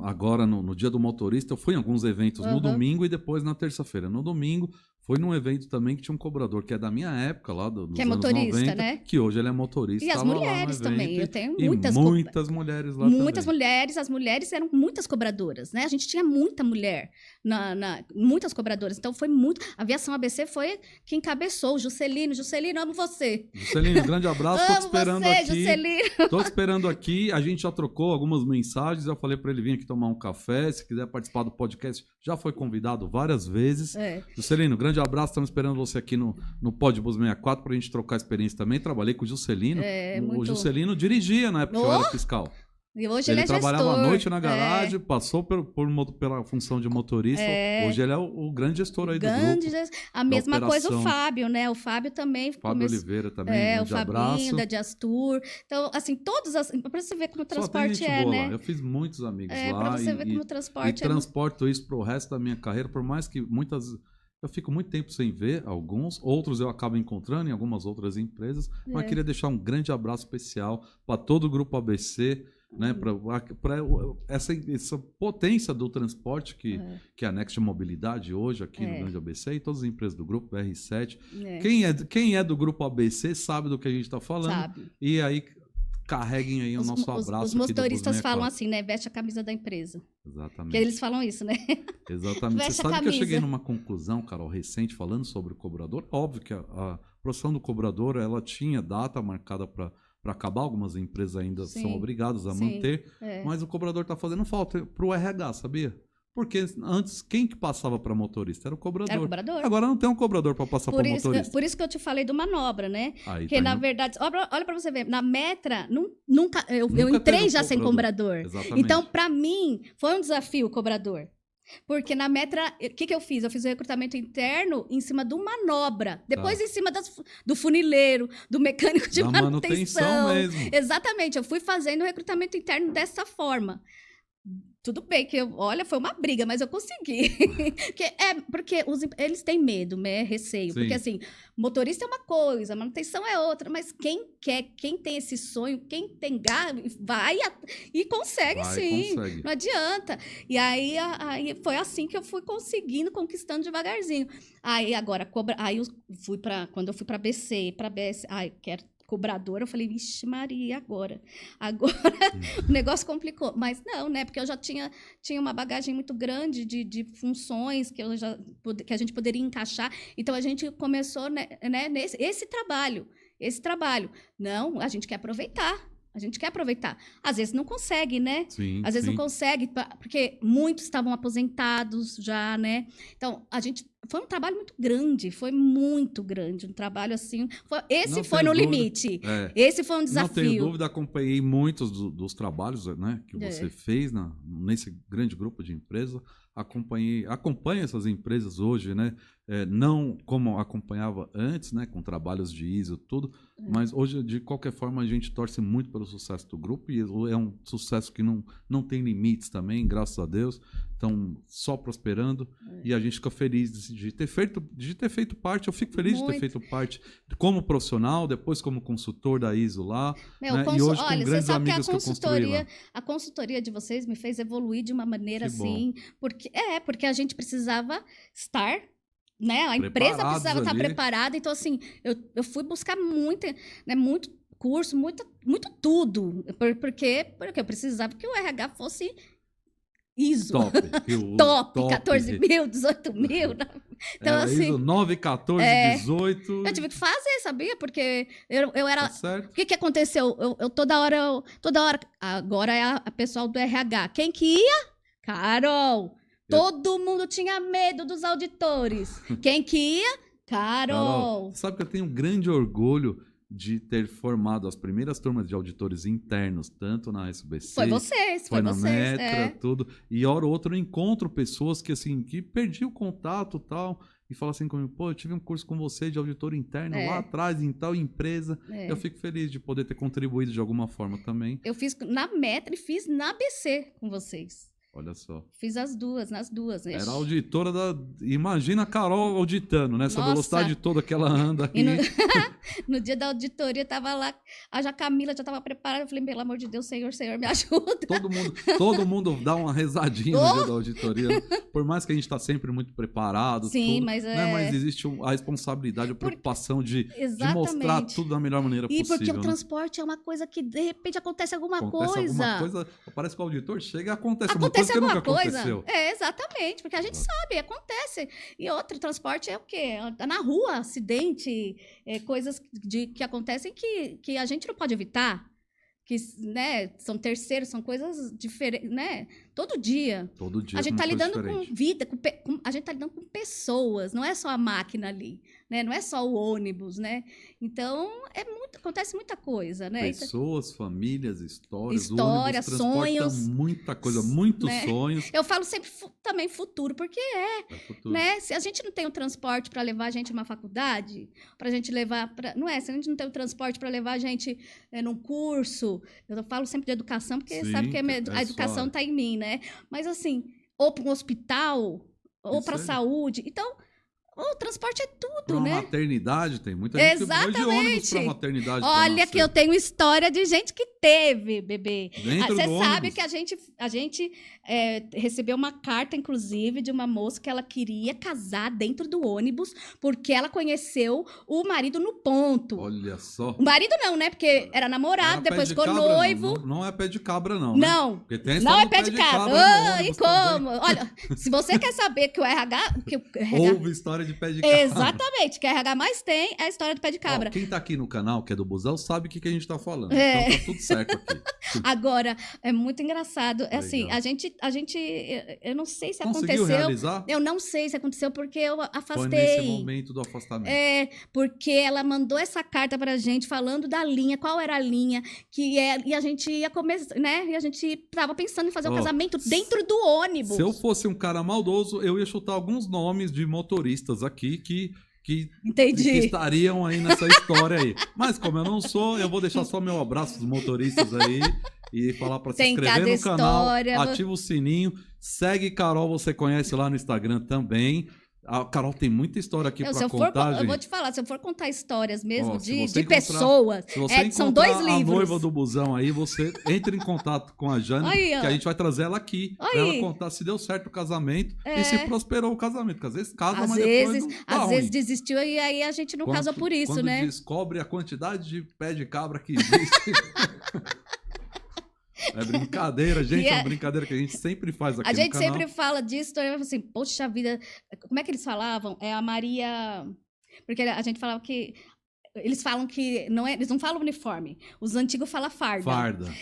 B: agora no dia do motorista, eu fui em alguns eventos no domingo e depois na terça-feira. No domingo, foi num evento também que tinha um cobrador que é da minha época, lá dos
C: que é
B: anos
C: motorista,
B: 90,
C: né?
B: Que hoje ele é motorista.
C: E as
B: tava
C: mulheres
B: lá no evento,
C: também, eu tenho
B: e muitas mulheres lá
C: muitas
B: também.
C: mulheres, as mulheres eram muitas cobradoras, né? A gente tinha muita mulher, muitas cobradoras. Então, foi muito... A Aviação ABC foi quem encabeçou. Juscelino, amo você.
B: Juscelino, grande abraço, tô te esperando
C: você,
B: aqui.
C: Juscelino.
B: Tô te esperando aqui. A gente já trocou algumas mensagens. Eu falei para ele vir aqui tomar um café. Se quiser participar do podcast, já foi convidado várias vezes. Juscelino, grande abraço. Estamos esperando você aqui no Podbus 64 pra gente trocar experiência também. Trabalhei com o Juscelino. O Juscelino dirigia na época que eu era fiscal.
C: E hoje ele é
B: trabalhava
C: gestor.
B: à noite na garagem, passou pela função de motorista. Hoje ele é o grande gestor aí do grupo.
C: A mesma coisa o Fábio, né? O Fábio também.
B: Fábio Oliveira também, um
C: o Fabinho,
B: abraço.
C: da Diastur. Então, assim, todos... Pra você ver como o transporte
B: Só tem gente boa
C: né?
B: lá. Eu fiz muitos amigos lá.
C: Pra você ver como o transporte
B: e transporto isso pro resto da minha carreira, por mais que eu fico muito tempo sem ver alguns, outros eu acabo encontrando em algumas outras empresas, mas queria deixar um grande abraço especial para todo o Grupo ABC, né, para essa potência do transporte que é a Next Mobilidade hoje aqui no Grande ABC e todas as empresas do Grupo BR7. Quem é do Grupo ABC sabe do que a gente está falando. Sabe. E aí carreguem aí o nosso abraço.
C: Os motoristas falam assim, né? Veste a camisa da empresa.
B: Exatamente.
C: Porque eles falam isso, né?
B: Exatamente. Você sabe que eu cheguei numa conclusão, Carol, recente, falando sobre o cobrador. Óbvio que a profissão do cobrador, ela tinha data marcada para acabar. Algumas empresas ainda são obrigadas a manter. Mas o cobrador está fazendo falta para o RH, sabia? Porque antes, quem que passava para motorista? Era o cobrador.
C: Era o cobrador.
B: Agora não tem um cobrador para passar para motorista.
C: Por isso que eu te falei do manobra, né?
B: Aí,
C: porque, na verdade, olha para você ver, na Metra, nunca eu entrei já sem cobrador.
B: Exatamente.
C: Então, para mim, foi um desafio o cobrador. Porque na Metra, o que eu fiz? Eu fiz o recrutamento interno em cima do manobra. Depois em cima do funileiro, do mecânico de manutenção.
B: Mesmo.
C: Exatamente, eu fui fazendo o recrutamento interno dessa forma. Tudo bem que foi uma briga, mas eu consegui. porque eles têm medo, né? Receio.
B: Sim.
C: Porque assim, motorista é uma coisa, manutenção é outra, mas quem tem esse sonho, quem tem garra, vai e consegue sim.
B: Consegue.
C: Não adianta. E aí foi assim que eu fui conquistando devagarzinho. Aí agora, quando eu fui para BC, para BS, quero cobrador, eu falei, vixe Maria, agora o negócio complicou, mas não, né, porque eu já tinha uma bagagem muito grande de funções que a gente poderia encaixar, então a gente começou, né, esse trabalho, não, a gente quer aproveitar, às vezes não consegue, né, às vezes não consegue, porque muitos estavam aposentados já, né, então foi um trabalho muito grande, um trabalho assim, foi no limite, esse foi um desafio.
B: Não tenho dúvida, acompanhei muitos dos trabalhos, né, que você fez nesse grande grupo de empresas, acompanho essas empresas hoje, né, não como acompanhava antes, né, com trabalhos de ISO e tudo, mas hoje, de qualquer forma, a gente torce muito pelo sucesso do grupo e é um sucesso que não tem limites também, graças a Deus, então só prosperando e a gente fica feliz de ter feito parte, eu fico feliz de ter feito parte como profissional, depois como consultor da ISO lá, né, e hoje com grandes amigos que eu construí lá.
C: A consultoria de vocês me fez evoluir de uma maneira assim, porque a gente precisava estar, né? A empresa precisava estar preparada. Então, assim, eu fui buscar muito curso, muito tudo. Porque eu precisava que o RH fosse ISO. Top. 14 mil, 18 mil. Então, assim,
B: ISO 9, 14, 18.
C: Eu tive que fazer, sabia? Porque eu era...
B: Tá certo.
C: O que aconteceu? Eu toda hora... Agora é a pessoal do RH. Quem que ia? Carol. Todo mundo tinha medo dos auditores. Quem que ia? Carol.
B: Sabe que eu tenho um grande orgulho de ter formado as primeiras turmas de auditores internos, tanto na SBC...
C: Foi vocês.
B: Na Metra, tudo. E hora ou outra eu encontro pessoas que perdi o contato e tal... E fala assim comigo, pô, eu tive um curso com você de auditor interno lá atrás, em tal empresa. Eu fico feliz de poder ter contribuído de alguma forma também.
C: Eu fiz na Metra e fiz na ABC com vocês.
B: Olha só.
C: Fiz nas duas.
B: Era a auditora da... Imagina a Carol auditando, né? Essa
C: Nossa.
B: velocidade toda que ela anda aqui.
C: E no dia da auditoria, tava lá, a Camila já tava preparada. Eu falei, pelo amor de Deus, Senhor, me ajuda.
B: Todo mundo dá uma rezadinha no dia da auditoria. Né? Por mais que a gente tá sempre muito preparado.
C: Sim,
B: tudo,
C: mas
B: né? Mas existe a responsabilidade, a preocupação de mostrar tudo da melhor maneira
C: E
B: possível.
C: porque o
B: né?
C: transporte é uma coisa que, de repente, acontece alguma
B: Acontece
C: coisa.
B: alguma coisa, parece que o auditor chega e acontece uma
C: Acontece
B: coisa que
C: alguma
B: nunca
C: coisa.
B: aconteceu.
C: É, exatamente, porque a gente sabe, acontece. E outro transporte é o quê? Na rua, acidente, coisas que acontecem que a gente não pode evitar. Que, né, são terceiros, são coisas diferentes, né? Todo dia.
B: Todo dia
C: A gente
B: uma
C: tá
B: coisa
C: lidando
B: diferente.
C: com vida, a gente tá lidando com pessoas, não é só a máquina ali, né? Não é só o ônibus, né? Então, acontece muita coisa, né?
B: Pessoas, famílias, histórias.
C: História,
B: o ônibus transporta
C: sonhos.
B: muita coisa, muitos
C: né?
B: sonhos.
C: Eu falo sempre também futuro, porque
B: É futuro.
C: né? Se a gente não tem o transporte para levar a gente a uma faculdade, para a gente levar não é? Se a gente não tem o transporte para levar a gente num curso, eu falo sempre de educação porque
B: Sim,
C: sabe que
B: é
C: a educação
B: só-
C: está em mim, né? Mas assim, ou para um hospital, ou
B: Isso
C: para
B: aí.
C: saúde, então o transporte é
B: Pra
C: tudo,
B: uma
C: né?
B: maternidade, tem muita gente que vai de ônibus pra
C: Exatamente.
B: maternidade. pra
C: Olha
B: nascer.
C: que eu tenho história de gente que teve bebê.
B: Dentro
C: Você
B: do
C: sabe
B: ônibus.
C: que a gente recebeu uma carta, inclusive, de uma moça que ela queria casar dentro do ônibus porque ela conheceu o marido no ponto.
B: Olha só.
C: O marido não, né? Porque era namorado,
B: Era pé
C: depois
B: de
C: ficou
B: cabra,
C: noivo.
B: Não é pé de cabra, não. Né?
C: Não,
B: Porque tem a
C: não
B: história
C: é
B: do
C: pé de cabra.
B: no
C: Ah, e
B: ônibus
C: como?
B: também.
C: Olha, se você quer saber que o RH...
B: Houve história de pé de cabra.
C: Exatamente, que a RH mais tem é a história do pé de cabra.
B: Ó, quem tá aqui no canal, que é do Busão, sabe o que a gente tá falando.
C: É.
B: Então tá tudo certo aqui.
C: Agora, é muito engraçado. É assim,
B: Legal.
C: a gente, eu não sei se
B: Conseguiu
C: aconteceu.
B: realizar?
C: Eu não sei se aconteceu porque eu
B: Foi
C: afastei.
B: nesse momento do afastamento.
C: Porque ela mandou essa carta pra gente falando da linha, qual era a linha e a gente ia começar, né? E a gente tava pensando em fazer um
B: Ó,
C: casamento dentro do ônibus.
B: Se eu fosse um cara maldoso, eu ia chutar alguns nomes de motoristas aqui que
C: Entendi.
B: estariam aí nessa história aí. Mas como eu não sou, eu vou deixar só meu abraço dos motoristas aí e falar para se
C: Tem
B: inscrever
C: cada
B: no canal,
C: história.
B: ativa o sininho, segue Carol, você conhece lá no Instagram também. A Carol tem muita história aqui
C: Se
B: para
C: eu for,
B: contar,
C: eu
B: gente.
C: vou te falar, se eu for contar histórias mesmo
B: Ó, se
C: de
B: você encontrar-
C: pessoas,
B: Se você
C: são
B: encontrar
C: dois
B: a
C: livros.
B: noiva do busão aí, você entra em contato com a Jane,
C: Aí, ó.
B: que a gente vai trazer ela aqui, pra
C: Aí.
B: ela contar se deu certo o casamento e se prosperou o casamento. Porque às vezes casa,
C: Às
B: mas
C: vezes,
B: depois não dá
C: às
B: ruim.
C: vezes desistiu e aí a gente não casou por isso,
B: quando
C: né?
B: descobre a quantidade de pé de cabra que existe. É brincadeira, gente.
C: E
B: É uma
C: é-
B: brincadeira que a gente sempre faz aqui
C: A
B: no
C: gente
B: canal.
C: sempre fala disso, então eu falo assim, poxa vida, como é que eles falavam? É a Maria. Porque a gente falava que. Eles falam que. Eles não falam uniforme. Os antigos falam farda.
B: Farda.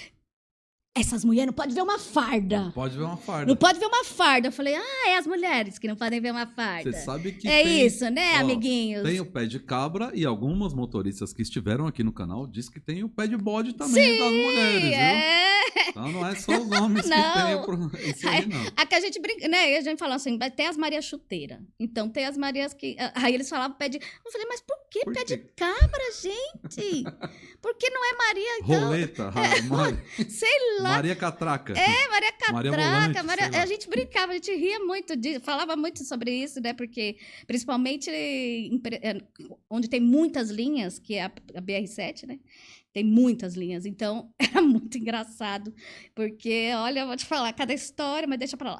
C: Essas mulheres não podem ver uma farda.
B: Pode ver uma farda.
C: Não pode ver uma farda. Eu falei, é as mulheres que não podem ver uma farda.
B: Você sabe que
C: É
B: tem,
C: isso, né,
B: ó,
C: amiguinhos?
B: tem o pé de cabra e algumas motoristas que estiveram aqui no canal diz que tem o pé de bode também das mulheres, viu?
C: É.
B: Então não é só os homens que
C: Não.
B: tem isso aí, não.
C: Aqui a gente brinca, né? E a gente fala assim, tem as Marias chuteira. Então tem as Marias que. Aí eles falavam pé de. Eu falei, mas por que
B: Por
C: pé
B: quê?
C: de cabra, gente? Por que não é Maria, então?
B: Roleta,
C: Sei lá.
B: Maria Catraca.
C: Maria
B: Maria
C: Catraca,
B: Volante, sei lá.
C: a gente brincava, a gente ria muito disso, falava muito sobre isso, né? Porque, principalmente onde tem muitas linhas, que é a BR-7, né? Tem muitas linhas, então era muito engraçado, porque, olha, eu vou te falar, cada história, mas deixa pra lá.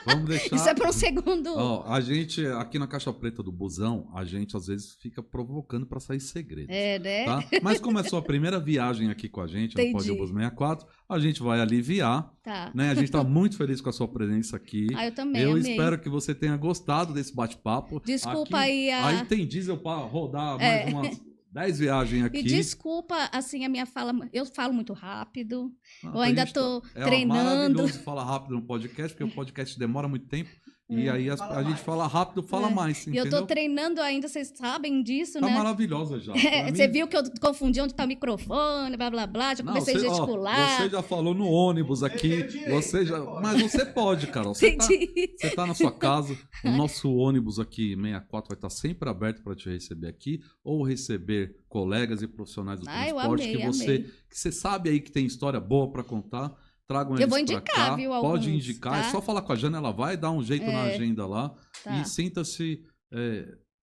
B: Vamos deixar.
C: Isso é para um segundo.
B: Ó, a gente, aqui na Caixa Preta do Busão, a gente às vezes fica provocando pra sair segredos.
C: Né?
B: Tá? Mas como é sua primeira viagem aqui com a gente, no
C: Entendi.
B: Pode Bus 64, a gente vai aliviar,
C: Tá.
B: né? A gente tá muito feliz com a sua presença aqui.
C: Eu também,
B: Eu
C: amei.
B: espero que você tenha gostado desse bate-papo.
C: Desculpa
B: Aqui-
C: aí
B: Aí tem diesel pra rodar mais umas 10 viagens aqui.
C: E desculpa, assim, a minha fala, eu falo muito rápido,
B: Não,
C: eu
B: a
C: ainda
B: gente
C: tô
B: É
C: treinando.
B: maravilhoso falar rápido no podcast, porque o podcast demora muito tempo. E aí a gente fala rápido, fala mais,
C: E
B: entendeu?
C: eu tô treinando ainda, vocês sabem disso,
B: Tá
C: né?
B: maravilhosa já. Pra
C: Você
B: mim-
C: viu que eu confundi onde tá o microfone, blá, blá, blá, já
B: Não,
C: comecei a
B: você- ó,
C: gesticular.
B: você já falou no ônibus aqui. Você já... Mas você pode, Carol. Você
C: Entendi.
B: tá na sua casa. O nosso ônibus aqui, 64, vai estar sempre aberto para te receber aqui. Ou receber colegas e profissionais do
C: Ah, eu
B: transporte
C: amei,
B: que você sabe aí que tem história boa para contar. tragam
C: Eu
B: eles
C: vou
B: pra
C: indicar,
B: cá.
C: viu,
B: Pode
C: alguns,
B: indicar, é
C: tá?
B: só falar com a Jana, ela vai dar um jeito na agenda lá
C: Tá.
B: e sinta-se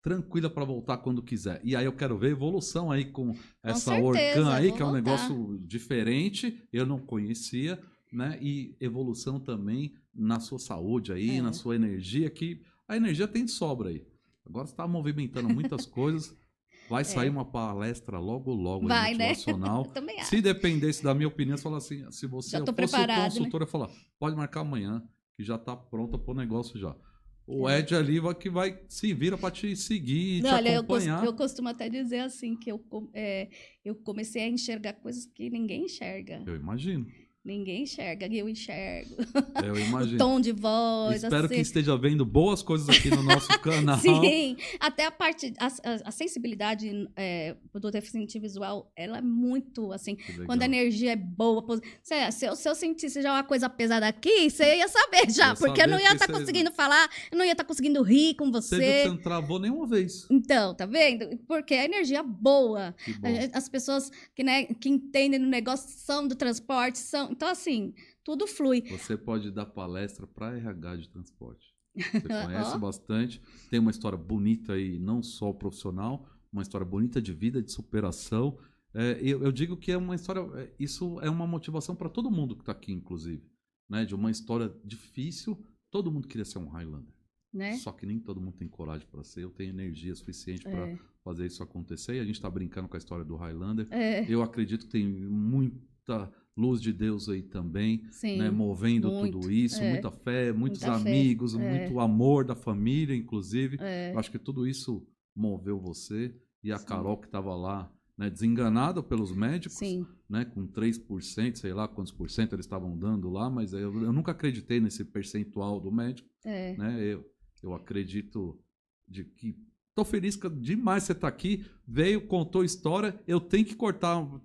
B: tranquila para voltar quando quiser. E aí eu quero ver evolução aí com essa
C: certeza,
B: Orcan aí,
C: vou
B: que é um
C: voltar.
B: negócio diferente, eu não conhecia, né? E evolução também na sua saúde aí, na sua energia, que a energia tem de sobra aí. Agora você está movimentando muitas coisas. Vai sair uma palestra logo, logo aí,
C: Vai, né?
B: motivacional.
C: Eu também acho.
B: Se dependesse da minha opinião, você fala assim, se você
C: Já tô
B: fosse o
C: preparado,
B: consultor, eu ia falar, pode marcar amanhã, que já está pronta pro negócio já. O Ed ali que vai se vira para te seguir e te
C: Olha,
B: acompanhar.
C: eu costumo até dizer assim, que eu comecei a enxergar coisas que ninguém enxerga.
B: Eu imagino.
C: Ninguém enxerga, e eu enxergo.
B: Eu
C: O
B: imagino.
C: tom de voz,
B: Espero
C: assim.
B: que esteja vendo boas coisas aqui no nosso canal.
C: Sim, até a parte, a sensibilidade do deficiente visual, ela é muito, assim,
B: Que legal.
C: quando a energia é boa, se eu sentisse já uma coisa pesada aqui, você ia saber já,
B: Ia
C: porque eu não
B: saber
C: ia
B: que
C: estar
B: você-
C: conseguindo falar, eu não ia estar conseguindo rir com
B: Você viu que
C: você.
B: você não travou nenhuma vez.
C: Então, tá vendo? Porque a energia é boa.
B: Que bom.
C: As pessoas que entendem do negócio são do transporte, são. Então, assim, tudo flui.
B: Você pode dar palestra para RH de transporte. Você conhece
C: Ó.
B: bastante, tem uma história bonita aí, não só profissional, uma história bonita de vida, de superação. Eu digo que é uma história, isso é uma motivação para todo mundo que está aqui, inclusive, né? De uma história difícil, todo mundo queria ser um Highlander.
C: Né?
B: Só que nem todo mundo tem coragem para ser, eu tenho energia suficiente para fazer isso acontecer. E a gente está brincando com a história do Highlander. Eu acredito que tem muita luz de Deus aí também,
C: Sim,
B: né, movendo
C: muito,
B: tudo isso, muita fé, muitos
C: muita fé,
B: amigos, muito amor da família, inclusive.
C: É.
B: Eu acho que tudo isso moveu você e a Carol que estava lá, né, desenganada pelos médicos,
C: Sim.
B: né, com 3%, sei lá quantos por cento eles estavam dando lá, mas eu nunca acreditei nesse percentual do médico, né? Eu acredito de que tô feliz demais você tá aqui, veio, contou história, eu tenho que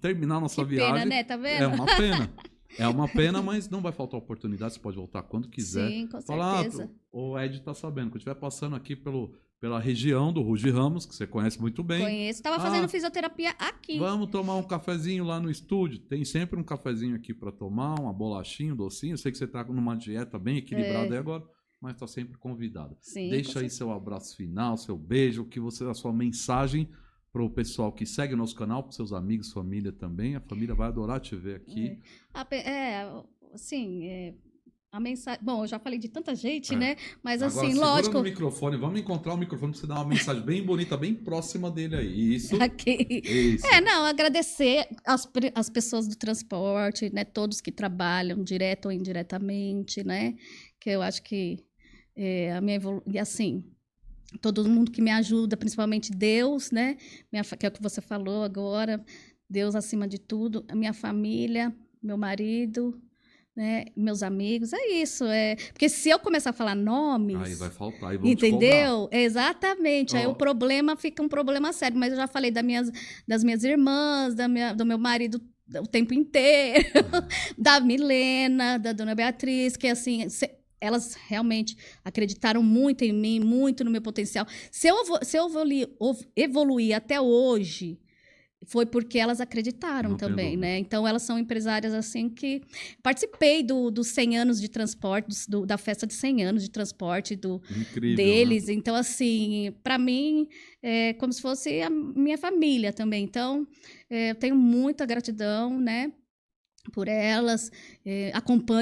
B: terminar a nossa
C: Que
B: viagem.
C: pena, né? Tá vendo?
B: É uma pena. É uma pena, mas não vai faltar oportunidade, você pode voltar quando quiser.
C: Sim, com
B: Falar,
C: certeza.
B: o Ed tá sabendo, quando estiver passando aqui pela região do Ruge Ramos, que você conhece muito bem.
C: Conheço. Tava fazendo fisioterapia aqui.
B: Vamos tomar um cafezinho lá no estúdio. Tem sempre um cafezinho aqui para tomar, uma bolachinha, um docinho. Eu sei que você tá numa dieta bem equilibrada aí agora, mas tá sempre convidada.
C: Sim,
B: Deixa
C: com
B: aí seu abraço final, seu beijo, a sua mensagem pro pessoal que segue o nosso canal, pros seus amigos, família também. A família vai adorar te ver aqui.
C: A mensagem. Bom, eu já falei de tanta gente,
B: É.
C: né? Mas
B: Agora,
C: assim,
B: segura
C: lógico.
B: no microfone, vamos encontrar o microfone pra você dar uma mensagem bem bonita, bem próxima dele aí. Isso.
C: Aqui.
B: Isso.
C: Não, agradecer as pessoas do transporte, né? Todos que trabalham direto ou indiretamente, né? Que eu acho que a minha e assim, todo mundo que me ajuda, principalmente Deus, né? Que é o que você falou agora, Deus acima de tudo, a minha família, meu marido, né? Meus amigos, é isso. Porque se eu começar a falar nomes,
B: Aí vai faltar, aí vamos te cobrar.
C: entendeu? Exatamente. Aí
B: Ó.
C: o problema fica um problema sério. Mas eu já falei das minhas irmãs, do meu marido o tempo inteiro, da Milena, da dona Beatriz, que assim, elas realmente acreditaram muito em mim, muito no meu potencial. Se eu evoluir até hoje, foi porque elas acreditaram
B: Não tenho
C: também,
B: dúvida.
C: né? Então, elas são empresárias, assim, que... Participei dos 100 anos de transporte, da festa de 100 anos de transporte
B: Incrível,
C: deles.
B: né?
C: Então, assim, para mim, é como se fosse a minha família também. Então, eu tenho muita gratidão, né? Por elas,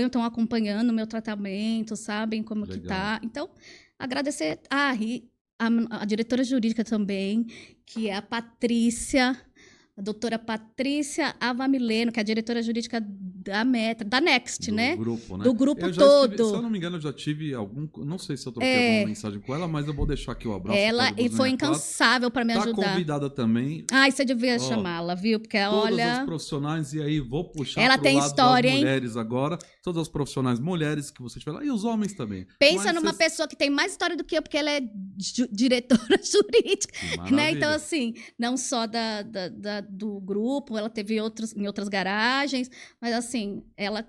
C: estão acompanhando o meu tratamento, sabem como que
B: Legal.
C: tá. Então, agradecer a diretora jurídica também, que é a Patrícia, a doutora Patrícia Avamileno, que é a diretora jurídica da Next,
B: Do
C: né?
B: grupo, né?
C: Do grupo
B: Eu já
C: todo.
B: se eu não me engano, eu já tive não sei se eu troquei alguma mensagem com ela, mas eu vou deixar aqui o abraço.
C: Ela
B: Pode Bus
C: foi
B: 64.
C: incansável para me
B: Tá
C: ajudar.
B: convidada também.
C: Ai, você devia
B: Ó,
C: chamá-la, viu? Porque,
B: Todas as
C: olha...
B: profissionais, e aí vou puxar
C: Ela
B: pro
C: tem
B: lado
C: história,
B: das
C: hein?
B: mulheres agora. Todas as profissionais mulheres que você tiver lá, e os homens também.
C: Pensa
B: Mas
C: numa
B: vocês-
C: pessoa que tem mais história do que eu, porque ela é diretora jurídica,
B: Que
C: né?
B: maravilha.
C: Então, assim, não só do grupo, ela teve em outras garagens, mas, assim, ela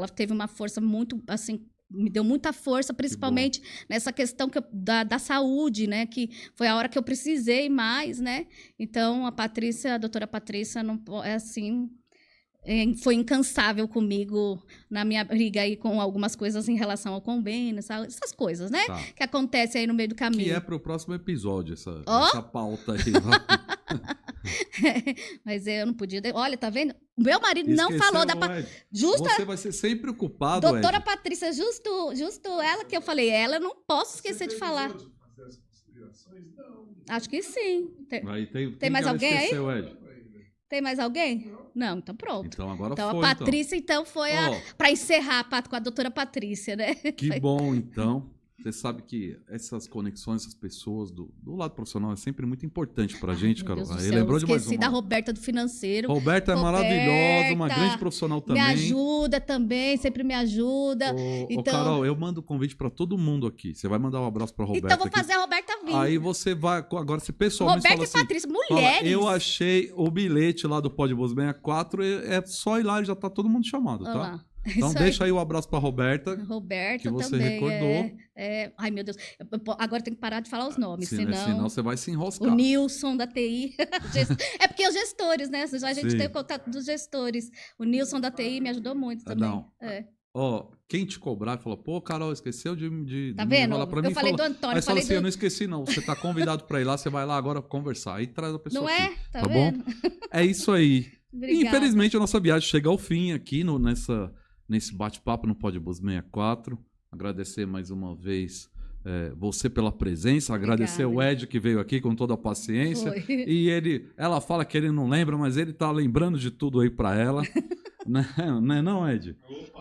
C: teve uma força muito, assim, me deu muita força, principalmente nessa questão da saúde, né? Que foi a hora que eu precisei mais, né? Então, a doutora Patrícia, não é assim... foi incansável comigo na minha briga aí com algumas coisas em relação ao convênio, essas coisas, né?
B: Tá.
C: Que acontecem aí no meio do caminho.
B: Que é pro próximo episódio, essa
C: Ó.
B: pauta aí.
C: Mas eu não podia. Olha, tá vendo? Meu marido não
B: Esqueceu,
C: falou da.
B: Ed.
C: Justo
B: Você vai ser sempre ocupado,
C: doutora
B: Ed.
C: Patrícia, justo ela que eu falei, ela eu não posso esquecer de falar. Acho que sim.
B: Aí tem
C: Tem mais
B: que ela
C: alguém aí?
B: esqueceu, Ed.
C: Tem mais alguém? Não, então pronto.
B: Então agora
C: Então
B: foi,
C: a Patrícia, então, foi
B: Ó.
C: para encerrar com a doutora Patrícia, né?
B: Que bom, então. Você sabe que essas conexões, essas pessoas do lado profissional é sempre muito importante pra gente,
C: Meu
B: Carol.
C: Deus do
B: Aí
C: céu,
B: lembrou de mais
C: esqueci da
B: uma.
C: Roberta do financeiro.
B: Roberta é maravilhosa, uma
C: Roberta,
B: grande profissional também.
C: Me ajuda também, sempre me ajuda.
B: Ô,
C: Então-
B: Carol, eu mando convite pra todo mundo aqui. Você vai mandar um abraço pra Roberta
C: Então vou
B: aqui.
C: fazer a Roberta vir.
B: Aí você vai, agora você pessoalmente
C: Roberta
B: fala
C: e
B: assim,
C: Patrícia,
B: fala,
C: mulheres.
B: eu achei o bilhete lá do Podbus 64, é só ir lá e já tá todo mundo chamado,
C: Olha
B: tá?
C: lá.
B: Então
C: Isso
B: deixa aí o abraço pra Roberta.
C: Roberta
B: que você
C: também.
B: recordou.
C: Ai, meu Deus. Agora eu tenho que parar de falar os nomes,
B: Senão você vai se enroscar.
C: O Nilson da TI. É porque os gestores, né? A gente
B: Sim.
C: tem o contato dos gestores. O Nilson da TI me ajudou muito também.
B: Não.
C: É.
B: Ó, quem te cobrar e falou, pô, Carol, esqueceu de
C: Tá
B: me
C: vendo?
B: falar pra
C: Eu
B: mim.
C: falei
B: fala,
C: do Antônio,
B: Aí fala
C: falei
B: assim, eu
C: do...
B: não esqueci não, você tá convidado pra ir lá, você vai lá agora conversar. Aí traz a pessoa
C: Não
B: aqui,
C: é? Tá
B: tá bom?
C: vendo?
B: É isso aí.
C: Obrigada.
B: Infelizmente a nossa viagem chega ao fim aqui nesse bate-papo no Podbus 64. Agradecer mais uma vez você pela presença, agradecer o Ed que veio aqui com toda a paciência.
C: Foi.
B: E ela fala que ele não lembra, mas ele tá lembrando de tudo aí pra ela. Não, Ed?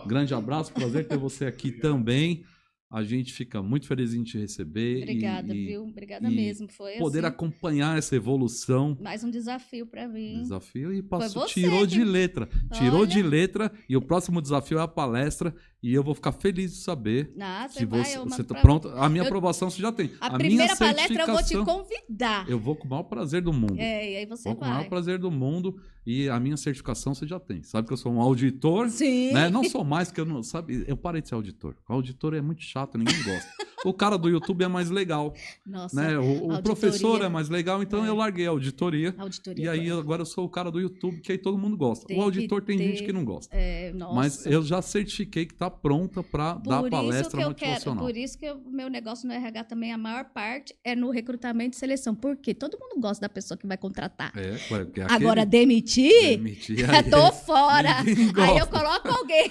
B: Grande abraço, prazer ter você aqui também. A gente fica muito feliz em te receber.
C: Obrigada, viu? Obrigada
B: e
C: mesmo. Foi
B: poder
C: assim,
B: acompanhar essa evolução.
C: mais um desafio pra mim.
B: Desafio e passou,
C: você
B: tirou
C: que-
B: de letra. Tirou
C: Olha.
B: de letra e o próximo desafio é a palestra e eu vou ficar feliz de saber
C: Ah,
B: que
C: vai,
B: você
C: eu mando
B: tá
C: pra-
B: pronto. A minha
C: Eu-
B: aprovação você já tem.
C: A
B: minha
C: primeira palestra eu vou te
B: certificação,
C: convidar.
B: eu vou com o maior prazer do mundo.
C: E aí você
B: Vou com o maior
C: vai.
B: prazer do mundo e a minha certificação você já tem. Sabe que eu sou um auditor,
C: Sim.
B: né? Não sou mais que eu não, sabe? Eu parei de ser auditor. O auditor é muito chato, ninguém gosta. O cara do YouTube é mais legal,
C: Nossa,
B: né? O
C: auditoria.
B: professor é mais legal, então eu larguei a auditoria.
C: auditoria.
B: E aí agora eu sou o cara do YouTube, que aí todo mundo gosta.
C: Tem
B: O auditor
C: que
B: tem
C: ter-
B: gente que não gosta.
C: Nossa.
B: Mas eu já certifiquei que tá pronta para dar
C: Por isso
B: palestra
C: que eu
B: motivacional.
C: Por isso que o meu negócio no RH também, a maior parte, é no recrutamento e seleção. Por quê? Todo mundo gosta da pessoa que vai contratar.
B: Ué, porque
C: Agora,
B: aquele-
C: demitir,
B: demitir aí
C: tô fora.
B: ninguém
C: Aí eu
B: gosta.
C: coloco alguém.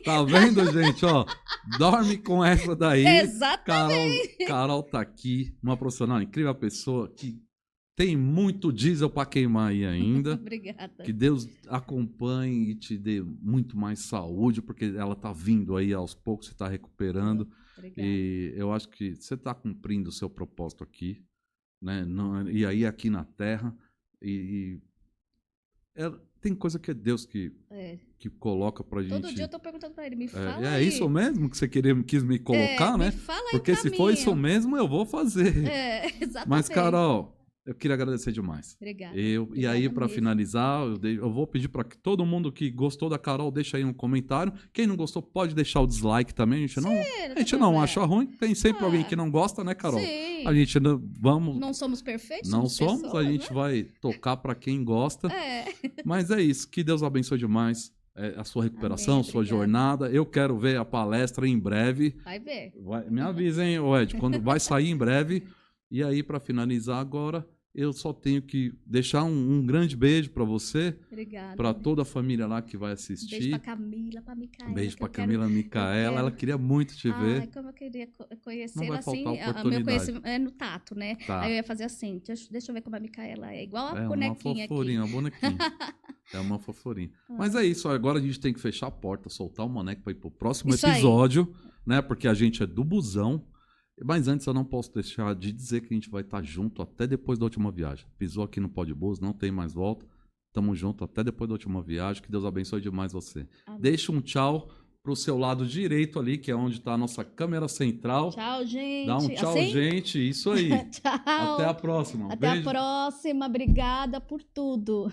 B: Tá vendo, gente? Ó, dorme com essa daí.
C: Exatamente.
B: Carol tá aqui, uma profissional incrível, uma pessoa que tem muito diesel para queimar aí ainda.
C: Obrigada.
B: Que Deus acompanhe e te dê muito mais saúde, porque ela tá vindo aí aos poucos, você tá recuperando.
C: Obrigada.
B: E eu acho que você tá cumprindo o seu propósito aqui, né? E aí aqui na Terra. Tem coisa que é Deus que coloca pra gente.
C: Todo dia eu tô perguntando pra ele, me fala
B: É
C: aí.
B: isso mesmo que você quis me colocar, né?
C: Me fala aí
B: Porque
C: o
B: se for
C: caminho.
B: isso mesmo, eu vou fazer.
C: Exatamente.
B: Mas, Carol, eu queria agradecer demais.
C: Obrigada.
B: E aí,
C: Obrigada
B: para
C: mesmo.
B: finalizar, eu vou pedir para que todo mundo que gostou da Carol deixe aí um comentário. Quem não gostou pode deixar o dislike também. A gente não acha ruim. Tem sempre alguém que não gosta, né, Carol?
C: Sim.
B: A gente vamos.
C: Não somos perfeitos?
B: Não somos,
C: pessoas,
B: a gente vai tocar para quem gosta.
C: né?
B: Mas é isso. Que Deus abençoe demais a sua recuperação,
C: Amém,
B: sua
C: obrigada.
B: jornada. Eu quero ver a palestra em breve.
C: Vai ver.
B: Me avisa, hein, Ed, quando vai sair em breve. E aí, para finalizar agora, eu só tenho que deixar um grande beijo para você,
C: Obrigada.
B: para toda a família lá que vai
C: Beijo
B: assistir.
C: pra Camila, pra Micaela.
B: Um beijo
C: que
B: para
C: eu quero-
B: Camila Micaela.
C: quero.
B: Ela queria muito te ver.
C: Ai, como eu queria
B: Não
C: conhecê-la
B: vai
C: assim.
B: faltar
C: O meu
B: oportunidade.
C: conhecimento é no tato, né?
B: Tá.
C: Aí eu ia fazer assim, deixa eu ver como a Micaela é. Igual a
B: É uma
C: bonequinha
B: fofurinha,
C: aqui.
B: uma bonequinha. É uma fofurinha. Mas é isso, agora a gente tem que fechar a porta, soltar o Maneco para ir pro próximo
C: Isso aí.
B: episódio, né? Porque a gente é do busão. Mas antes eu não posso deixar de dizer que a gente vai estar junto até depois da última viagem. Pisou aqui no Podbus, não tem mais volta. Tamo junto até depois da última viagem. Que Deus abençoe demais você.
C: Amém.
B: Deixa um tchau pro seu lado direito ali, que é onde está a nossa câmera central.
C: Tchau, gente.
B: Dá um tchau,
C: Assim?
B: gente. Isso aí.
C: Tchau.
B: Até a próxima.
C: Até
B: Beijo.
C: a próxima. Obrigada por tudo.